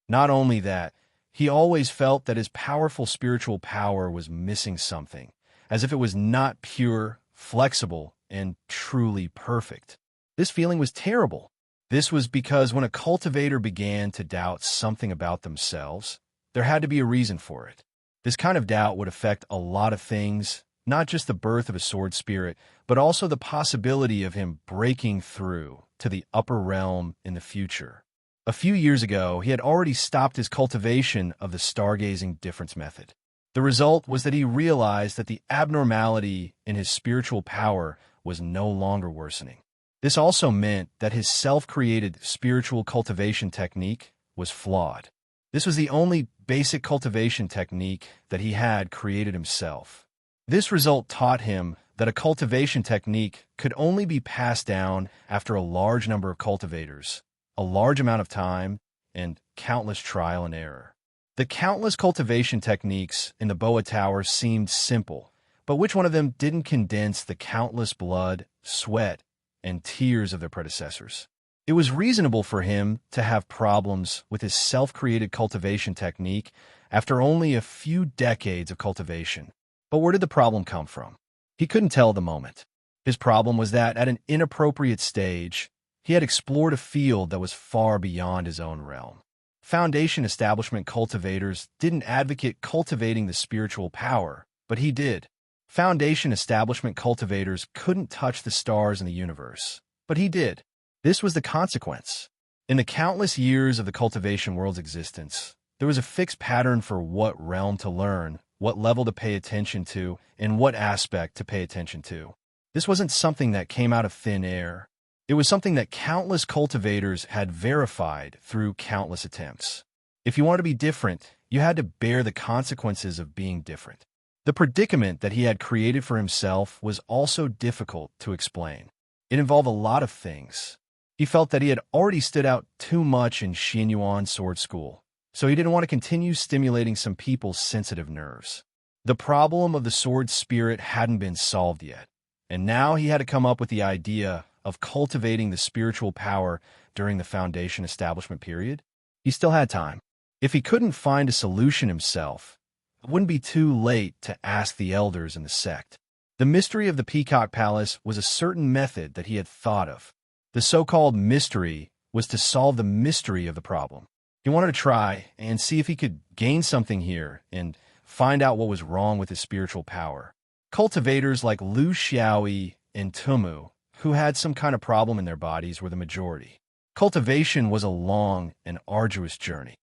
Not only that, he always felt that his powerful spiritual power was missing something, as if it was not pure, flexible, and truly perfect. This feeling was terrible. This was because when a cultivator began to doubt something about themselves, there had to be a reason for it. This kind of doubt would affect a lot of things, not just the birth of a sword spirit, but also the possibility of him breaking through to the upper realm in the future. A few years ago, he had already stopped his cultivation of the stargazing difference method. The result was that he realized that the abnormality in his spiritual power was no longer worsening. This also meant that his self-created spiritual cultivation technique was flawed. This was the only basic cultivation technique that he had created himself. This result taught him that a cultivation technique could only be passed down after a large number of cultivators, a large amount of time, and countless trial and error. The countless cultivation techniques in the Boa Tower seemed simple, but which one of them didn't condense the countless blood, sweat, and tears of their predecessors? It was reasonable for him to have problems with his self-created cultivation technique after only a few decades of cultivation. But where did the problem come from? He couldn't tell at the moment. His problem was that at an inappropriate stage, he had explored a field that was far beyond his own realm. Foundation establishment cultivators didn't advocate cultivating the spiritual power, but he did. Foundation establishment cultivators couldn't touch the stars in the universe, but he did. This was the consequence. In the countless years of the cultivation world's existence, there was a fixed pattern for what realm to learn, what level to pay attention to, and what aspect to pay attention to. This wasn't something that came out of thin air. It was something that countless cultivators had verified through countless attempts. If you wanted to be different, you had to bear the consequences of being different. The predicament that he had created for himself was also difficult to explain. It involved a lot of things. He felt that he had already stood out too much in Xianyuan sword school, so he didn't want to continue stimulating some people's sensitive nerves. The problem of the sword spirit hadn't been solved yet, and now he had to come up with the idea of cultivating the spiritual power during the Foundation establishment period. He still had time. If he couldn't find a solution himself, it wouldn't be too late to ask the elders in the sect. The mystery of the Peacock Palace was a certain method that he had thought of. The so-called mystery was to solve the mystery of the problem. He wanted to try and see if he could gain something here and find out what was wrong with his spiritual power. Cultivators like Lu Xiaoyi and Tumu, who had some kind of problem in their bodies, were the majority. Cultivation was a long and arduous journey.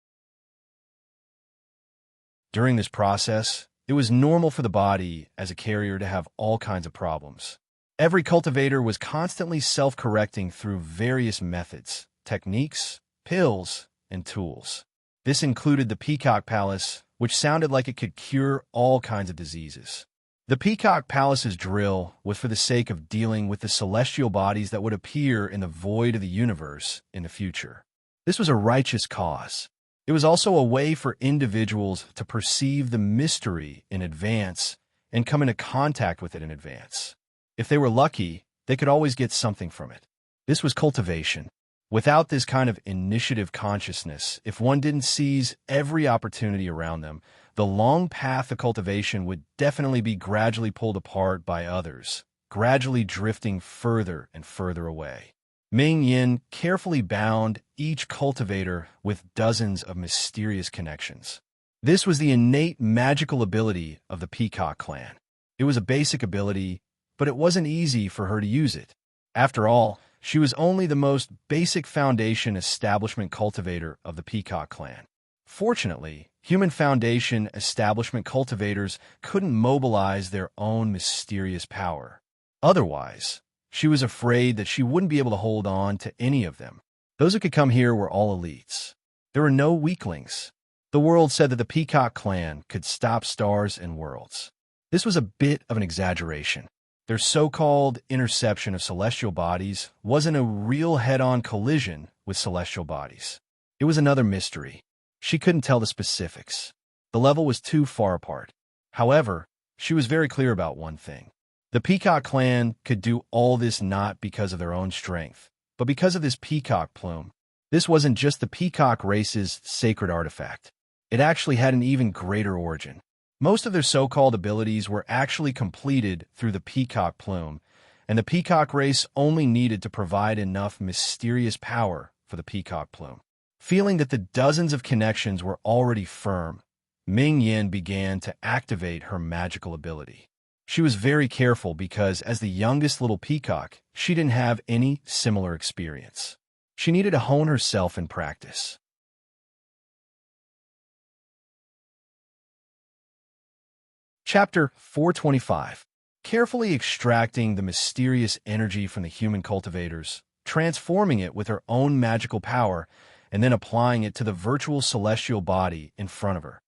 During this process, it was normal for the body as a carrier to have all kinds of problems. Every cultivator was constantly self-correcting through various methods, techniques, pills, and tools. This included the Peacock Palace, which sounded like it could cure all kinds of diseases. The Peacock Palace's drill was for the sake of dealing with the celestial bodies that would appear in the void of the universe in the future. This was a righteous cause. It was also a way for individuals to perceive the mystery in advance and come into contact with it in advance. If they were lucky, they could always get something from it. This was cultivation. Without this kind of initiative consciousness, if one didn't seize every opportunity around them, the long path of cultivation would definitely be gradually pulled apart by others, gradually drifting further and further away. Ming Yin carefully bound each cultivator with dozens of mysterious connections. This was the innate magical ability of the Peacock clan. It was a basic ability, but it wasn't easy for her to use it. After all, she was only the most basic foundation establishment cultivator of the Peacock clan. Fortunately, human foundation establishment cultivators couldn't mobilize their own mysterious power. Otherwise, she was afraid that she wouldn't be able to hold on to any of them. Those who could come here were all elites. There were no weaklings. The world said that the Peacock clan could stop stars and worlds. This was a bit of an exaggeration. Their so-called interception of celestial bodies wasn't a real head-on collision with celestial bodies. It was another mystery. She couldn't tell the specifics. The level was too far apart. However, she was very clear about one thing. The Peacock clan could do all this not because of their own strength, but because of this peacock plume. This wasn't just the peacock race's sacred artifact. It actually had an even greater origin. Most of their so-called abilities were actually completed through the peacock plume, and the peacock race only needed to provide enough mysterious power for the peacock plume. Feeling that the dozens of connections were already firm, Ming Yin began to activate her magical ability. She was very careful because, as the youngest little peacock, she didn't have any similar experience. She needed to hone herself in practice. Chapter 425. Carefully extracting the mysterious energy from the human cultivators, transforming it with her own magical power, and then applying it to the virtual celestial body in front of her.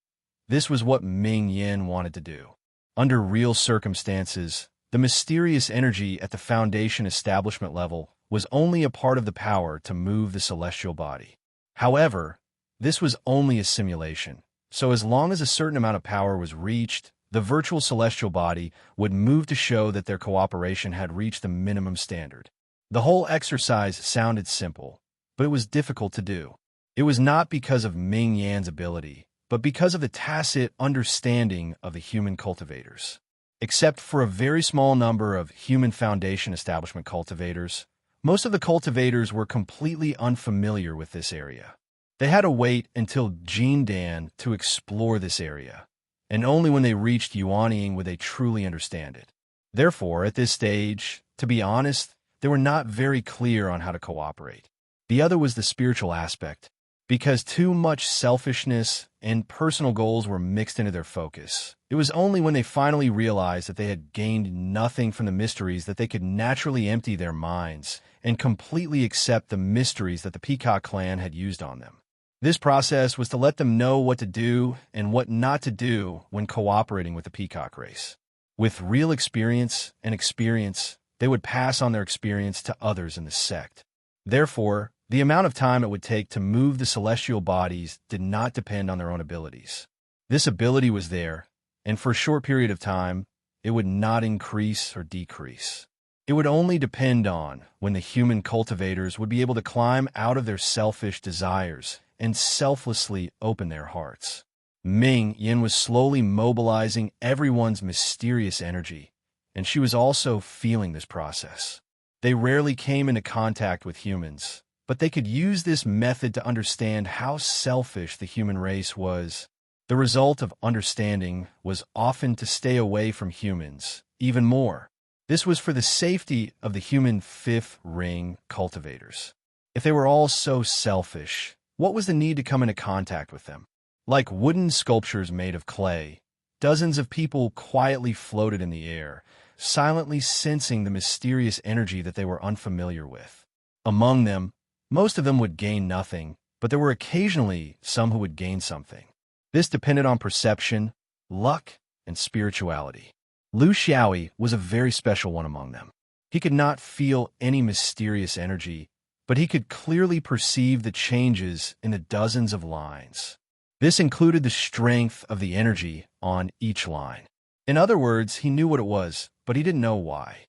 This was what Ming Yin wanted to do. Under real circumstances, the mysterious energy at the Foundation establishment level was only a part of the power to move the celestial body. However, this was only a simulation, so as long as a certain amount of power was reached, the virtual celestial body would move to show that their cooperation had reached the minimum standard. The whole exercise sounded simple, but it was difficult to do. It was not because of Ming Yan's ability, but because of the tacit understanding of the human cultivators. Except for a very small number of human Foundation establishment cultivators, most of the cultivators were completely unfamiliar with this area. They had to wait until Jin Dan to explore this area, and only when they reached Yuanying would they truly understand it. Therefore, at this stage, to be honest, they were not very clear on how to cooperate. The other was the spiritual aspect, because too much selfishness and personal goals were mixed into their focus. It was only when they finally realized that they had gained nothing from the mysteries that they could naturally empty their minds and completely accept the mysteries that the Peacock clan had used on them. This process was to let them know what to do and what not to do when cooperating with the Peacock race. With real experience, they would pass on their experience to others in the sect. Therefore, the amount of time it would take to move the celestial bodies did not depend on their own abilities. This ability was there, and for a short period of time, it would not increase or decrease. It would only depend on when the human cultivators would be able to climb out of their selfish desires and selflessly open their hearts. Ming Yin was slowly mobilizing everyone's mysterious energy, and she was also feeling this process. They rarely came into contact with humans, but they could use this method to understand how selfish the human race was. The result of understanding was often to stay away from humans, even more. This was for the safety of the human fifth ring cultivators. If they were all so selfish, what was the need to come into contact with them? Like wooden sculptures made of clay, dozens of people quietly floated in the air, silently sensing the mysterious energy that they were unfamiliar with. Among them, most of them would gain nothing, but there were occasionally some who would gain something. This depended on perception, luck, and spirituality. Lu Xiaoyi was a very special one among them. He could not feel any mysterious energy, but he could clearly perceive the changes in the dozens of lines. This included the strength of the energy on each line. In other words, he knew what it was, but he didn't know why.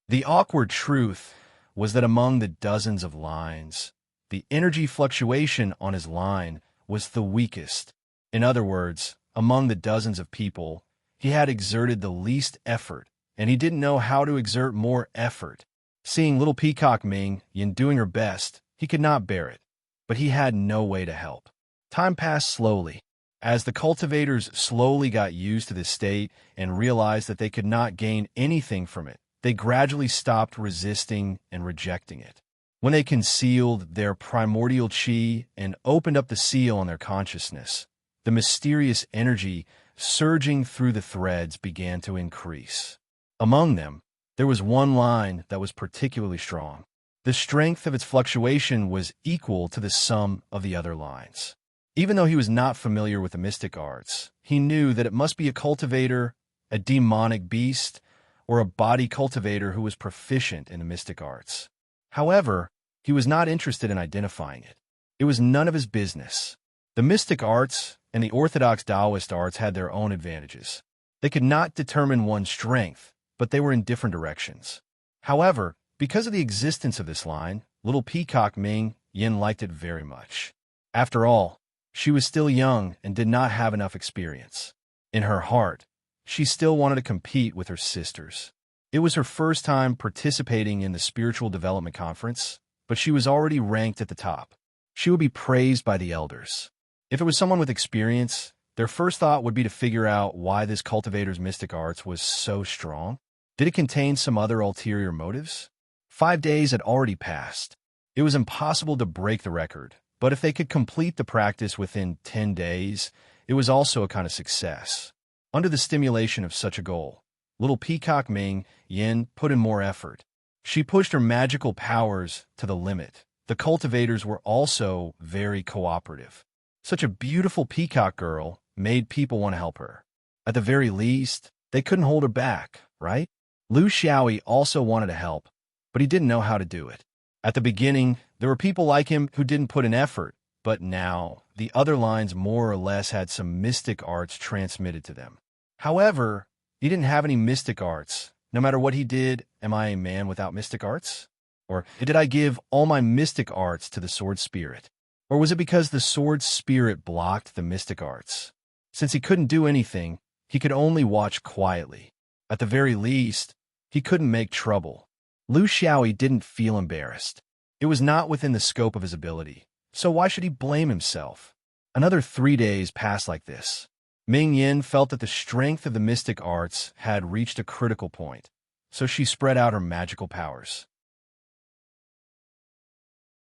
The awkward truth was that among the dozens of lines, the energy fluctuation on his line was the weakest. In other words, among the dozens of people, he had exerted the least effort, and he didn't know how to exert more effort. Seeing little Peacock Ming Yin doing her best, he could not bear it, but he had no way to help. Time passed slowly. As the cultivators slowly got used to this state and realized that they could not gain anything from it, they gradually stopped resisting and rejecting it. When they concealed their primordial chi and opened up the seal on their consciousness, the mysterious energy surging through the threads began to increase. Among them, there was one line that was particularly strong. The strength of its fluctuation was equal to the sum of the other lines. Even though he was not familiar with the mystic arts, he knew that it must be a cultivator, a demonic beast, or a body cultivator who was proficient in the mystic arts. However, he was not interested in identifying it. It was none of his business. The mystic arts and the orthodox Taoist arts had their own advantages. They could not determine one's strength, but they were in different directions. However, because of the existence of this line, little Peacock Ming Yin liked it very much. After all, She was still young and did not have enough experience. In her heart, she still wanted to compete with her sisters. It was her first time participating in the Spiritual Development Conference, but she was already ranked at the top. She would be praised by the elders. If it was someone with experience, their first thought would be to figure out why this cultivator's mystic arts was so strong. Did it contain some other ulterior motives? 5 days had already passed. It was impossible to break the record, but if they could complete the practice within 10 days, it was also a kind of success. Under the stimulation of such a goal, little Peacock Ming Yin put in more effort. She pushed her magical powers to the limit. The cultivators were also very cooperative. Such a beautiful peacock girl made people want to help her. At the very least, they couldn't hold her back, right? Lu Xiaoyi also wanted to help, but he didn't know how to do it. At the beginning, there were people like him who didn't put in effort, but now the other lines more or less had some mystic arts transmitted to them. However, he didn't have any mystic arts. No matter what he did, am I a man without mystic arts? Or did I give all my mystic arts to the sword spirit? Or was it because the sword spirit blocked the mystic arts? Since he couldn't do anything, he could only watch quietly. At the very least, he couldn't make trouble. Lu Xiaoyi didn't feel embarrassed. It was not within the scope of his ability, so why should he blame himself? Another 3 days passed like this. Ming Yin felt that the strength of the mystic arts had reached a critical point, so she spread out her magical powers.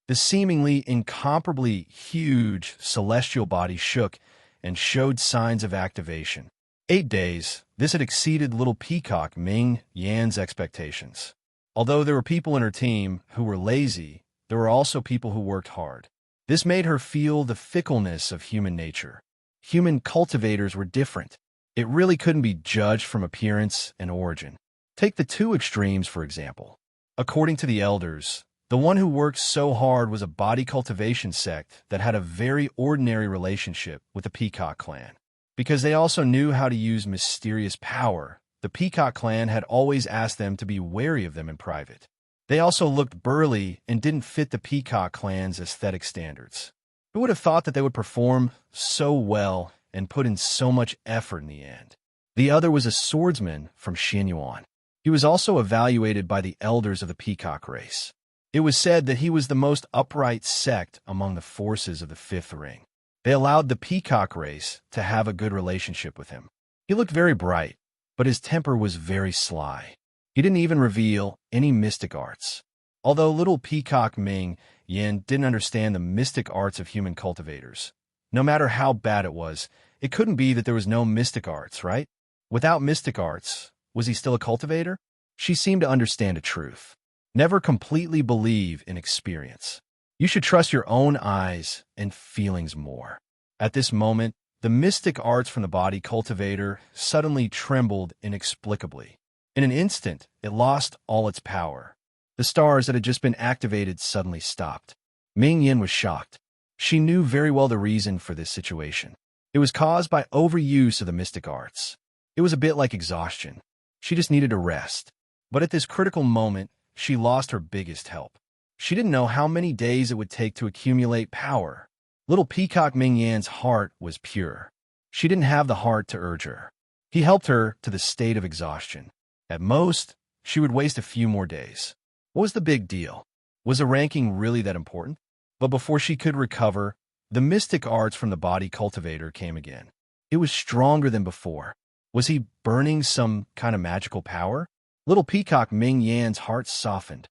The seemingly incomparably huge celestial body shook and showed signs of activation. 8 days, this had exceeded little Peacock Ming Yan's expectations. Although there were people in her team who were lazy, there were also people who worked hard. This made her feel the fickleness of human nature. Human cultivators were different. It really couldn't be judged from appearance and origin. Take the two extremes, for example. According to the elders, the one who worked so hard was a body cultivation sect that had a very ordinary relationship with the Peacock clan. Because they also knew how to use mysterious power, the Peacock clan had always asked them to be wary of them in private. They also looked burly and didn't fit the Peacock clan's aesthetic standards. Who would have thought that they would perform so well and put in so much effort in the end? The other was a swordsman from Xinyuan. He was also evaluated by the elders of the Peacock race. It was said that he was the most upright sect among the forces of the Fifth Ring. They allowed the Peacock race to have a good relationship with him. He looked very bright, but his temper was very sly. He didn't even reveal any mystic arts. Although little Peacock Ming Yin didn't understand the mystic arts of human cultivators. No matter how bad it was, it couldn't be that there was no mystic arts, right? Without mystic arts, was he still a cultivator? She seemed to understand a truth. Never completely believe in experience. You should trust your own eyes and feelings more. At this moment, the mystic arts from the body cultivator suddenly trembled inexplicably. In an instant, it lost all its power. The stars that had just been activated suddenly stopped. Ming Yin was shocked. She knew very well the reason for this situation. It was caused by overuse of the mystic arts. It was a bit like exhaustion. She just needed a rest. But at this critical moment, she lost her biggest help. She didn't know how many days it would take to accumulate power. Little Peacock Ming Yan's heart was pure. She didn't have the heart to urge her. He helped her to the state of exhaustion. At most, she would waste a few more days. What was the big deal? Was a ranking really that important? But before she could recover, the mystic arts from the body cultivator came again. It was stronger than before. Was he burning some kind of magical power? Little Peacock Ming Yan's heart softened.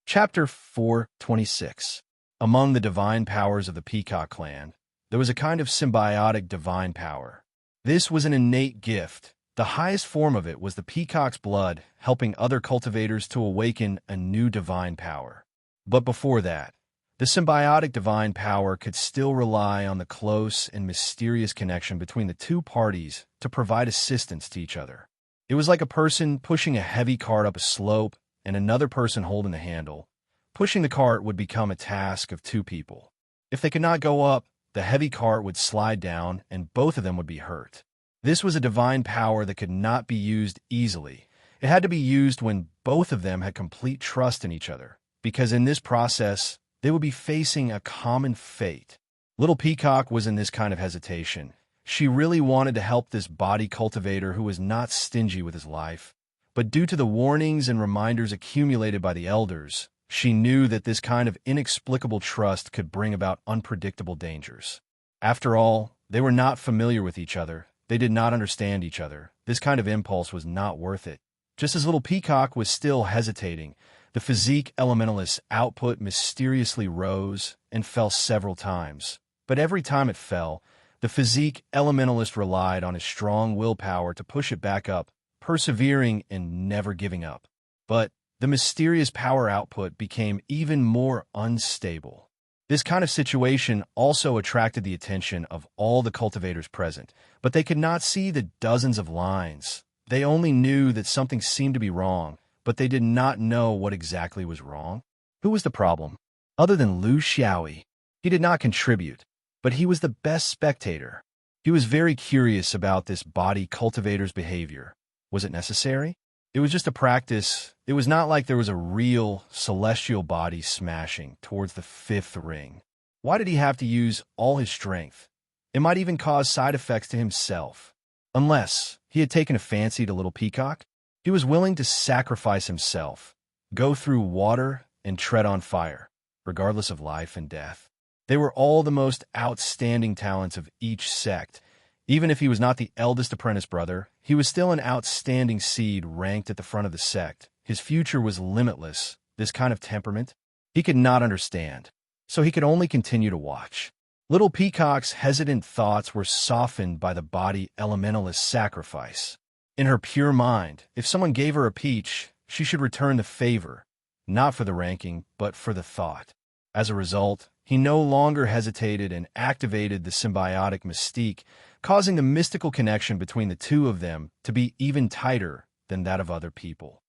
Chapter 426. Among the divine powers of the Peacock clan, there was a kind of symbiotic divine power. This was an innate gift. The highest form of it was the peacock's blood, helping other cultivators to awaken a new divine power. But before that, the symbiotic divine power could still rely on the close and mysterious connection between the two parties to provide assistance to each other. It was like a person pushing a heavy cart up a slope and another person holding the handle. Pushing the cart would become a task of two people. If they could not go up, the heavy cart would slide down and both of them would be hurt. This was a divine power that could not be used easily. It had to be used when both of them had complete trust in each other, because in this process, they would be facing a common fate. Little Peacock was in this kind of hesitation. She really wanted to help this body cultivator who was not stingy with his life. But due to the warnings and reminders accumulated by the elders, she knew that this kind of inexplicable trust could bring about unpredictable dangers. After all, they were not familiar with each other. They did not understand each other. This kind of impulse was not worth it. Just as Little Peacock was still hesitating, the physique elementalist's output mysteriously rose and fell several times. But every time it fell, the physique elementalist relied on his strong willpower to push it back up, persevering and never giving up. But the mysterious power output became even more unstable. This kind of situation also attracted the attention of all the cultivators present, but they could not see the dozens of lines. They only knew that something seemed to be wrong, but they did not know what exactly was wrong. Who was the problem? Other than Lu Xiaoyi. He did not contribute, but he was the best spectator. He was very curious about this body cultivator's behavior. Was it necessary? It was just a practice. It was not like there was a real celestial body smashing towards the fifth ring. Why did he have to use all his strength? It might even cause side effects to himself. Unless he had taken a fancy to Little Peacock, he was willing to sacrifice himself, go through water and tread on fire, regardless of life and death. They were all the most outstanding talents of each sect. Even if he was not the eldest apprentice brother, he was still an outstanding seed ranked at the front of the sect. His future was limitless. This kind of temperament, he could not understand, so he could only continue to watch. Little Peacock's hesitant thoughts were softened by the body elementalist's sacrifice. In her pure mind, if someone gave her a peach, she should return the favor, not for the ranking, but for the thought. As a result, he no longer hesitated and activated the symbiotic mystique, causing the mystical connection between the two of them to be even tighter than that of other people.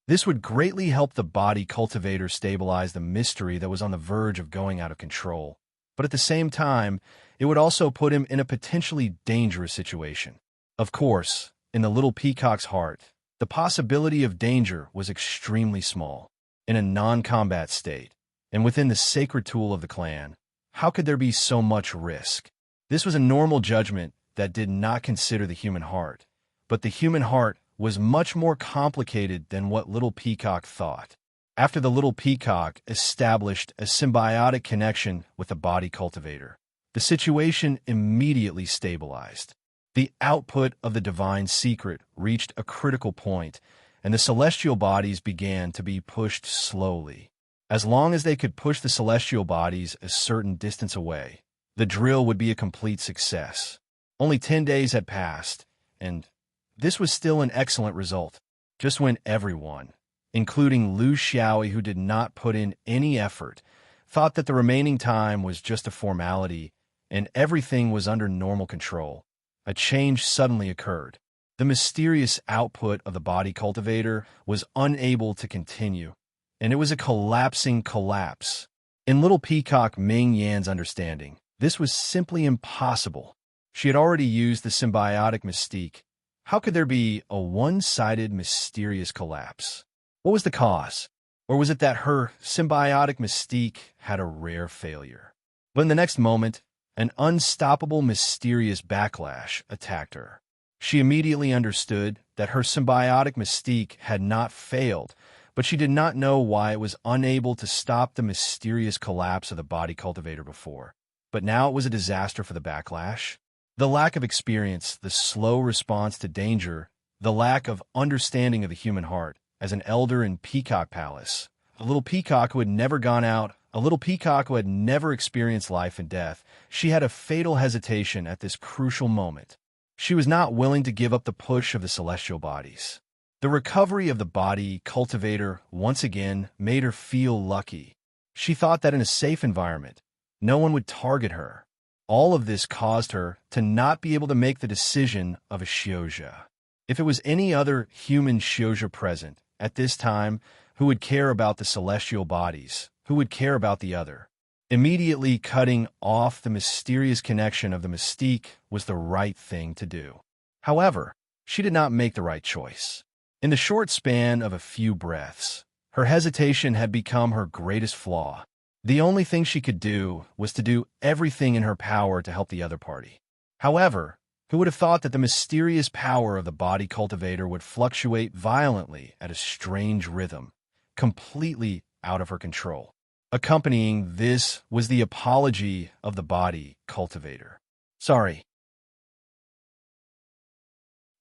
This would greatly help the body cultivator stabilize the mystery that was on the verge of going out of control. But at the same time, it would also put him in a potentially dangerous situation. Of course, in the Little Peacock's heart, the possibility of danger was extremely small. In a non-combat state, and within the sacred tool of the clan, how could there be so much risk? This was a normal judgment that did not consider the human heart, but the human heart was much more complicated than what Little Peacock thought. After the Little Peacock established a symbiotic connection with the body cultivator, the situation immediately stabilized. The output of the divine secret reached a critical point, and the celestial bodies began to be pushed slowly. As long as they could push the celestial bodies a certain distance away, the drill would be a complete success. Only 10 days had passed, and this was still an excellent result. Just when everyone, including Lu Xiaoyi, who did not put in any effort, thought that the remaining time was just a formality and everything was under normal control, a change suddenly occurred. The mysterious output of the body cultivator was unable to continue, and it was a collapsing collapse. In Little Peacock Ming Yan's understanding, this was simply impossible. She had already used the symbiotic mystique. How could there be a one-sided mysterious collapse? What was the cause? Or was it that her symbiotic mystique had a rare failure? But in the next moment, an unstoppable mysterious backlash attacked her. She immediately understood that her symbiotic mystique had not failed, but she did not know why it was unable to stop the mysterious collapse of the body cultivator before. But now it was a disaster for the backlash. The lack of experience, the slow response to danger, the lack of understanding of the human heart. As an elder in Peacock Palace, a little peacock who had never gone out, a little peacock who had never experienced life and death, she had a fatal hesitation at this crucial moment. She was not willing to give up the push of the celestial bodies. The recovery of the body cultivator once again made her feel lucky. She thought that in a safe environment, no one would target her. All of this caused her to not be able to make the decision of a Xiozha. If it was any other human Xiozha present at this time who would care about the celestial bodies, who would care about the other, immediately cutting off the mysterious connection of the mystique was the right thing to do. However, she did not make the right choice. In the short span of a few breaths, her hesitation had become her greatest flaw. The only thing she could do was to do everything in her power to help the other party. However, who would have thought that the mysterious power of the body cultivator would fluctuate violently at a strange rhythm, completely out of her control? Accompanying this was the apology of the body cultivator. Sorry.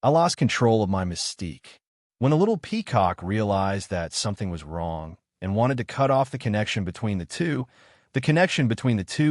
I lost control of my mystique. When the little peacock realized that something was wrong and wanted to cut off the connection between the two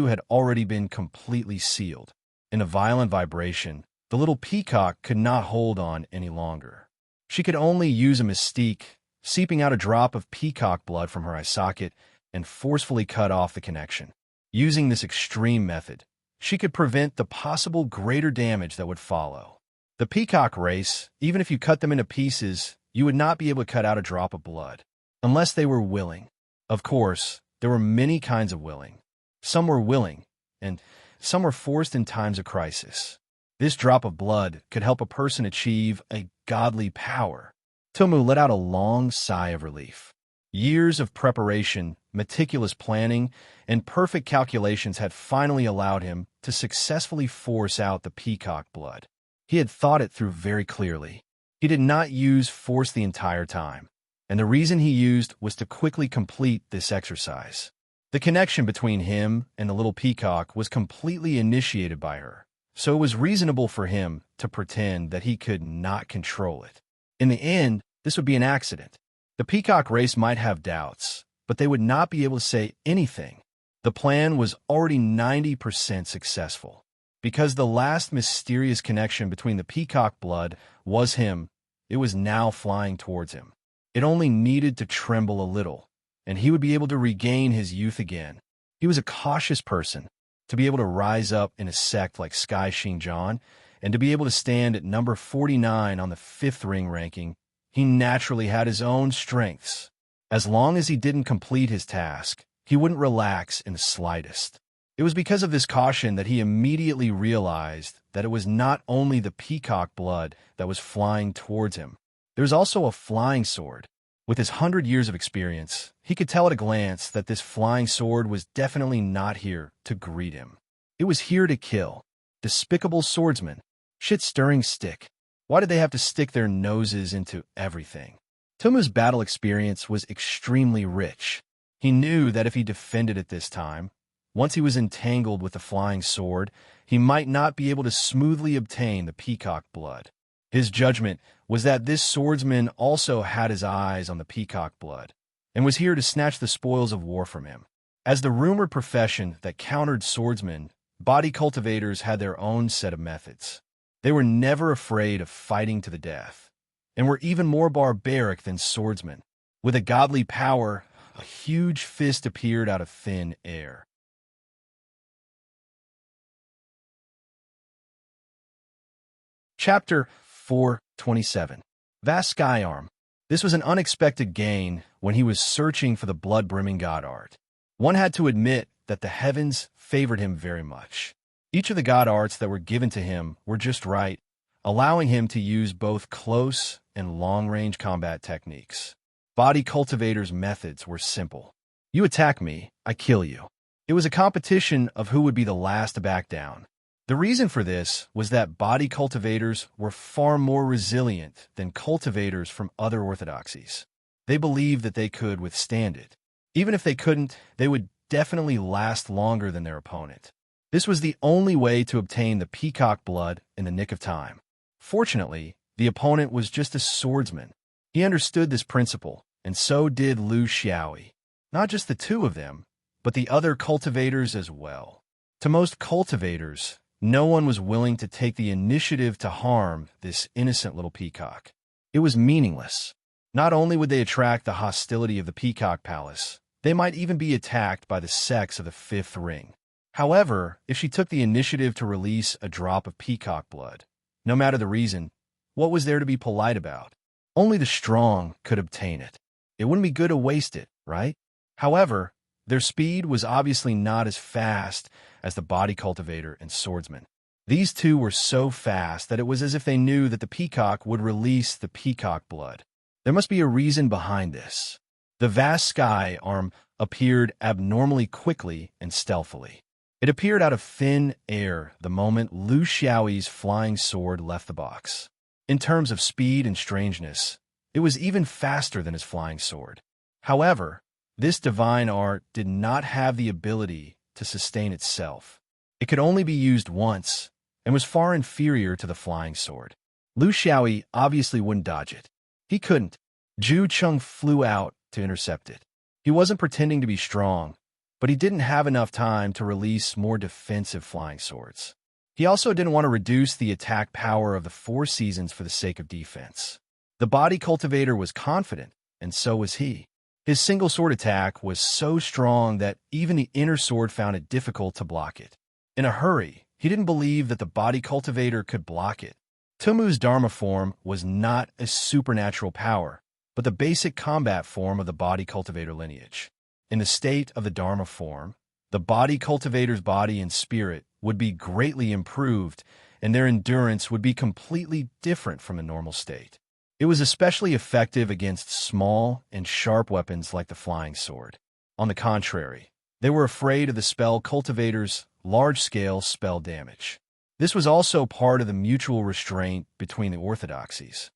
had already been completely sealed. In a violent vibration, the little peacock could not hold on any longer. She could only use a mystique, seeping out a drop of peacock blood from her eye socket and forcefully cut off the connection. Using this extreme method, she could prevent the possible greater damage that would follow. The peacock race, even if you cut them into pieces, you would not be able to cut out a drop of blood, unless they were willing. Of course, there were many kinds of willing. Some were willing, and some were forced in times of crisis. This drop of blood could help a person achieve a godly power. Tumu let out a long sigh of relief. Years of preparation, meticulous planning, and perfect calculations had finally allowed him to successfully force out the peacock blood. He had thought it through very clearly. He did not use force the entire time, and the reason he used was to quickly complete this exercise. The connection between him and the little peacock was completely initiated by her, so it was reasonable for him to pretend that he could not control it. In the end, this would be an accident. The peacock race might have doubts, but they would not be able to say anything. The plan was already 90% successful. Because the last mysterious connection between the peacock blood was him, it was now flying towards him. It only needed to tremble a little, and he would be able to regain his youth again. He was a cautious person. To be able to rise up in a sect like Sky Xingjian, and to be able to stand at number 49 on the 5th ring ranking, he naturally had his own strengths. As long as he didn't complete his task, he wouldn't relax in the slightest. It was because of this caution that he immediately realized that it was not only the peacock blood that was flying towards him. There was also a flying sword. With his 100 years of experience, he could tell at a glance that this flying sword was definitely not here to greet him. It was here to kill. Despicable swordsman. Shit-stirring stick. Why did they have to stick their noses into everything? Tumu's battle experience was extremely rich. He knew that if he defended it this time, once he was entangled with the flying sword, he might not be able to smoothly obtain the peacock blood. His judgment was that this swordsman also had his eyes on the peacock blood, and was here to snatch the spoils of war from him. As the rumored profession that countered swordsmen, body cultivators had their own set of methods. They were never afraid of fighting to the death, and were even more barbaric than swordsmen. With a godly power, a huge fist appeared out of thin air. Chapter 427. Vast Sky Arm. This was an unexpected gain when he was searching for the blood-brimming god art. One had to admit that the heavens favored him very much. Each of the god arts that were given to him were just right, allowing him to use both close and long-range combat techniques. Body cultivators' methods were simple. You attack me, I kill you. It was a competition of who would be the last to back down. The reason for this was that body cultivators were far more resilient than cultivators from other orthodoxies. They believed that they could withstand it. Even if they couldn't, they would definitely last longer than their opponent. This was the only way to obtain the peacock blood in the nick of time. Fortunately, the opponent was just a swordsman. He understood this principle, and so did Lu Xiaoyi. Not just the two of them, but the other cultivators as well. To most cultivators, no one was willing to take the initiative to harm this innocent little peacock. It was meaningless. Not only would they attract the hostility of the Peacock Palace, they might even be attacked by the sects of the 5th ring. However, if she took the initiative to release a drop of peacock blood, no matter the reason, what was there to be polite about? Only the strong could obtain it. It wouldn't be good to waste it, right? However, their speed was obviously not as fast as the body cultivator and swordsman. These two were so fast that it was as if they knew that the peacock would release the peacock blood. There must be a reason behind this. The vast sky arm appeared abnormally quickly and stealthily. It appeared out of thin air the moment Lu Xiaoyi's flying sword left the box. In terms of speed and strangeness, it was even faster than his flying sword. However, this divine art did not have the ability to sustain itself. It could only be used once, and was far inferior to the flying sword. Lu Xiaoyi obviously wouldn't dodge it. He couldn't. Zhu Cheng flew out to intercept it. He wasn't pretending to be strong, but he didn't have enough time to release more defensive flying swords. He also didn't want to reduce the attack power of the Four Seasons for the sake of defense. The body cultivator was confident, and so was he. His single sword attack was so strong that even the inner sword found it difficult to block it. In a hurry, he didn't believe that the body cultivator could block it. Tumu's Dharma form was not a supernatural power, but the basic combat form of the body cultivator lineage. In the state of the Dharma form, the body cultivator's body and spirit would be greatly improved, and their endurance would be completely different from the normal state. It was especially effective against small and sharp weapons like the flying sword. On the contrary, they were afraid of the spell cultivator's large-scale spell damage. This was also part of the mutual restraint between the orthodoxies.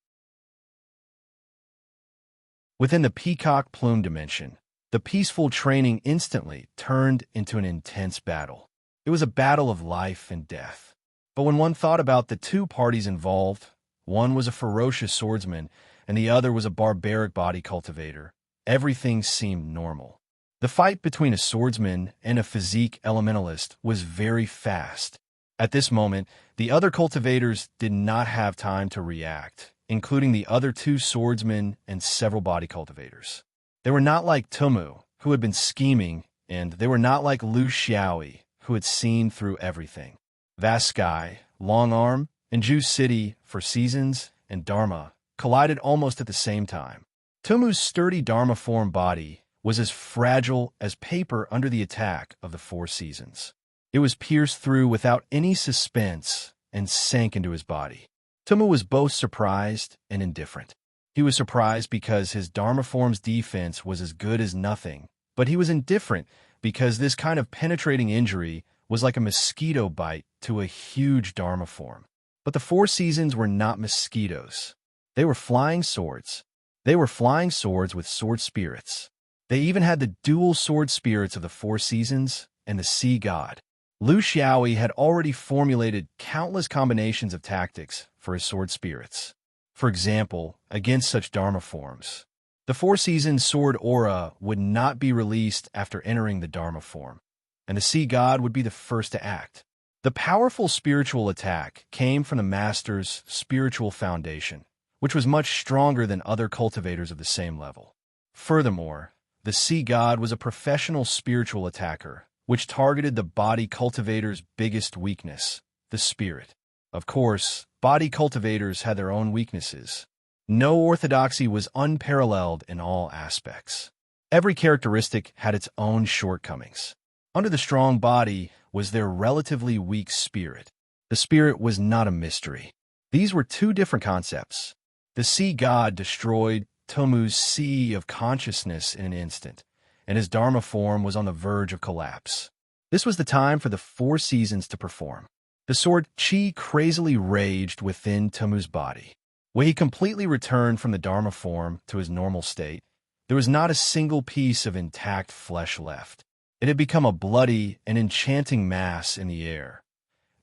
Within the peacock plume dimension, the peaceful training instantly turned into an intense battle. It was a battle of life and death. But when one thought about the two parties involved, one was a ferocious swordsman and the other was a barbaric body cultivator, everything seemed normal. The fight between a swordsman and a physique elementalist was very fast. At this moment, the other cultivators did not have time to react, including the other two swordsmen and several body cultivators. They were not like Tumu, who had been scheming, and they were not like Lu Xiaoyi, who had seen through everything. Vast Sky, Long Arm, and Ju City, for Seasons, and Dharma collided almost at the same time. Tumu's sturdy Dharma form body was as fragile as paper under the attack of the Four Seasons. It was pierced through without any suspense and sank into his body. Tumu was both surprised and indifferent. He was surprised because his Dharma form's defense was as good as nothing, but he was indifferent because this kind of penetrating injury was like a mosquito bite to a huge Dharma form. But the Four Seasons were not mosquitoes. They were flying swords. They were flying swords with sword spirits. They even had the dual sword spirits of the Four Seasons and the Sea God. Lu Xiaoyi had already formulated countless combinations of tactics for his sword spirits. For example, against such Dharma forms, the Four Seasons sword aura would not be released after entering the Dharma form, and the Sea God would be the first to act. The powerful spiritual attack came from the Master's spiritual foundation, which was much stronger than other cultivators of the same level. Furthermore, the Sea God was a professional spiritual attacker, which targeted the body cultivator's biggest weakness, the spirit. Of course, body cultivators had their own weaknesses. No orthodoxy was unparalleled in all aspects. Every characteristic had its own shortcomings. Under the strong body was their relatively weak spirit. The spirit was not a mystery. These were two different concepts. The Sea God destroyed Tumu's sea of consciousness in an instant, and his Dharma form was on the verge of collapse. This was the time for the Four Seasons to perform. The sword Qi crazily raged within Tumu's body. When he completely returned from the Dharma form to his normal state, there was not a single piece of intact flesh left. It had become a bloody and enchanting mass in the air.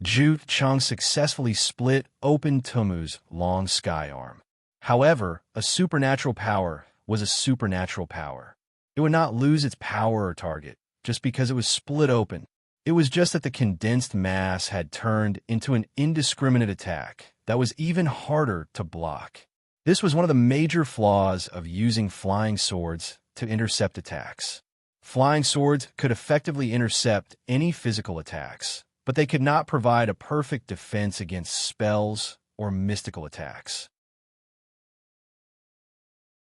Zhu Cheng successfully split open Tumu's long sky arm. However, a supernatural power was a supernatural power. It would not lose its power or target just because it was split open. It was just that the condensed mass had turned into an indiscriminate attack that was even harder to block. This was one of the major flaws of using flying swords to intercept attacks. Flying swords could effectively intercept any physical attacks, but they could not provide a perfect defense against spells or mystical attacks.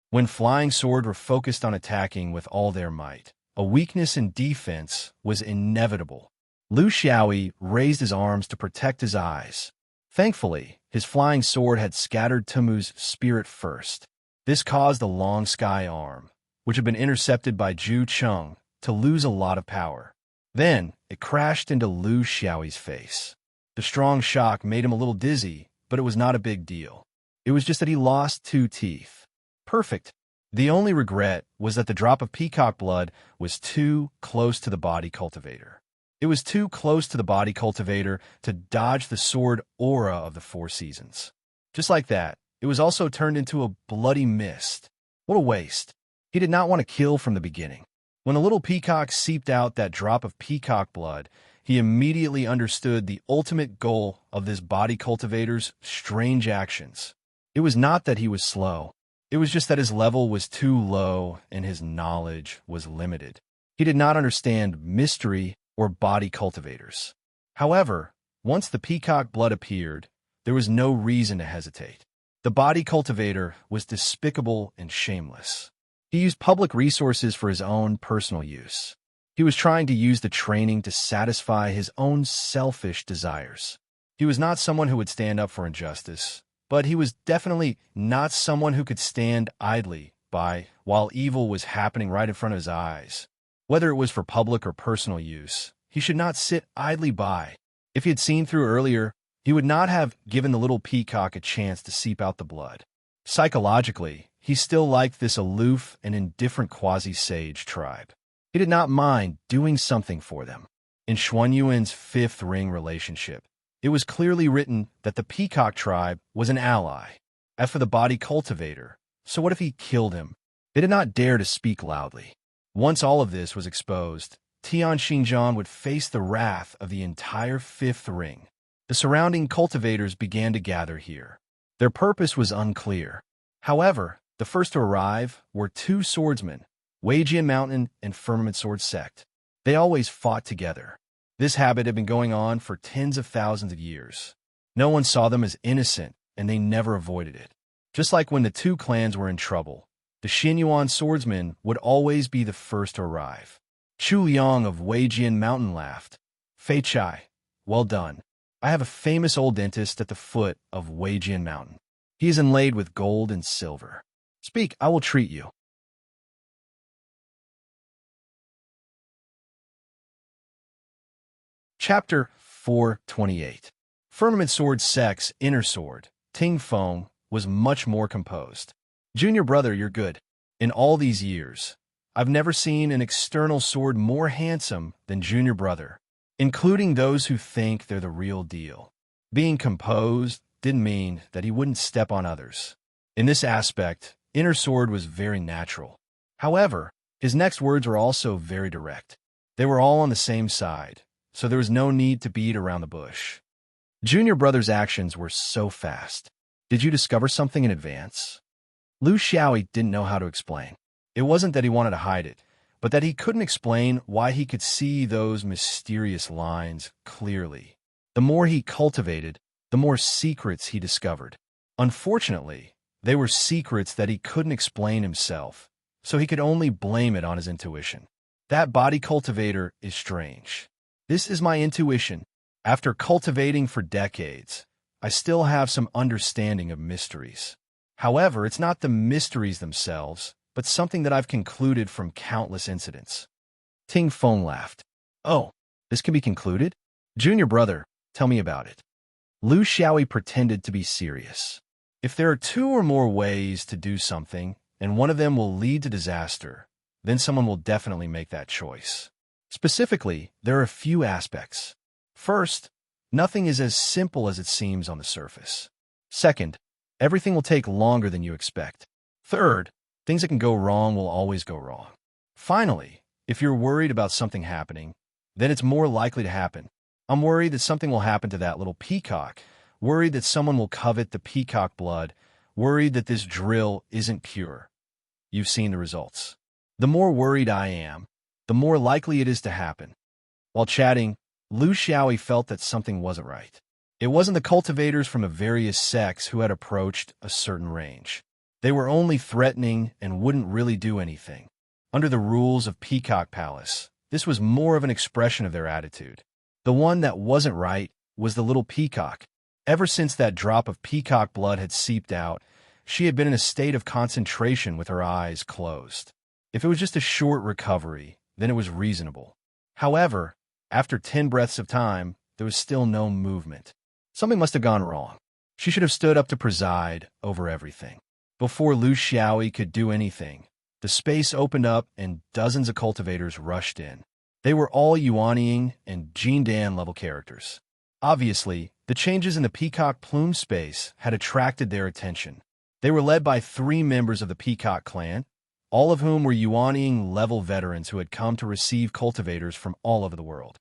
When flying swords were focused on attacking with all their might, a weakness in defense was inevitable. Lu Xiaoyi raised his arms to protect his eyes. Thankfully, his flying sword had scattered Tumu's spirit first. This caused the long sky arm, which had been intercepted by Zhu Cheng, to lose a lot of power. Then, it crashed into Lu Xiaoyi's face. The strong shock made him a little dizzy, but it was not a big deal. It was just that he lost 2 teeth. Perfect. The only regret was that the drop of peacock blood was too close to the body cultivator. It was too close to the body cultivator to dodge the sword aura of the 4 seasons. Just like that, it was also turned into a bloody mist. What a waste. He did not want to kill from the beginning. When the little peacock seeped out that drop of peacock blood, he immediately understood the ultimate goal of this body cultivator's strange actions. It was not that he was slow. It was just that his level was too low and his knowledge was limited. He did not understand mystery or body cultivators. However, once the peacock blood appeared, there was no reason to hesitate. The body cultivator was despicable and shameless. He used public resources for his own personal use. He was trying to use the training to satisfy his own selfish desires. He was not someone who would stand up for injustice, but he was definitely not someone who could stand idly by while evil was happening right in front of his eyes. Whether it was for public or personal use, he should not sit idly by. If he had seen through earlier, he would not have given the little peacock a chance to seep out the blood. Psychologically, he still liked this aloof and indifferent quasi-sage tribe. He did not mind doing something for them. In Xuanyuan's 5th ring relationship, it was clearly written that the peacock tribe was an ally. As for the body cultivator, so what if he killed him? They did not dare to speak loudly. Once all of this was exposed, Tian Xinjiang would face the wrath of the entire 5th ring. The surrounding cultivators began to gather here. Their purpose was unclear. However, the first to arrive were 2 swordsmen, Weijian Mountain and Firmament Sword Sect. They always fought together. This habit had been going on for tens of thousands of years. No one saw them as innocent, and they never avoided it. Just like when the 2 clans were in trouble, the Xinyuan swordsmen would always be the first to arrive. Chu Yang of Weijian Mountain laughed. Fei Chai, well done. I have a famous old dentist at the foot of Weijian Mountain. He is inlaid with gold and silver. Speak, I will treat you. Chapter 428. Firmament Sword Sect's inner sword, Ting Feng, was much more composed. Junior brother, you're good. In all these years, I've never seen an external sword more handsome than junior brother, including those who think they're the real deal. Being composed didn't mean that he wouldn't step on others. In this aspect, inner sword was very natural. However, his next words were also very direct. They were all on the same side, so there was no need to beat around the bush. Junior brother's actions were so fast. Did you discover something in advance? Lu Xiaoyi didn't know how to explain. It wasn't that he wanted to hide it, but that he couldn't explain why he could see those mysterious lines clearly. The more he cultivated, the more secrets he discovered. Unfortunately, they were secrets that he couldn't explain himself, so he could only blame it on his intuition. That body cultivator is strange. This is my intuition. After cultivating for decades, I still have some understanding of mysteries. However, it's not the mysteries themselves, but something that I've concluded from countless incidents. Ting Feng laughed. Oh, this can be concluded? Junior brother, tell me about it. Lu Xiaoyi pretended to be serious. If there are 2 or more ways to do something, and one of them will lead to disaster, then someone will definitely make that choice. Specifically, there are a few aspects. First, nothing is as simple as it seems on the surface. Second, everything will take longer than you expect. Third, things that can go wrong will always go wrong. Finally, if you're worried about something happening, then it's more likely to happen. I'm worried that something will happen to that little peacock, worried that someone will covet the peacock blood, worried that this drill isn't pure. You've seen the results. The more worried I am, the more likely it is to happen. While chatting, Lu Xiaoyi felt that something wasn't right. It wasn't the cultivators from the various sects who had approached a certain range. They were only threatening and wouldn't really do anything. Under the rules of Peacock Palace, this was more of an expression of their attitude. The one that wasn't right was the little peacock. Ever since that drop of peacock blood had seeped out, she had been in a state of concentration with her eyes closed. If it was just a short recovery, then it was reasonable. However, after 10 breaths of time, there was still no movement. Something must have gone wrong. She should have stood up to preside over everything. Before Lu Xiaoyi could do anything, the space opened up and dozens of cultivators rushed in. They were all Yuanying and Jindan level characters. Obviously, the changes in the peacock plume space had attracted their attention. They were led by 3 members of the peacock clan, all of whom were Yuanying level veterans who had come to receive cultivators from all over the world.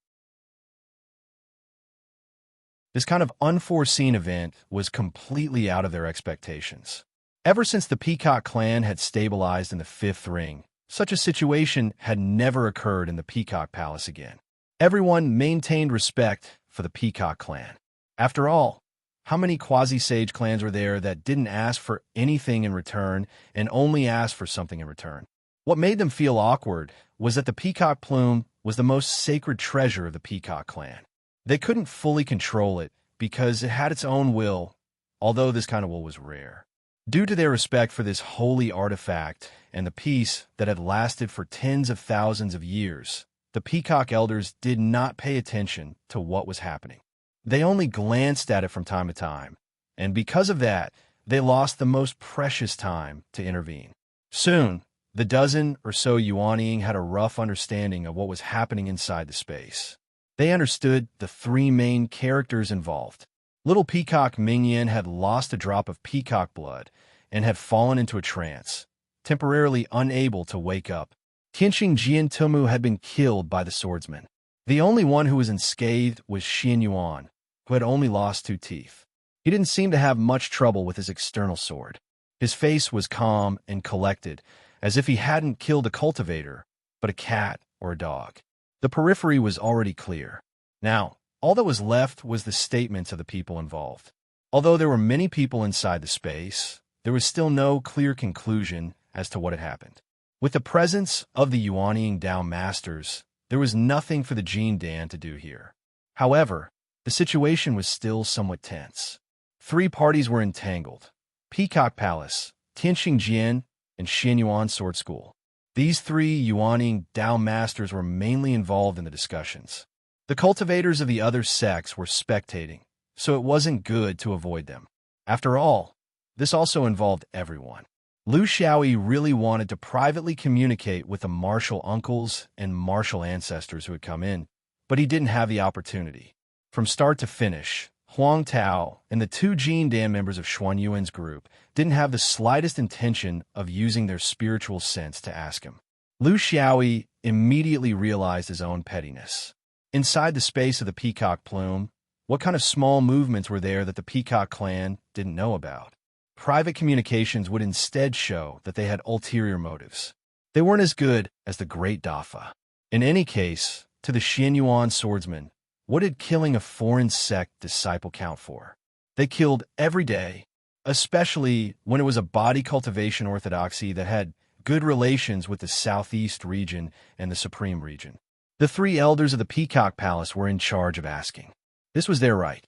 This kind of unforeseen event was completely out of their expectations. Ever since the Peacock clan had stabilized in the 5th ring, such a situation had never occurred in the Peacock Palace again. Everyone maintained respect for the Peacock clan. After all, how many quasi-sage clans were there that didn't ask for anything in return and only asked for something in return? What made them feel awkward was that the Peacock plume was the most sacred treasure of the Peacock clan. They couldn't fully control it because it had its own will, although this kind of will was rare. Due to their respect for this holy artifact and the peace that had lasted for tens of thousands of years, the Peacock elders did not pay attention to what was happening. They only glanced at it from time to time, and because of that, they lost the most precious time to intervene. Soon, the dozen or so Yuanying had a rough understanding of what was happening inside the space. They understood the 3 main characters involved. Little Peacock Mingyan had lost a drop of peacock blood and had fallen into a trance, temporarily unable to wake up. Tianxing Jian Tumu had been killed by the swordsman. The only one who was unscathed was Xian Yuan, who had only lost 2 teeth. He didn't seem to have much trouble with his external sword. His face was calm and collected, as if he hadn't killed a cultivator, but a cat or a dog. The periphery was already clear. Now, all that was left was the statements of the people involved. Although there were many people inside the space, there was still no clear conclusion as to what had happened. With the presence of the Yuanying Dao Masters, there was nothing for the Jindan to do here. However, the situation was still somewhat tense. 3 parties were entangled: Peacock Palace, Tianxing Jian, and Xianyuan Sword School. These 3 Yuanying Dao Masters were mainly involved in the discussions. The cultivators of the other sects were spectating, so it wasn't good to avoid them. After all, this also involved everyone. Lu Xiaoyi really wanted to privately communicate with the martial uncles and martial ancestors who had come in, but he didn't have the opportunity. From start to finish, Huang Tao and the 2 Jindan members of Xuan Yuan's group didn't have the slightest intention of using their spiritual sense to ask him. Lu Xiaoyi immediately realized his own pettiness. Inside the space of the peacock plume, what kind of small movements were there that the Peacock clan didn't know about? Private communications would instead show that they had ulterior motives. They weren't as good as the Great Dafa. In any case, to the Xianyuan swordsmen, what did killing a foreign sect disciple count for? They killed every day, especially when it was a body cultivation orthodoxy that had good relations with the southeast region and the supreme region. The 3 elders of the Peacock Palace were in charge of asking. This was their right.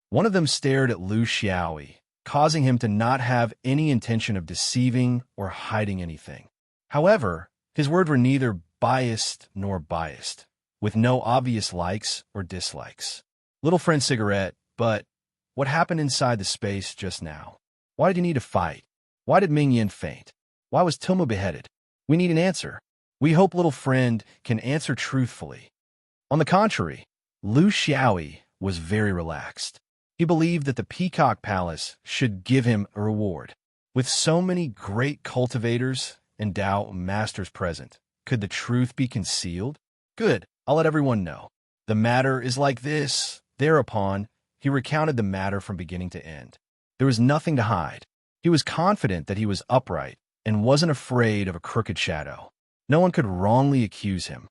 One of them stared at Lu Xiaoyi, causing him to not have any intention of deceiving or hiding anything. However, his words were neither biased nor biased, with no obvious likes or dislikes. Little friend cigarette, but what happened inside the space just now? Why did you need to fight? Why did Ming Yin faint? Why was Tilma beheaded? We need an answer. We hope little friend can answer truthfully. On the contrary, Lu Xiaoyi was very relaxed. He believed that the Peacock Palace should give him a reward. With so many great cultivators and Dao Masters present, could the truth be concealed? Good, I'll let everyone know. The matter is like this. Thereupon, he recounted the matter from beginning to end. There was nothing to hide. He was confident that he was upright and wasn't afraid of a crooked shadow. No one could wrongly accuse him.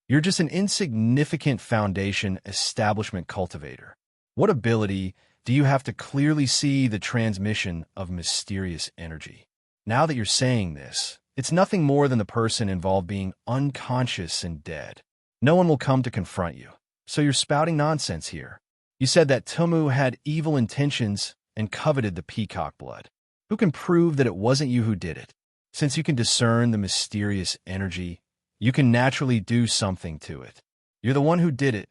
You're just an insignificant foundation establishment cultivator. What ability do you have to clearly see the transmission of mysterious energy? Now that you're saying this, it's nothing more than the person involved being unconscious and dead. No one will come to confront you, so you're spouting nonsense here. You said that Tumu had evil intentions and coveted the peacock blood. Who can prove that it wasn't you who did it? Since you can discern the mysterious energy, you can naturally do something to it. You're the one who did it,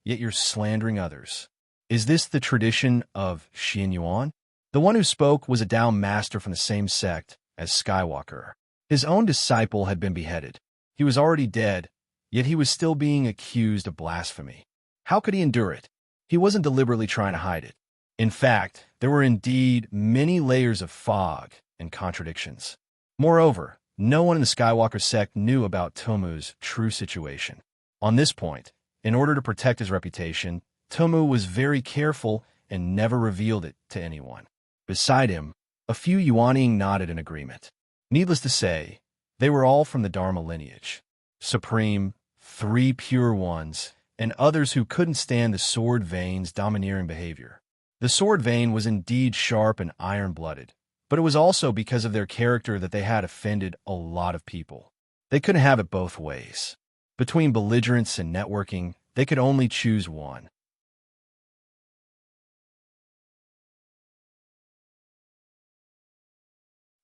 yet you're slandering others. Is this the tradition of Xianyuan? The one who spoke was a Tao master from the same sect as Skywalker. His own disciple had been beheaded. He was already dead, yet he was still being accused of blasphemy. How could he endure it? He wasn't deliberately trying to hide it. In fact, there were indeed many layers of fog and contradictions. Moreover, no one in the Skywalker sect knew about Tomu's true situation. On this point, in order to protect his reputation, Tomu was very careful and never revealed it to anyone. Beside him, a few Yuaniing nodded in agreement. Needless to say, they were all from the Dharma lineage. Supreme, three pure ones, and others who couldn't stand the Sword Vein's domineering behavior. The Sword Vein was indeed sharp and iron-blooded, but it was also because of their character that they had offended a lot of people. They couldn't have it both ways. Between belligerence and networking, they could only choose one.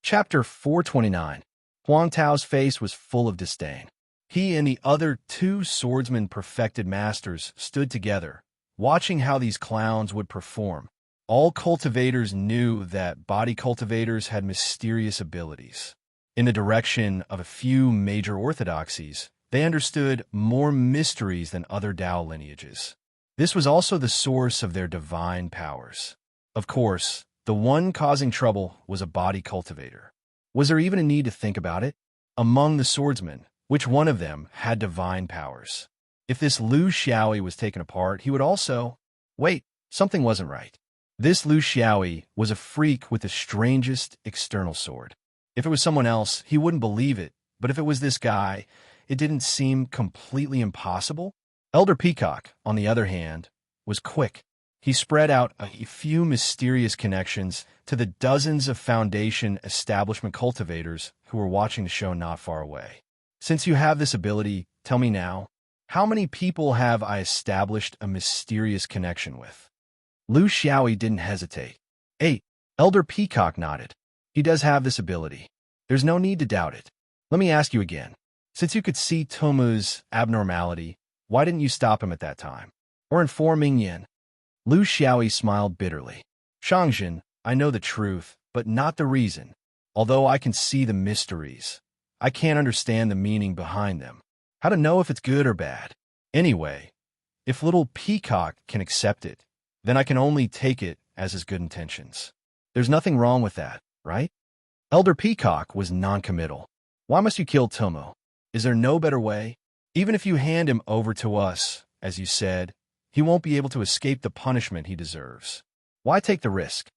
Chapter 429. Huang Tao's face was full of disdain. He and the other two swordsman-perfected masters stood together, watching how these clowns would perform. All cultivators knew that body cultivators had mysterious abilities. In the direction of a few major orthodoxies, they understood more mysteries than other Tao lineages. This was also the source of their divine powers. Of course, the one causing trouble was a body cultivator. Was there even a need to think about it? Among the swordsmen, which one of them had divine powers? If this Lu Xiaoyi was taken apart, he would also... Wait, something wasn't right. This Lu Xiaoyi was a freak with the strangest external sword. If it was someone else, he wouldn't believe it, but if it was this guy, it didn't seem completely impossible. Elder Peacock, on the other hand, was quick. He spread out a few mysterious connections to the dozens of Foundation establishment cultivators who were watching the show not far away. Since you have this ability, tell me now, how many people have I established a mysterious connection with? Lu Xiaoyi didn't hesitate. 8. Elder Peacock nodded. He does have this ability. There's no need to doubt it. Let me ask you again. Since you could see Tomu's abnormality, why didn't you stop him at that time? Or inform Mingyan? Lu Xiaoyi smiled bitterly. Shangjin, I know the truth, but not the reason. Although I can see the mysteries, I can't understand the meaning behind them. How to know if it's good or bad? Anyway, if little Peacock can accept it, then I can only take it as his good intentions. There's nothing wrong with that, right? Elder Peacock was non-committal. Why must you kill Tomu? Is there no better way? Even if you hand him over to us, as you said, he won't be able to escape the punishment he deserves. Why take the risk?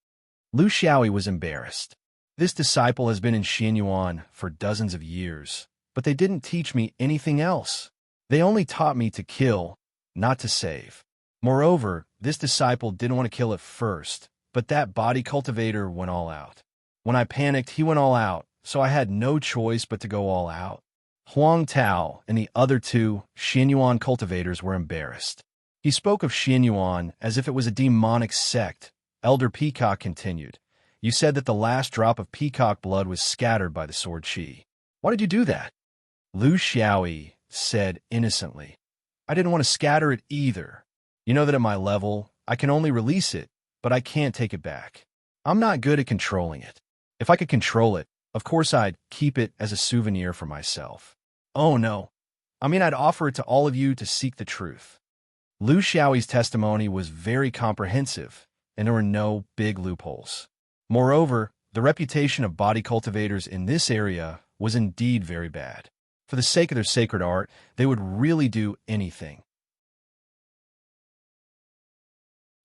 Lu Xiaoyi was embarrassed. This disciple has been in Xianyuan for dozens of years, but they didn't teach me anything else. They only taught me to kill, not to save. Moreover, this disciple didn't want to kill at first, but that body cultivator went all out. When I panicked, he went all out, so I had no choice but to go all out. Huang Tao and the other two Xianyuan cultivators were embarrassed. He spoke of Xianyuan as if it was a demonic sect. Elder Peacock continued, You said that the last drop of peacock blood was scattered by the sword Qi. Why did you do that? Lu Xiaoyi said innocently, I didn't want to scatter it either. You know that at my level, I can only release it, but I can't take it back. I'm not good at controlling it. If I could control it, of course I'd keep it as a souvenir for myself. Oh no. I'd offer it to all of you to seek the truth. Lu Xiaoyi's testimony was very comprehensive, and there were no big loopholes. Moreover, the reputation of body cultivators in this area was indeed very bad. For the sake of their sacred art, they would really do anything.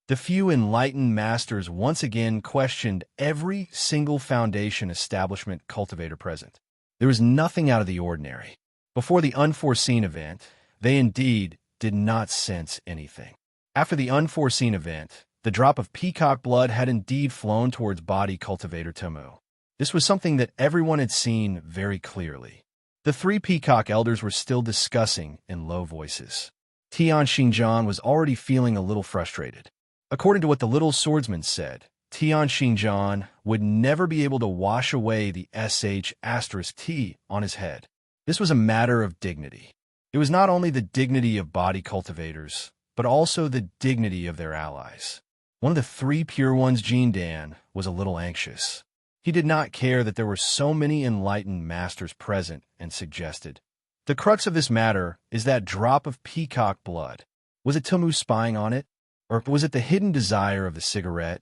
The few enlightened masters once again questioned every single Foundation establishment cultivator present. There was nothing out of the ordinary. Before the unforeseen event, they indeed did not sense anything. After the unforeseen event, the drop of peacock blood had indeed flown towards body cultivator Tomu. This was something that everyone had seen very clearly. The three peacock elders were still discussing in low voices. Tian Xinjiang was already feeling a little frustrated. According to what the little swordsman said, Tian Xinjiang would never be able to wash away the sh*t on his head. This was a matter of dignity. It was not only the dignity of body cultivators, but also the dignity of their allies. One of the three pure ones, Jin Dan, was a little anxious. He did not care that there were so many enlightened masters present and suggested, "The crux of this matter is that drop of peacock blood. Was it Tumu spying on it? Or was it the hidden desire of the cigarette?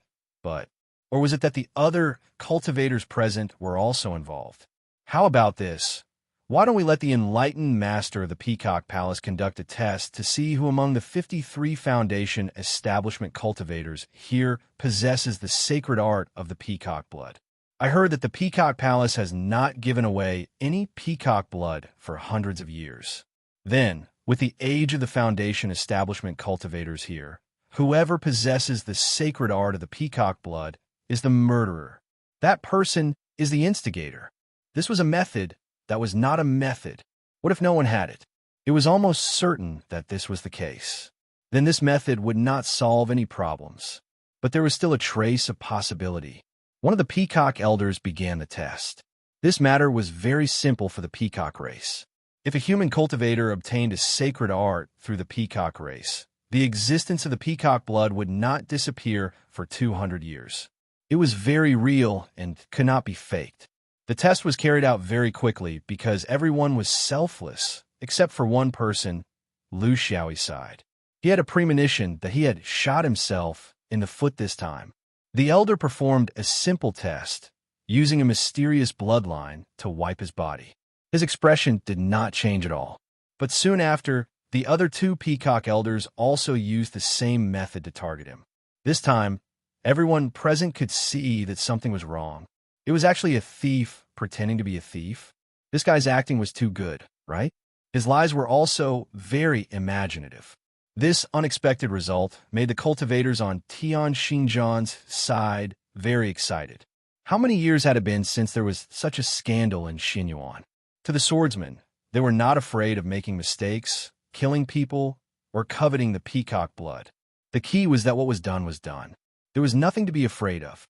Or was it that the other cultivators present were also involved? How about this? Why don't we let the enlightened master of the Peacock Palace conduct a test to see who among the 53 Foundation establishment cultivators here possesses the sacred art of the peacock blood? I heard that the Peacock Palace has not given away any peacock blood for hundreds of years. Then, with the age of the Foundation establishment cultivators here, whoever possesses the sacred art of the peacock blood is the murderer. That person is the instigator. This was a method that was not a method. What if no one had it? It was almost certain that this was the case. Then this method would not solve any problems. But there was still a trace of possibility. One of the peacock elders began the test. This matter was very simple for the peacock race. If a human cultivator obtained a sacred art through the peacock race, the existence of the peacock blood would not disappear for 200 years. It was very real and could not be faked. The test was carried out very quickly because everyone was selfless, except for one person, Lu Xiaoyi sighed. He had a premonition that he had shot himself in the foot this time. The elder performed a simple test, using a mysterious bloodline to wipe his body. His expression did not change at all. But soon after, the other two peacock elders also used the same method to target him. This time, everyone present could see that something was wrong. It was actually a thief pretending to be a thief. This guy's acting was too good, right? His lies were also very imaginative. This unexpected result made the cultivators on Tian Xinjiang's side very excited. How many years had it been since there was such a scandal in Xinyuan? To the swordsmen, they were not afraid of making mistakes, killing people, or coveting the peacock blood. The key was that what was done was done. There was nothing to be afraid of.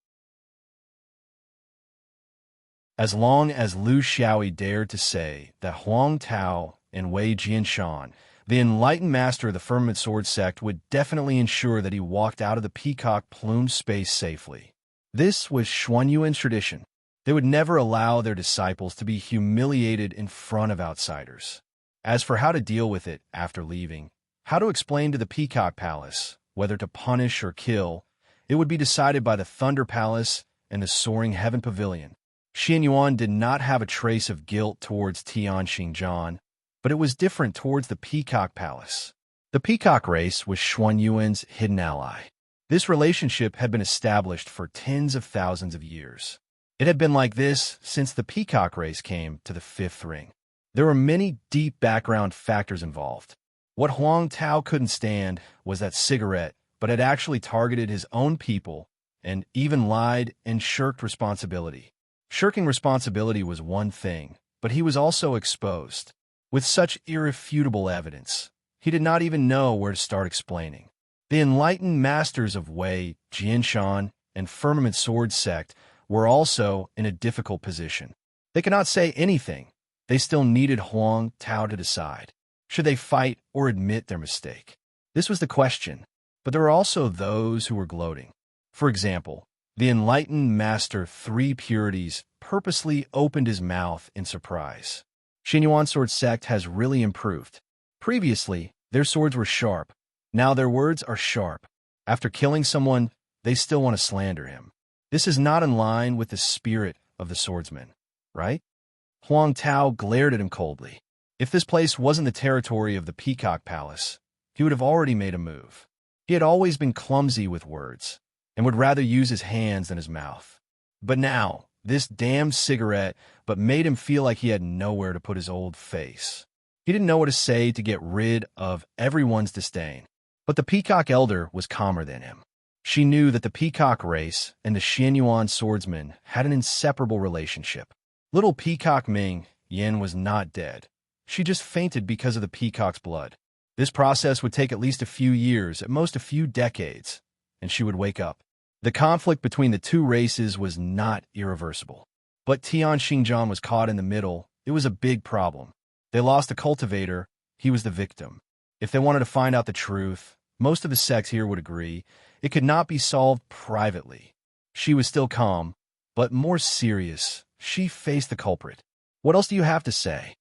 As long as Lu Xiaoyi dared to say that Huang Tao and Wei Jianshan, the enlightened master of the firmament sword sect, would definitely ensure that he walked out of the peacock plumed space safely. This was Xuanyuan's tradition. They would never allow their disciples to be humiliated in front of outsiders. As for how to deal with it after leaving, how to explain to the Peacock Palace whether to punish or kill, it would be decided by the Thunder Palace and the Soaring Heaven Pavilion. Xianyuan did not have a trace of guilt towards Tian Xinjiang, but it was different towards the Peacock Palace. The Peacock race was Xuanyuan's hidden ally. This relationship had been established for tens of thousands of years. It had been like this since the Peacock race came to the fifth ring. There were many deep background factors involved. What Huang Tao couldn't stand was that cigarette, but had actually targeted his own people and even lied and shirked responsibility. Shirking responsibility was one thing, but he was also exposed. With such irrefutable evidence, he did not even know where to start explaining. The enlightened masters of Wei, Jianshan, and Firmament Sword Sect were also in a difficult position. They could not say anything. They still needed Huang Tao to decide. Should they fight or admit their mistake? This was the question. But there were also those who were gloating. For example, the enlightened master Three Purities purposely opened his mouth in surprise. Xinyuan Sword Sect has really improved. Previously, their swords were sharp. Now their words are sharp. After killing someone, they still want to slander him. This is not in line with the spirit of the swordsman, right? Huang Tao glared at him coldly. If this place wasn't the territory of the Peacock Palace, he would have already made a move. He had always been clumsy with words, and would rather use his hands than his mouth. But now, this damned cigarette made him feel like he had nowhere to put his old face. He didn't know what to say to get rid of everyone's disdain. But the Peacock Elder was calmer than him. She knew that the Peacock race and the Xianyuan swordsman had an inseparable relationship. Little Peacock Ming Yin was not dead. She just fainted because of the peacock's blood. This process would take at least a few years, at most a few decades, and she would wake up. The conflict between the two races was not irreversible. But Tian Xingjian was caught in the middle. It was a big problem. They lost a cultivator. He was the victim. If they wanted to find out the truth, most of the sects here would agree, it could not be solved privately. She was still calm, but more serious. She faced the culprit. What else do you have to say?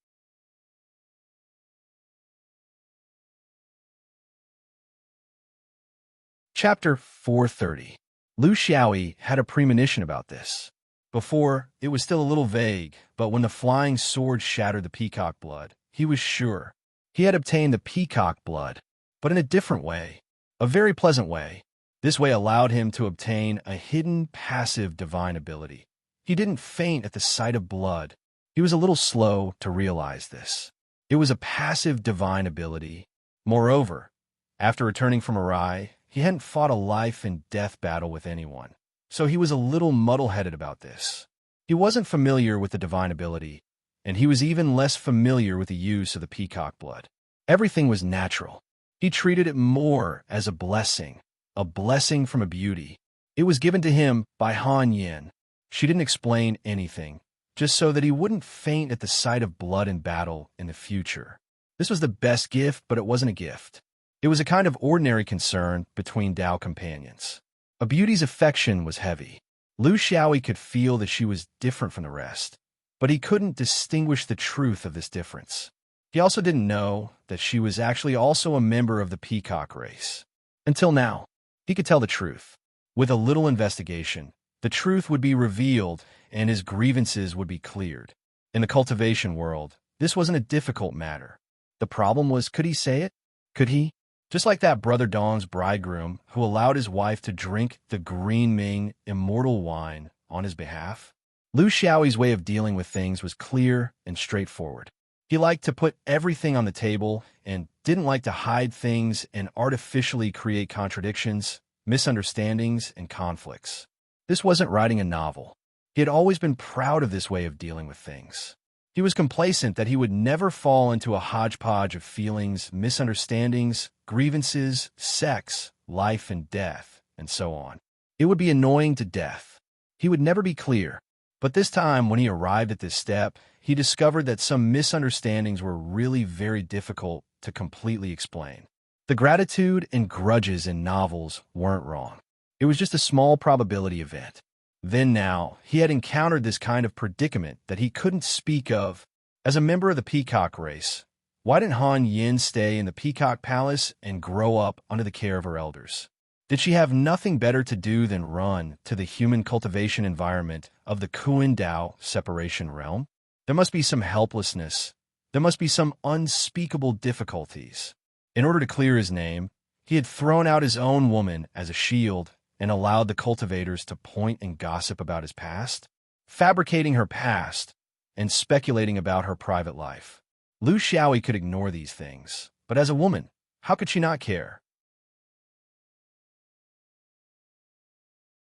Chapter 430. Lu Xiaoyi had a premonition about this. Before, it was still a little vague, but when the flying sword shattered the peacock blood, he was sure. He had obtained the peacock blood, but in a different way, a very pleasant way. This way allowed him to obtain a hidden, passive divine ability. He didn't faint at the sight of blood. He was a little slow to realize this. It was a passive divine ability. Moreover, after returning from Arai, he hadn't fought a life-and-death battle with anyone, so he was a little muddle-headed about this. He wasn't familiar with the divine ability, and he was even less familiar with the use of the peacock blood. Everything was natural. He treated it more as a blessing from a beauty. It was given to him by Han Yin. She didn't explain anything, just so that he wouldn't faint at the sight of blood in battle in the future. This was the best gift, but it wasn't a gift. It was a kind of ordinary concern between Dao companions. A beauty's affection was heavy. Lu Xiaoyi could feel that she was different from the rest, but he couldn't distinguish the truth of this difference. He also didn't know that she was actually also a member of the peacock race. Until now, he could tell the truth. With a little investigation, the truth would be revealed and his grievances would be cleared. In the cultivation world, this wasn't a difficult matter. The problem was, could he say it? Could he? Just like that Brother Dong's bridegroom who allowed his wife to drink the Green Ming immortal wine on his behalf. Lu Xiaoyi's way of dealing with things was clear and straightforward. He liked to put everything on the table and didn't like to hide things and artificially create contradictions, misunderstandings, and conflicts. This wasn't writing a novel. He had always been proud of this way of dealing with things. He was complacent that he would never fall into a hodgepodge of feelings, misunderstandings, grievances, sex, life and death, and so on. It would be annoying to death. He would never be clear. But this time, when he arrived at this step, he discovered that some misunderstandings were really very difficult to completely explain. The gratitude and grudges in novels weren't wrong. It was just a small probability event. Then now, he had encountered this kind of predicament that he couldn't speak of. As a member of the peacock race, why didn't Han Yin stay in the peacock palace and grow up under the care of her elders? Did she have nothing better to do than run to the human cultivation environment of the Kuan Dao separation realm? There must be some helplessness. There must be some unspeakable difficulties. In order to clear his name, he had thrown out his own woman as a shield and allowed the cultivators to point and gossip about his past, fabricating her past and speculating about her private life. Lu Xiaoyi could ignore these things, but as a woman, how could she not care?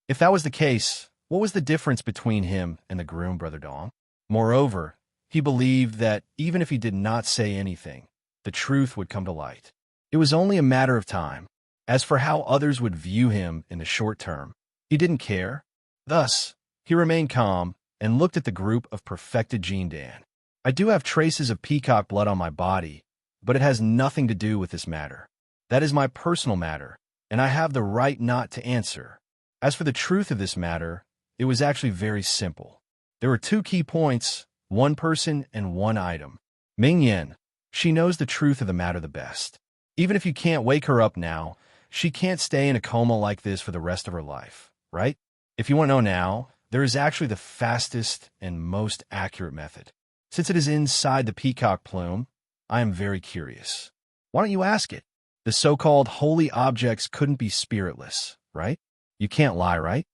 If that was the case, what was the difference between him and the groom, Brother Dong? Moreover, he believed that even if he did not say anything, the truth would come to light. It was only a matter of time. As for how others would view him in the short term, he didn't care. Thus, he remained calm and looked at the group of perfected Jindan. I do have traces of peacock blood on my body, but it has nothing to do with this matter. That is my personal matter, and I have the right not to answer. As for the truth of this matter, it was actually very simple. There were two key points, one person and one item. Ming Yin, she knows the truth of the matter the best. Even if you can't wake her up now, she can't stay in a coma like this for the rest of her life, right? If you want to know now, there is actually the fastest and most accurate method. Since it is inside the peacock plume, I am very curious. Why don't you ask it? The so-called holy objects couldn't be spiritless, right? You can't lie, right?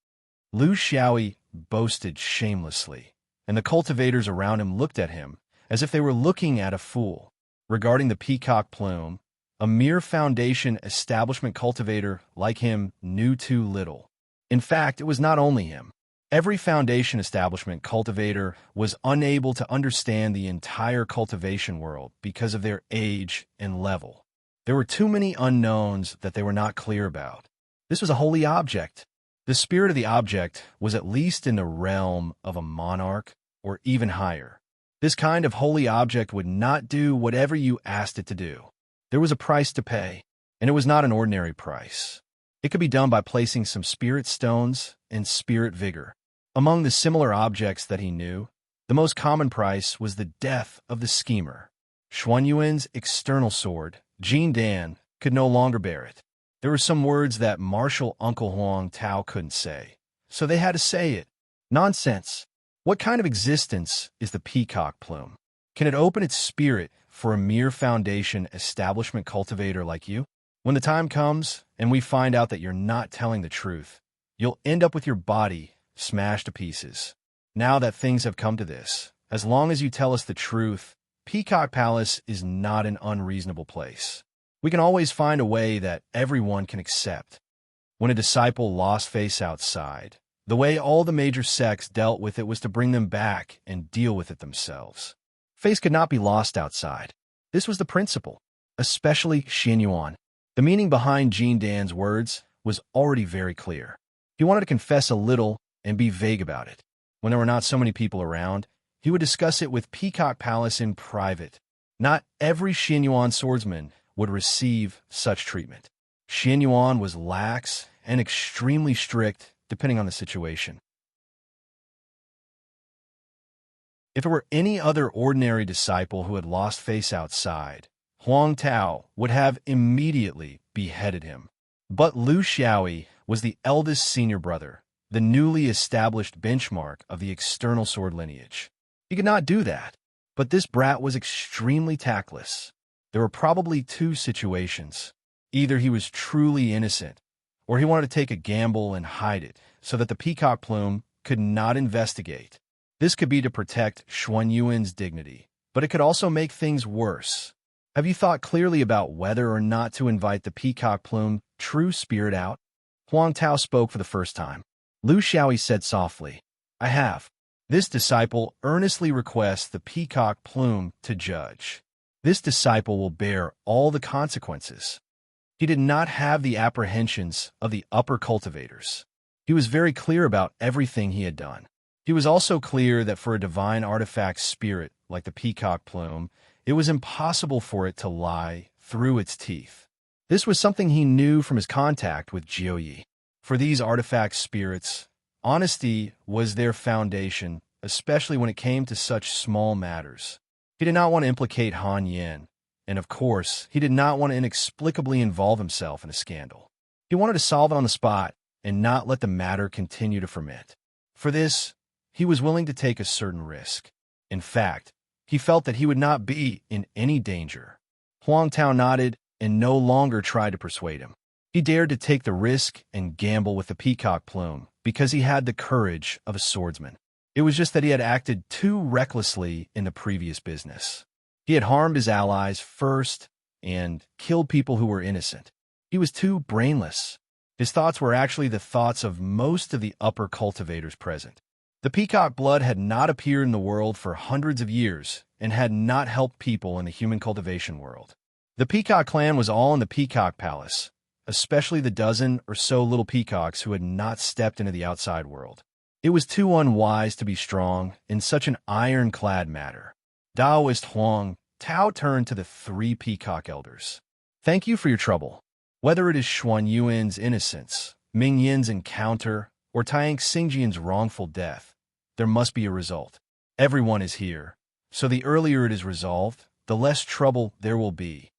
Lu Xiaoyi boasted shamelessly, and the cultivators around him looked at him as if they were looking at a fool. Regarding the peacock plume, a mere foundation establishment cultivator like him knew too little. In fact, it was not only him. Every foundation establishment cultivator was unable to understand the entire cultivation world because of their age and level. There were too many unknowns that they were not clear about. This was a holy object. The spirit of the object was at least in the realm of a monarch or even higher. This kind of holy object would not do whatever you asked it to do. There was a price to pay, and it was not an ordinary price. It could be done by placing some spirit stones and spirit vigor. Among the similar objects that he knew, the most common price was the death of the schemer. Xuanyuan's external sword, Jin Dan, could no longer bear it. There were some words that Marshal Uncle Huang Tao couldn't say, so they had to say it. Nonsense. What kind of existence is the peacock plume? Can it open its spirit for a mere foundation establishment cultivator like you? When the time comes and we find out that you're not telling the truth, you'll end up with your body smashed to pieces. Now that things have come to this, as long as you tell us the truth, Peacock Palace is not an unreasonable place. We can always find a way that everyone can accept. When a disciple lost face outside, the way all the major sects dealt with it was to bring them back and deal with it themselves. Face could not be lost outside. This was the principle, especially Xianyuan. The meaning behind Jin Dan's words was already very clear. He wanted to confess a little and be vague about it. When there were not so many people around, he would discuss it with Peacock Palace in private. Not every Xianyuan swordsman would receive such treatment. Xianyuan was lax and extremely strict depending on the situation. If it were any other ordinary disciple who had lost face outside, Huang Tao would have immediately beheaded him. But Lu Xiaoyi was the eldest senior brother, the newly established benchmark of the external sword lineage. He could not do that, but this brat was extremely tactless. There were probably two situations. Either he was truly innocent, or he wanted to take a gamble and hide it so that the peacock plume could not investigate. This could be to protect Xuanyuan's dignity, but it could also make things worse. Have you thought clearly about whether or not to invite the peacock plume true spirit out? Huang Tao spoke for the first time. Lu Xiaoyi said softly, I have. This disciple earnestly requests the peacock plume to judge. This disciple will bear all the consequences. He did not have the apprehensions of the upper cultivators. He was very clear about everything he had done. He was also clear that for a divine artifact spirit like the peacock plume, it was impossible for it to lie through its teeth. This was something he knew from his contact with Jiuyi. For these artifact spirits, honesty was their foundation, especially when it came to such small matters. He did not want to implicate Han Yin, and of course, he did not want to inexplicably involve himself in a scandal. He wanted to solve it on the spot and not let the matter continue to ferment. For this, he was willing to take a certain risk. In fact, he felt that he would not be in any danger. Huang Tao nodded and no longer tried to persuade him. He dared to take the risk and gamble with the peacock plume because he had the courage of a swordsman. It was just that he had acted too recklessly in the previous business. He had harmed his allies first and killed people who were innocent. He was too brainless. His thoughts were actually the thoughts of most of the upper cultivators present. The peacock blood had not appeared in the world for hundreds of years and had not helped people in the human cultivation world. The peacock clan was all in the peacock palace, especially the dozen or so little peacocks who had not stepped into the outside world. It was too unwise to be strong in such an ironclad matter. Taoist Huang Tao turned to the three peacock elders. Thank you for your trouble. Whether it is Xuanyuan's innocence, Ming Yin's encounter, or Taiyang Xingjian's wrongful death, there must be a result. Everyone is here, so the earlier it is resolved, the less trouble there will be.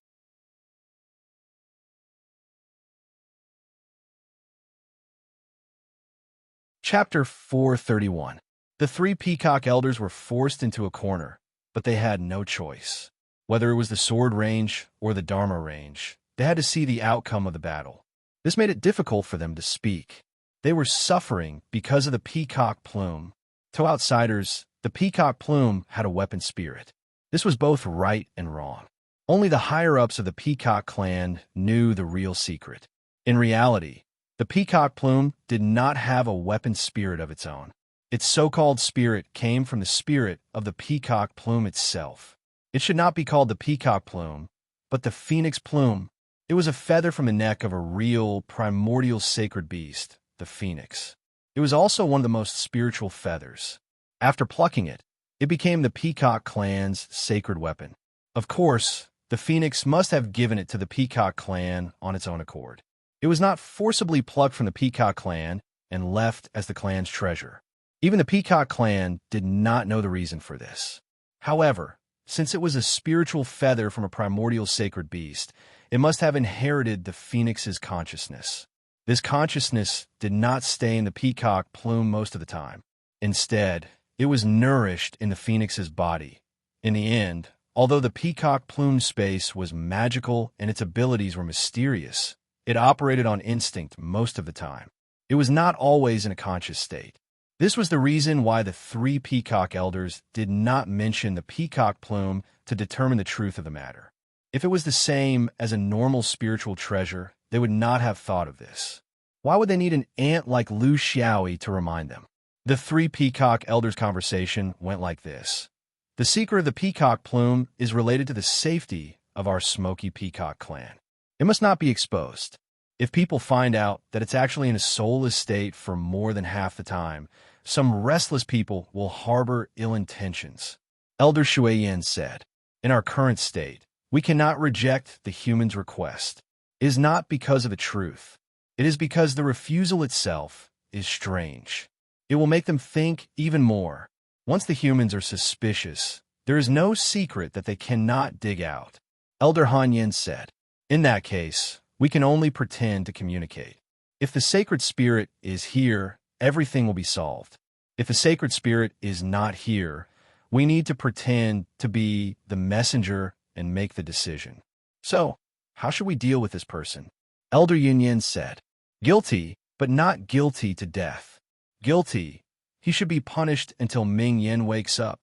Chapter 431. The three peacock elders were forced into a corner, but they had no choice. Whether it was the sword range or the Dharma range, they had to see the outcome of the battle. This made it difficult for them to speak. They were suffering because of the peacock plume. To outsiders, the peacock plume had a weapon spirit. This was both right and wrong. Only the higher-ups of the peacock clan knew the real secret. In reality, the peacock plume did not have a weapon spirit of its own. Its so-called spirit came from the spirit of the peacock plume itself. It should not be called the peacock plume, but the phoenix plume. It was a feather from the neck of a real, primordial sacred beast, the phoenix. It was also one of the most spiritual feathers. After plucking it, it became the Peacock clan's sacred weapon. Of course, the phoenix must have given it to the Peacock clan on its own accord. It was not forcibly plucked from the Peacock clan and left as the clan's treasure. Even the Peacock clan did not know the reason for this. However, since it was a spiritual feather from a primordial sacred beast, it must have inherited the phoenix's consciousness. This consciousness did not stay in the peacock plume most of the time. Instead, it was nourished in the phoenix's body. In the end, although the peacock plume space was magical and its abilities were mysterious, it operated on instinct most of the time. It was not always in a conscious state. This was the reason why the three peacock elders did not mention the peacock plume to determine the truth of the matter. If it was the same as a normal spiritual treasure, they would not have thought of this. Why would they need an ant like Lu Xiaoyi to remind them? The three peacock elders' conversation went like this. The secret of the peacock plume is related to the safety of our smoky peacock clan. It must not be exposed. If people find out that it's actually in a soulless state for more than half the time, some restless people will harbor ill intentions. Elder Shuiyan said, in our current state, we cannot reject the human's request. It is not because of the truth. It is because the refusal itself is strange. It will make them think even more. Once the humans are suspicious, there is no secret that they cannot dig out. Elder Han Yin said, in that case, we can only pretend to communicate. If the sacred spirit is here, everything will be solved. If the sacred spirit is not here, we need to pretend to be the messenger and make the decision. So, how should we deal with this person? Elder Yunyan said, guilty, but not guilty to death. Guilty, he should be punished until Ming Yen wakes up.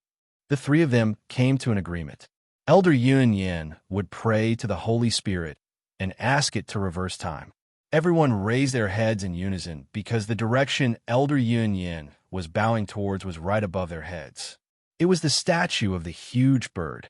The three of them came to an agreement. Elder Yunyan would pray to the Holy Spirit and ask it to reverse time. Everyone raised their heads in unison because the direction Elder Yunyan was bowing towards was right above their heads. It was the statue of the huge bird.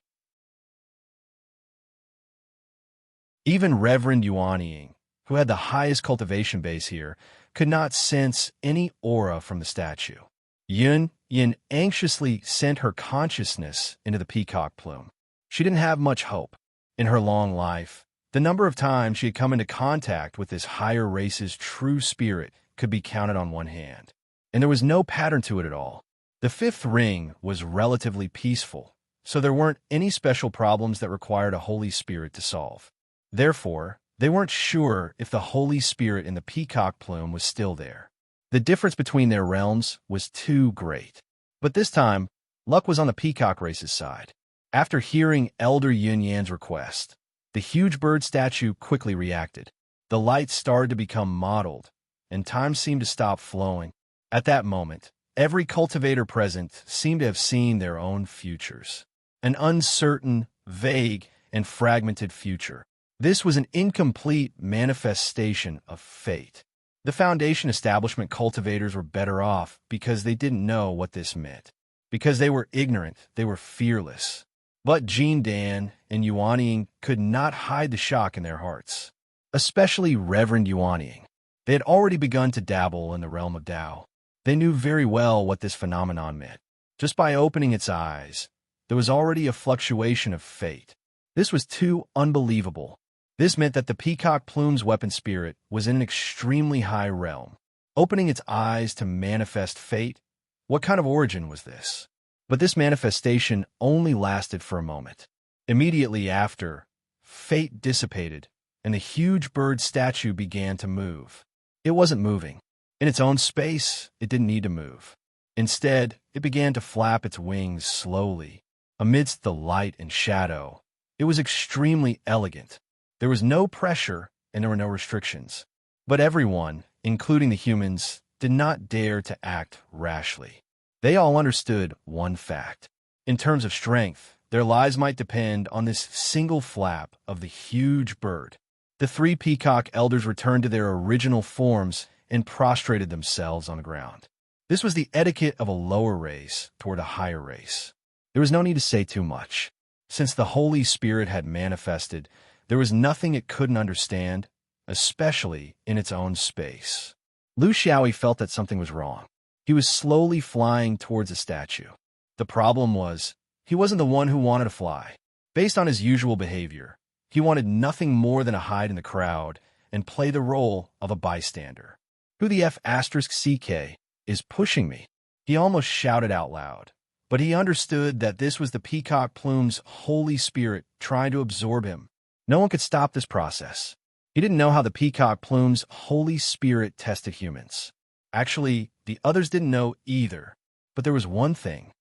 Even Reverend Yuanying, who had the highest cultivation base here, could not sense any aura from the statue. Yun Yin anxiously sent her consciousness into the peacock plume. She didn't have much hope. In her long life, the number of times she had come into contact with this higher race's true spirit could be counted on one hand. And there was no pattern to it at all. The fifth ring was relatively peaceful, so there weren't any special problems that required a Holy Spirit to solve. Therefore, they weren't sure if the Holy Spirit in the peacock plume was still there. The difference between their realms was too great. But this time, luck was on the peacock race's side. After hearing Elder Yunyan's request, the huge bird statue quickly reacted. The light started to become mottled, and time seemed to stop flowing. At that moment, every cultivator present seemed to have seen their own futures. An uncertain, vague, and fragmented future. This was an incomplete manifestation of fate. The Foundation establishment cultivators were better off because they didn't know what this meant. Because they were ignorant, they were fearless. But Jin Dan and Yuanying could not hide the shock in their hearts. Especially Reverend Yuanying. They had already begun to dabble in the realm of Tao. They knew very well what this phenomenon meant. Just by opening its eyes, there was already a fluctuation of fate. This was too unbelievable. This meant that the peacock plume's weapon spirit was in an extremely high realm. Opening its eyes to manifest fate? What kind of origin was this? But this manifestation only lasted for a moment. Immediately after, fate dissipated, and the huge bird statue began to move. It wasn't moving. In its own space, it didn't need to move. Instead, it began to flap its wings slowly. Amidst the light and shadow, it was extremely elegant. There was no pressure, and there were no restrictions. But everyone, including the humans, did not dare to act rashly. They all understood one fact. In terms of strength, their lives might depend on this single flap of the huge bird. The three peacock elders returned to their original forms and prostrated themselves on the ground. This was the etiquette of a lower race toward a higher race. There was no need to say too much. Since the Holy Spirit had manifested, there was nothing it couldn't understand, especially in its own space. Lu Xiaoyi felt that something was wrong. He was slowly flying towards the statue. The problem was, he wasn't the one who wanted to fly. Based on his usual behavior, he wanted nothing more than to hide in the crowd and play the role of a bystander. Who the F***CK is pushing me? He almost shouted out loud. But he understood that this was the peacock plume's holy spirit trying to absorb him. No one could stop this process. He didn't know how the peacock plume's holy spirit tested humans. Actually, the others didn't know either. But there was one thing.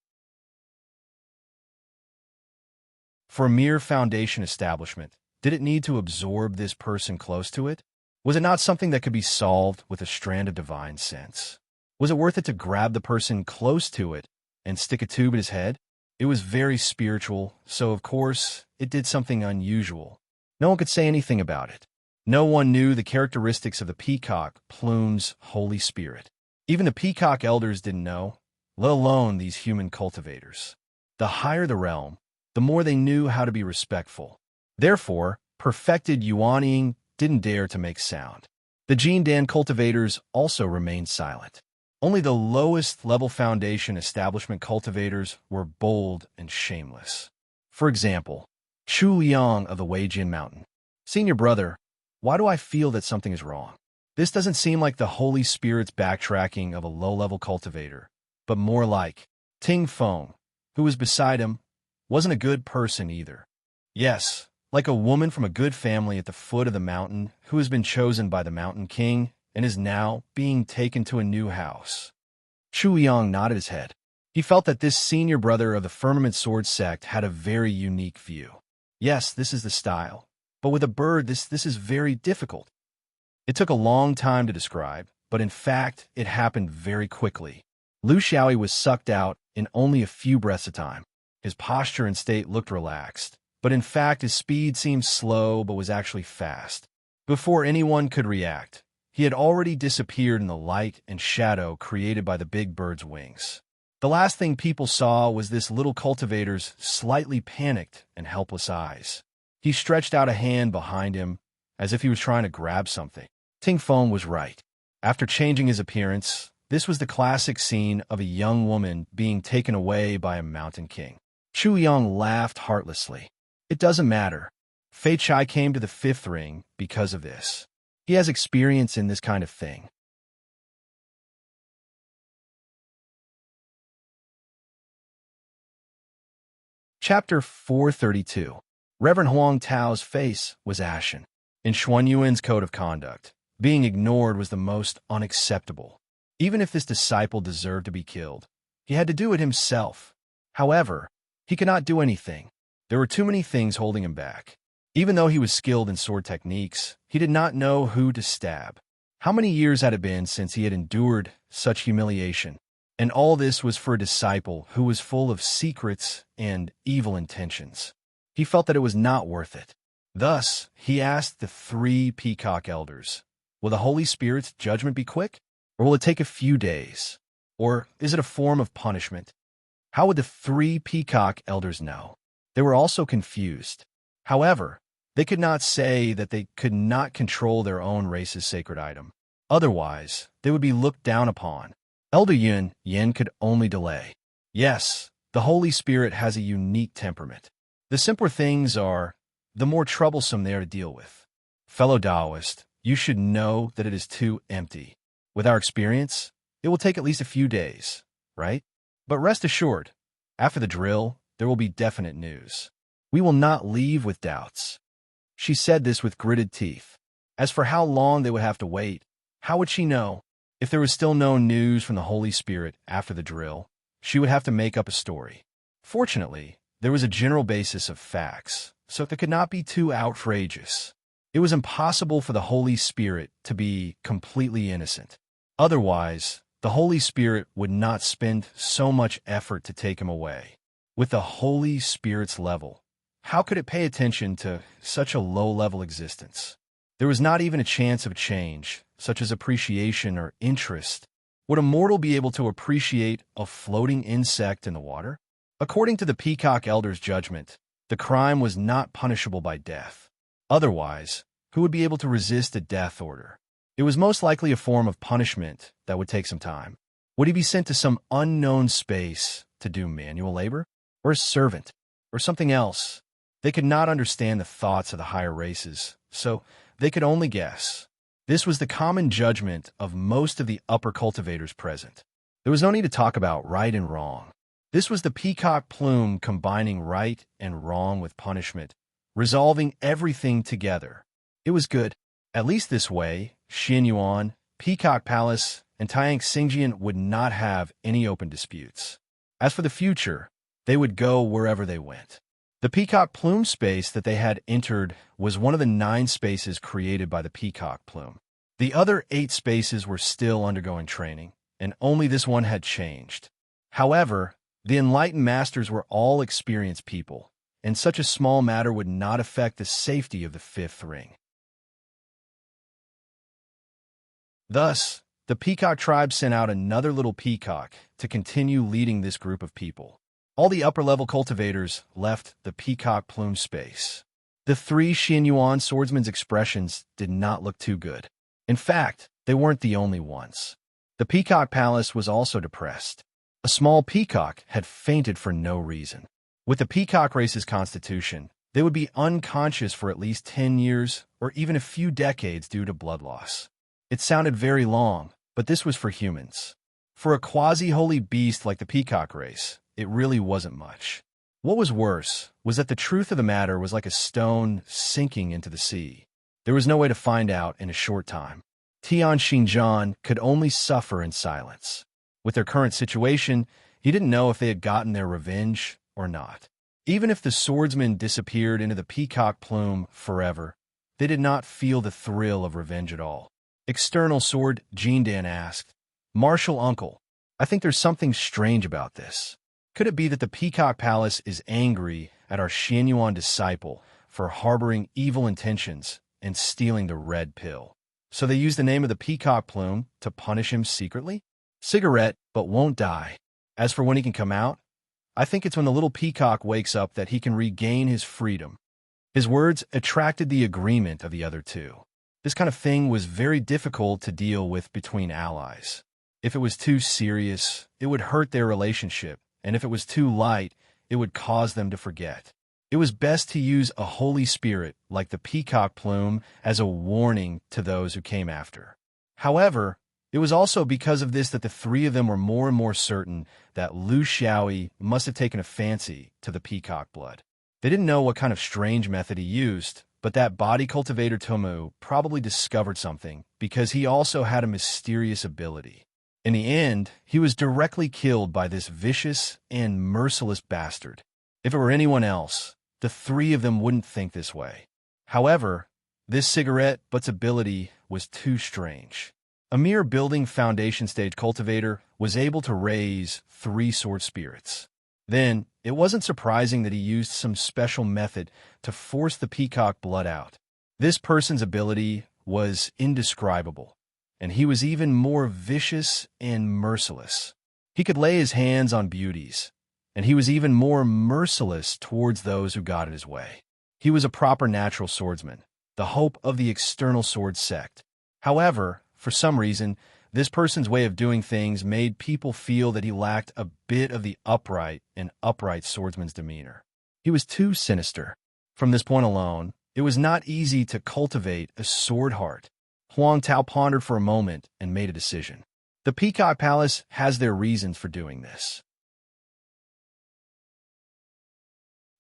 For a mere foundation establishment, did it need to absorb this person close to it? Was it not something that could be solved with a strand of divine sense? Was it worth it to grab the person close to it and stick a tube in his head? It was very spiritual, so of course, it did something unusual. No one could say anything about it. No one knew the characteristics of the peacock plume's holy spirit. Even the peacock elders didn't know, let alone these human cultivators. The higher the realm, the more they knew how to be respectful. Therefore, perfected Yuanying didn't dare to make sound. The Jindan cultivators also remained silent. Only the lowest level foundation establishment cultivators were bold and shameless. For example, Chu Yang of the Weijin Mountain. Senior brother, why do I feel that something is wrong? This doesn't seem like the Holy Spirit's backtracking of a low-level cultivator, but more like Ting Feng, who was beside him, wasn't a good person either. Yes, like a woman from a good family at the foot of the mountain who has been chosen by the Mountain King and is now being taken to a new house. Chu Yang nodded his head. He felt that this senior brother of the Firmament Sword sect had a very unique view. Yes, this is the style. But with a bird, this is very difficult. It took a long time to describe, but in fact, it happened very quickly. Lu Xiaoyi was sucked out in only a few breaths of time. His posture and state looked relaxed, but in fact, his speed seemed slow but was actually fast. Before anyone could react, he had already disappeared in the light and shadow created by the big bird's wings. The last thing people saw was this little cultivator's slightly panicked and helpless eyes. He stretched out a hand behind him, as if he was trying to grab something. Ting Feng was right. After changing his appearance, this was the classic scene of a young woman being taken away by a mountain king. Chu Yang laughed heartlessly. It doesn't matter. Fei Chai came to the fifth ring because of this. He has experience in this kind of thing. Chapter 432. Reverend Huang Tao's face was ashen. In Xuanyuan's code of conduct, being ignored was the most unacceptable. Even if this disciple deserved to be killed, he had to do it himself. However, he could not do anything. There were too many things holding him back. Even though he was skilled in sword techniques, he did not know who to stab. How many years had it been since he had endured such humiliation? And all this was for a disciple who was full of secrets and evil intentions. He felt that it was not worth it. Thus, he asked the three peacock elders, will the Holy Spirit's judgment be quick? Or will it take a few days? Or is it a form of punishment? How would the three peacock elders know? They were also confused. However, they could not say that they could not control their own race's sacred item. Otherwise, they would be looked down upon. Elder Yin could only delay. Yes, the Holy Spirit has a unique temperament. The simpler things are, the more troublesome they are to deal with. Fellow Taoist, you should know that it is too empty. With our experience, it will take at least a few days, right? But rest assured, after the drill, there will be definite news. We will not leave with doubts. She said this with gritted teeth. As for how long they would have to wait, how would she know? If there was still no news from the Holy Spirit after the drill, she would have to make up a story. Fortunately, there was a general basis of facts, so it could not be too outrageous. It was impossible for the Holy Spirit to be completely innocent. Otherwise, the Holy Spirit would not spend so much effort to take him away. With the Holy Spirit's level, how could it pay attention to such a low-level existence? There was not even a chance of change, such as appreciation or interest. Would a mortal be able to appreciate a floating insect in the water? According to the Peacock Elder's judgment, the crime was not punishable by death. Otherwise, who would be able to resist a death order? It was most likely a form of punishment that would take some time. Would he be sent to some unknown space to do manual labor? Or a servant? Or something else? They could not understand the thoughts of the higher races, so they could only guess. This was the common judgment of most of the upper cultivators present. There was no need to talk about right and wrong. This was the peacock plume combining right and wrong with punishment, resolving everything together. It was good. At least this way, Xianyuan, Peacock Palace, and Taiyang Xingjian would not have any open disputes. As for the future, they would go wherever they went. The peacock plume space that they had entered was one of the 9 spaces created by the peacock plume. The other 8 spaces were still undergoing training, and only this one had changed. However, the enlightened masters were all experienced people, and such a small matter would not affect the safety of the 5th ring. Thus, the peacock tribe sent out another little peacock to continue leading this group of people. All the upper-level cultivators left the peacock plume space. The 3 Xianyuan swordsmen's expressions did not look too good. In fact, they weren't the only ones. The peacock palace was also depressed. A small peacock had fainted for no reason. With the peacock race's constitution, they would be unconscious for at least 10 years or even a few decades due to blood loss. It sounded very long, but this was for humans. For a quasi-holy beast like the peacock race, it really wasn't much. What was worse was that the truth of the matter was like a stone sinking into the sea. There was no way to find out in a short time. Tian Xinjian could only suffer in silence. With their current situation, he didn't know if they had gotten their revenge or not. Even if the swordsmen disappeared into the peacock plume forever, they did not feel the thrill of revenge at all. External Sword Jindan asked, "Martial Uncle, I think there's something strange about this. Could it be that the Peacock Palace is angry at our Xianyuan disciple for harboring evil intentions and stealing the red pill? So they use the name of the peacock plume to punish him secretly? Cigarette, but won't die. As for when he can come out, I think it's when the little peacock wakes up that he can regain his freedom." His words attracted the agreement of the other 2. This kind of thing was very difficult to deal with between allies. If it was too serious, it would hurt their relationship, and if it was too light, it would cause them to forget. It was best to use a holy spirit like the peacock plume as a warning to those who came after. However, it was also because of this that the 3 of them were more and more certain that Lu Xiaoyi must have taken a fancy to the peacock blood. They didn't know what kind of strange method he used, but that body cultivator Tomu probably discovered something because he also had a mysterious ability. In the end, he was directly killed by this vicious and merciless bastard. If it were anyone else, the 3 of them wouldn't think this way. However, this cigarette butt's ability was too strange. A mere building foundation stage cultivator was able to raise 3 sword spirits. Then, it wasn't surprising that he used some special method to force the peacock blood out. This person's ability was indescribable, and he was even more vicious and merciless. He could lay his hands on beauties, and he was even more merciless towards those who got in his way. He was a proper natural swordsman, the hope of the external sword sect. However, for some reason, this person's way of doing things made people feel that he lacked a bit of the upright swordsman's demeanor. He was too sinister. From this point alone, it was not easy to cultivate a sword heart. Huang Tao pondered for a moment and made a decision. The Peacock Palace has their reasons for doing this.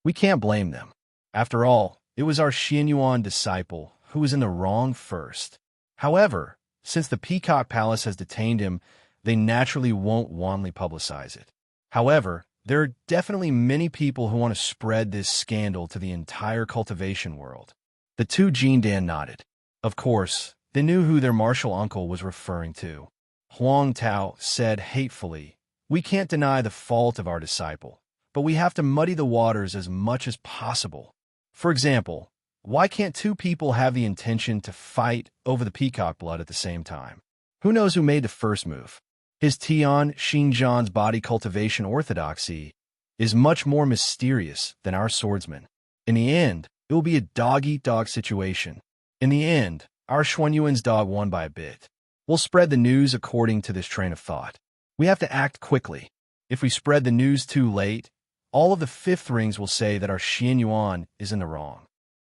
We can't blame them. After all, it was our Xianyuan disciple who was in the wrong first. However, since the Peacock Palace has detained him, they naturally won't wantonly publicize it. However, there are definitely many people who want to spread this scandal to the entire cultivation world. The 2 Jindan nodded. Of course, they knew who their martial uncle was referring to. Huang Tao said hatefully, "We can't deny the fault of our disciple, but we have to muddy the waters as much as possible. For example, why can't 2 people have the intention to fight over the peacock blood at the same time? Who knows who made the first move? His Tian Xinjian's body cultivation orthodoxy is much more mysterious than our swordsman. In the end, it will be a dog-eat-dog situation. In the end, our Xuanyuan's dog won by a bit. We'll spread the news according to this train of thought. We have to act quickly. If we spread the news too late, all of the fifth rings will say that our Xianyuan is in the wrong.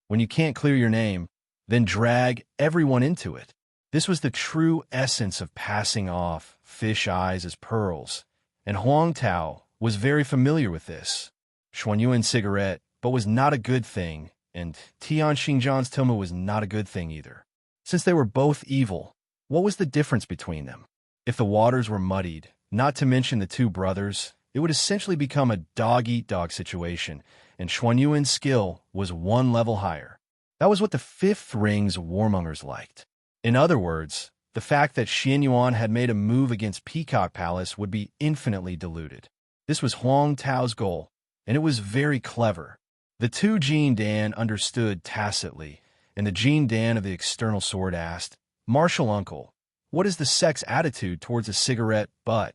When you can't clear your name, then drag everyone into it. This was the true essence of passing off fish eyes as pearls, and Huang Tao was very familiar with this. Xuanyuan's cigarette, but was not a good thing, and Tian Xingjian's Tilma was not a good thing either. Since they were both evil, what was the difference between them? If the waters were muddied, not to mention the two brothers, it would essentially become a dog-eat-dog situation, and Xuanyuan's skill was one level higher. That was what the fifth ring's warmongers liked. In other words, the fact that Xianyuan had made a move against Peacock Palace would be infinitely diluted. This was Huang Tao's goal, and it was very clever. The two Jin Dan understood tacitly, and the Jin Dan of the external sword asked, "Martial uncle, what is the sect's attitude towards a cigarette butt?"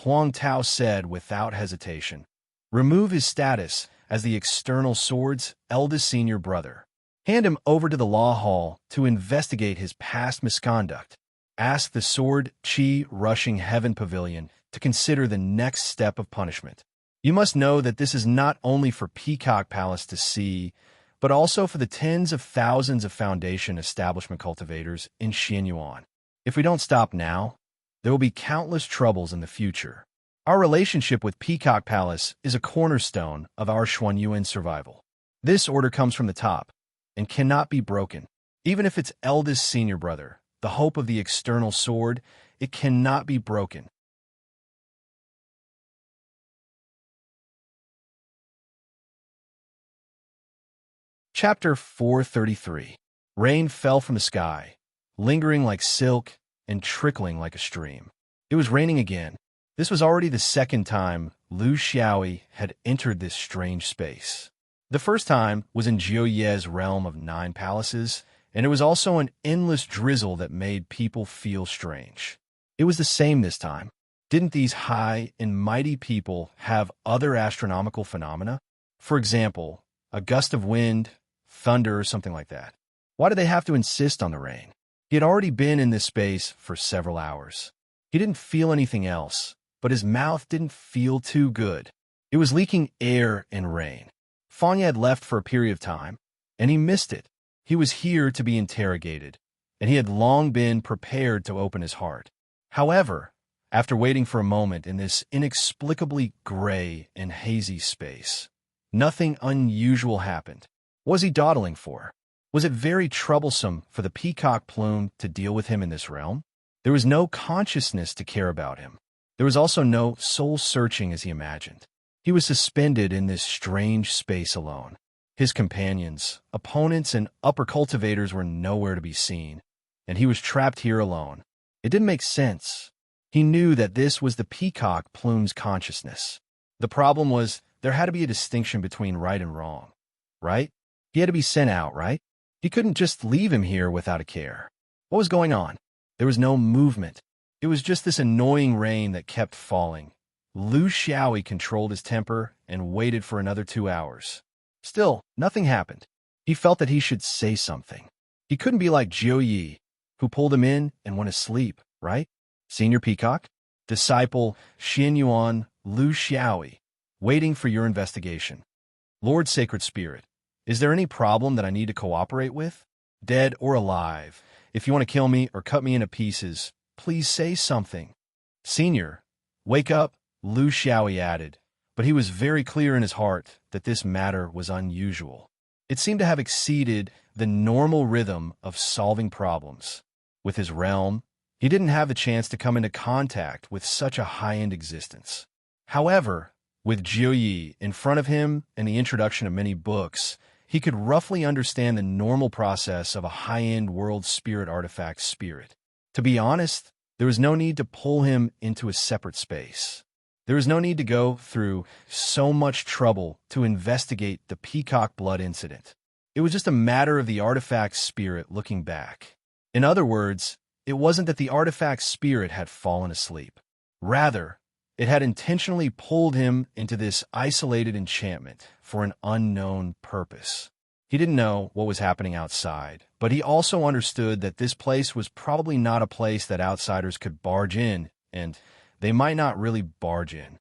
Huang Tao said without hesitation, "Remove his status as the external sword's eldest senior brother. Hand him over to the law hall to investigate his past misconduct. Ask the Sword Chi Rushing Heaven Pavilion to consider the next step of punishment. You must know that this is not only for Peacock Palace to see, but also for the tens of thousands of Foundation establishment cultivators in Xianyuan. If we don't stop now, there will be countless troubles in the future. Our relationship with Peacock Palace is a cornerstone of our Xuanyuan survival. This order comes from the top and cannot be broken. Even if it's eldest senior brother, the hope of the external sword, it cannot be broken." Chapter 433. Rain fell from the sky, lingering like silk and trickling like a stream. It was raining again. This was already the second time Lu Xiaoyi had entered this strange space. The first time was in Jiuye's realm of 9 palaces, and it was also an endless drizzle that made people feel strange. It was the same this time. Didn't these high and mighty people have other astronomical phenomena? For example, a gust of wind, thunder, or something like that. Why did they have to insist on the rain? He had already been in this space for several hours. He didn't feel anything else, but his mouth didn't feel too good. It was leaking air and rain. Fanya had left for a period of time, and he missed it. He was here to be interrogated, and he had long been prepared to open his heart. However, after waiting for a moment in this inexplicably gray and hazy space, nothing unusual happened. What was he dawdling for? Was it very troublesome for the peacock plume to deal with him in this realm? There was no consciousness to care about him. There was also no soul-searching as he imagined. He was suspended in this strange space alone. His companions, opponents, and upper cultivators were nowhere to be seen, and he was trapped here alone. It didn't make sense. He knew that this was the peacock plume's consciousness. The problem was there had to be a distinction between right and wrong, right? He had to be sent out, right? He couldn't just leave him here without a care. What was going on? There was no movement. It was just this annoying rain that kept falling. Lu Xiaoyi controlled his temper and waited for another 2 hours. Still, nothing happened. He felt that he should say something. He couldn't be like Jiu Yi, who pulled him in and went asleep, right? Senior Peacock, disciple Xianyuan Lu Xiaoyi, waiting for your investigation. Lord Sacred Spirit, is there any problem that I need to cooperate with? Dead or alive? If you want to kill me or cut me into pieces, please say something. Senior, wake up, Lu Xiaoyi added, but he was very clear in his heart that this matter was unusual. It seemed to have exceeded the normal rhythm of solving problems. With his realm, he didn't have the chance to come into contact with such a high-end existence. However, with Jiu Yi in front of him and the introduction of many books, he could roughly understand the normal process of a high-end world spirit artifact spirit. To be honest, there was no need to pull him into a separate space. There was no need to go through so much trouble to investigate the peacock blood incident. It was just a matter of the artifact spirit looking back. In other words, it wasn't that the artifact spirit had fallen asleep. Rather, it had intentionally pulled him into this isolated enchantment for an unknown purpose. He didn't know what was happening outside, but he also understood that this place was probably not a place that outsiders could barge in, and they might not really barge in.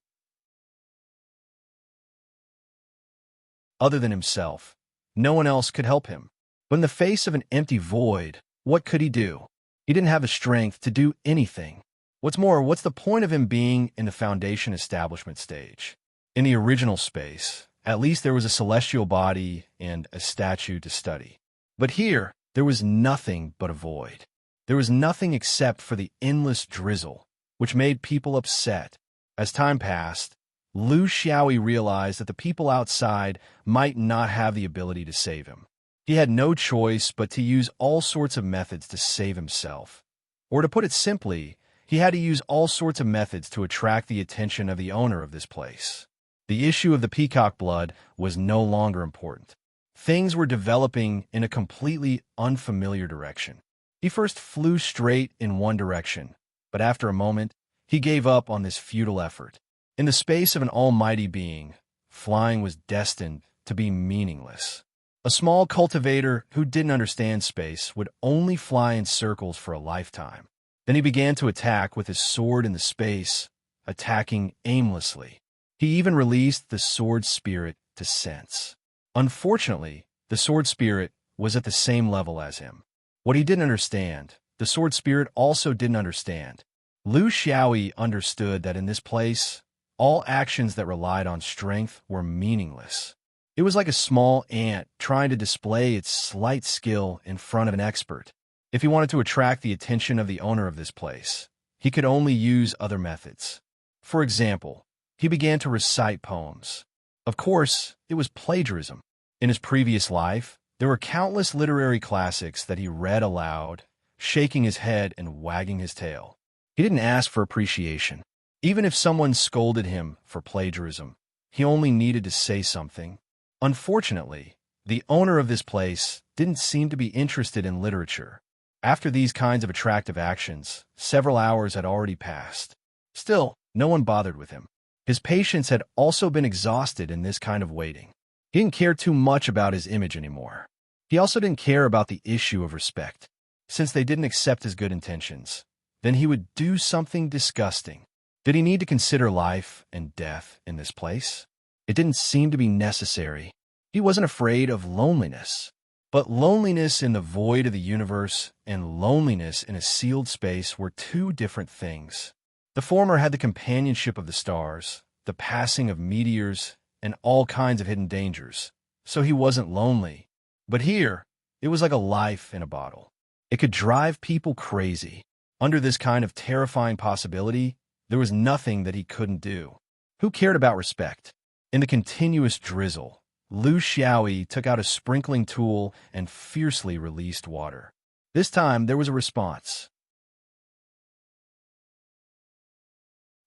Other than himself, no one else could help him. But in the face of an empty void, what could he do? He didn't have the strength to do anything. What's more, what's the point of him being in the Foundation establishment stage? In the original space, at least there was a celestial body and a statue to study. But here, there was nothing but a void. There was nothing except for the endless drizzle, which made people upset. As time passed, Lu Xiaoyi realized that the people outside might not have the ability to save him. He had no choice but to use all sorts of methods to save himself. Or to put it simply, he had to use all sorts of methods to attract the attention of the owner of this place. The issue of the peacock blood was no longer important. Things were developing in a completely unfamiliar direction. He first flew straight in one direction, but after a moment, he gave up on this futile effort. In the space of an almighty being, flying was destined to be meaningless. A small cultivator who didn't understand space would only fly in circles for a lifetime. Then he began to attack with his sword in the space, attacking aimlessly. He even released the sword spirit to sense. Unfortunately, the sword spirit was at the same level as him. What he didn't understand, the sword spirit also didn't understand. Lu Xiaoyi understood that in this place, all actions that relied on strength were meaningless. It was like a small ant trying to display its slight skill in front of an expert. If he wanted to attract the attention of the owner of this place, he could only use other methods. For example, he began to recite poems. Of course, it was plagiarism. In his previous life, there were countless literary classics that he read aloud, shaking his head and wagging his tail. He didn't ask for appreciation. Even if someone scolded him for plagiarism, he only needed to say something. Unfortunately, the owner of this place didn't seem to be interested in literature. After these kinds of attractive actions, several hours had already passed. Still, no one bothered with him. His patience had also been exhausted in this kind of waiting. He didn't care too much about his image anymore. He also didn't care about the issue of respect. Since they didn't accept his good intentions, then he would do something disgusting. Did he need to consider life and death in this place? It didn't seem to be necessary. He wasn't afraid of loneliness. But loneliness in the void of the universe and loneliness in a sealed space were two different things. The former had the companionship of the stars, the passing of meteors, and all kinds of hidden dangers, so he wasn't lonely. But here, it was like a life in a bottle. It could drive people crazy. Under this kind of terrifying possibility, there was nothing that he couldn't do. Who cared about respect? In the continuous drizzle, Lu Xiaoyi took out a sprinkling tool and fiercely released water. This time, there was a response.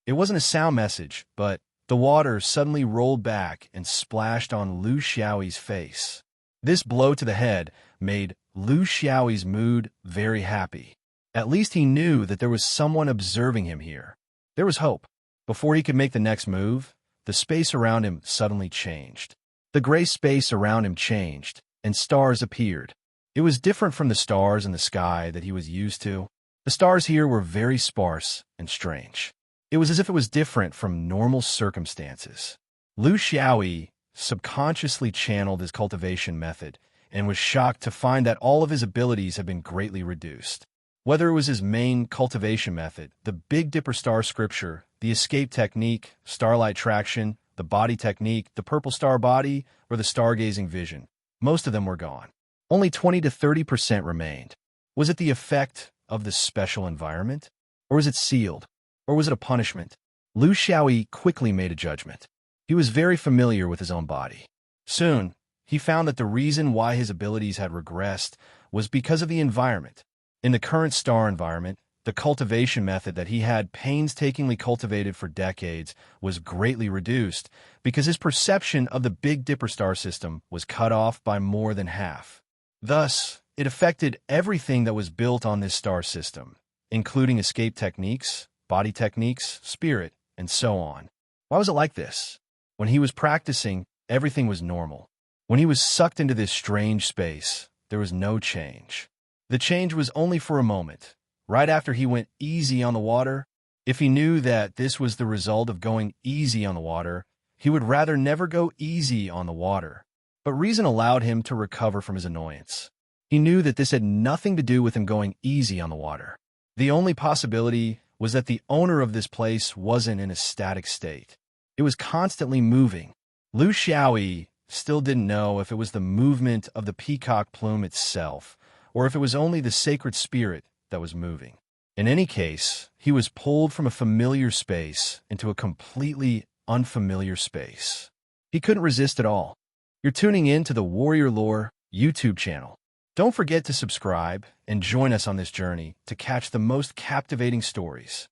It wasn't a sound message, but the water suddenly rolled back and splashed on Lu Xiaoyi's face. This blow to the head made Lu Xiaoyi's mood very happy. At least he knew that there was someone observing him here. There was hope. Before he could make the next move, the space around him suddenly changed. The gray space around him changed, and stars appeared. It was different from the stars in the sky that he was used to. The stars here were very sparse and strange. It was as if it was different from normal circumstances. Lu Xiaoyi subconsciously channeled his cultivation method and was shocked to find that all of his abilities had been greatly reduced. Whether it was his main cultivation method, the Big Dipper star scripture, the escape technique, starlight traction, the body technique, the purple star body, or the stargazing vision, most of them were gone. Only 20 to 30% remained. Was it the effect of the special environment? Or was it sealed? Or was it a punishment? Lu Xiaoyi quickly made a judgment. He was very familiar with his own body. Soon, he found that the reason why his abilities had regressed was because of the environment. In the current star environment, the cultivation method that he had painstakingly cultivated for decades was greatly reduced because his perception of the Big Dipper star system was cut off by more than half. Thus, it affected everything that was built on this star system, including escape techniques, body techniques, spirit, and so on. Why was it like this? When he was practicing, everything was normal. When he was sucked into this strange space, there was no change. The change was only for a moment. Right after he went easy on the water, if he knew that this was the result of going easy on the water, he would rather never go easy on the water. But reason allowed him to recover from his annoyance. He knew that this had nothing to do with him going easy on the water. The only possibility was that the owner of this place wasn't in a static state. It was constantly moving. Lu Xiaoyi still didn't know if it was the movement of the peacock plume itself, or if it was only the sacred spirit that was moving. In any case, he was pulled from a familiar space into a completely unfamiliar space. He couldn't resist at all. You're tuning in to the Warrior Lore YouTube channel. Don't forget to subscribe and join us on this journey to catch the most captivating stories.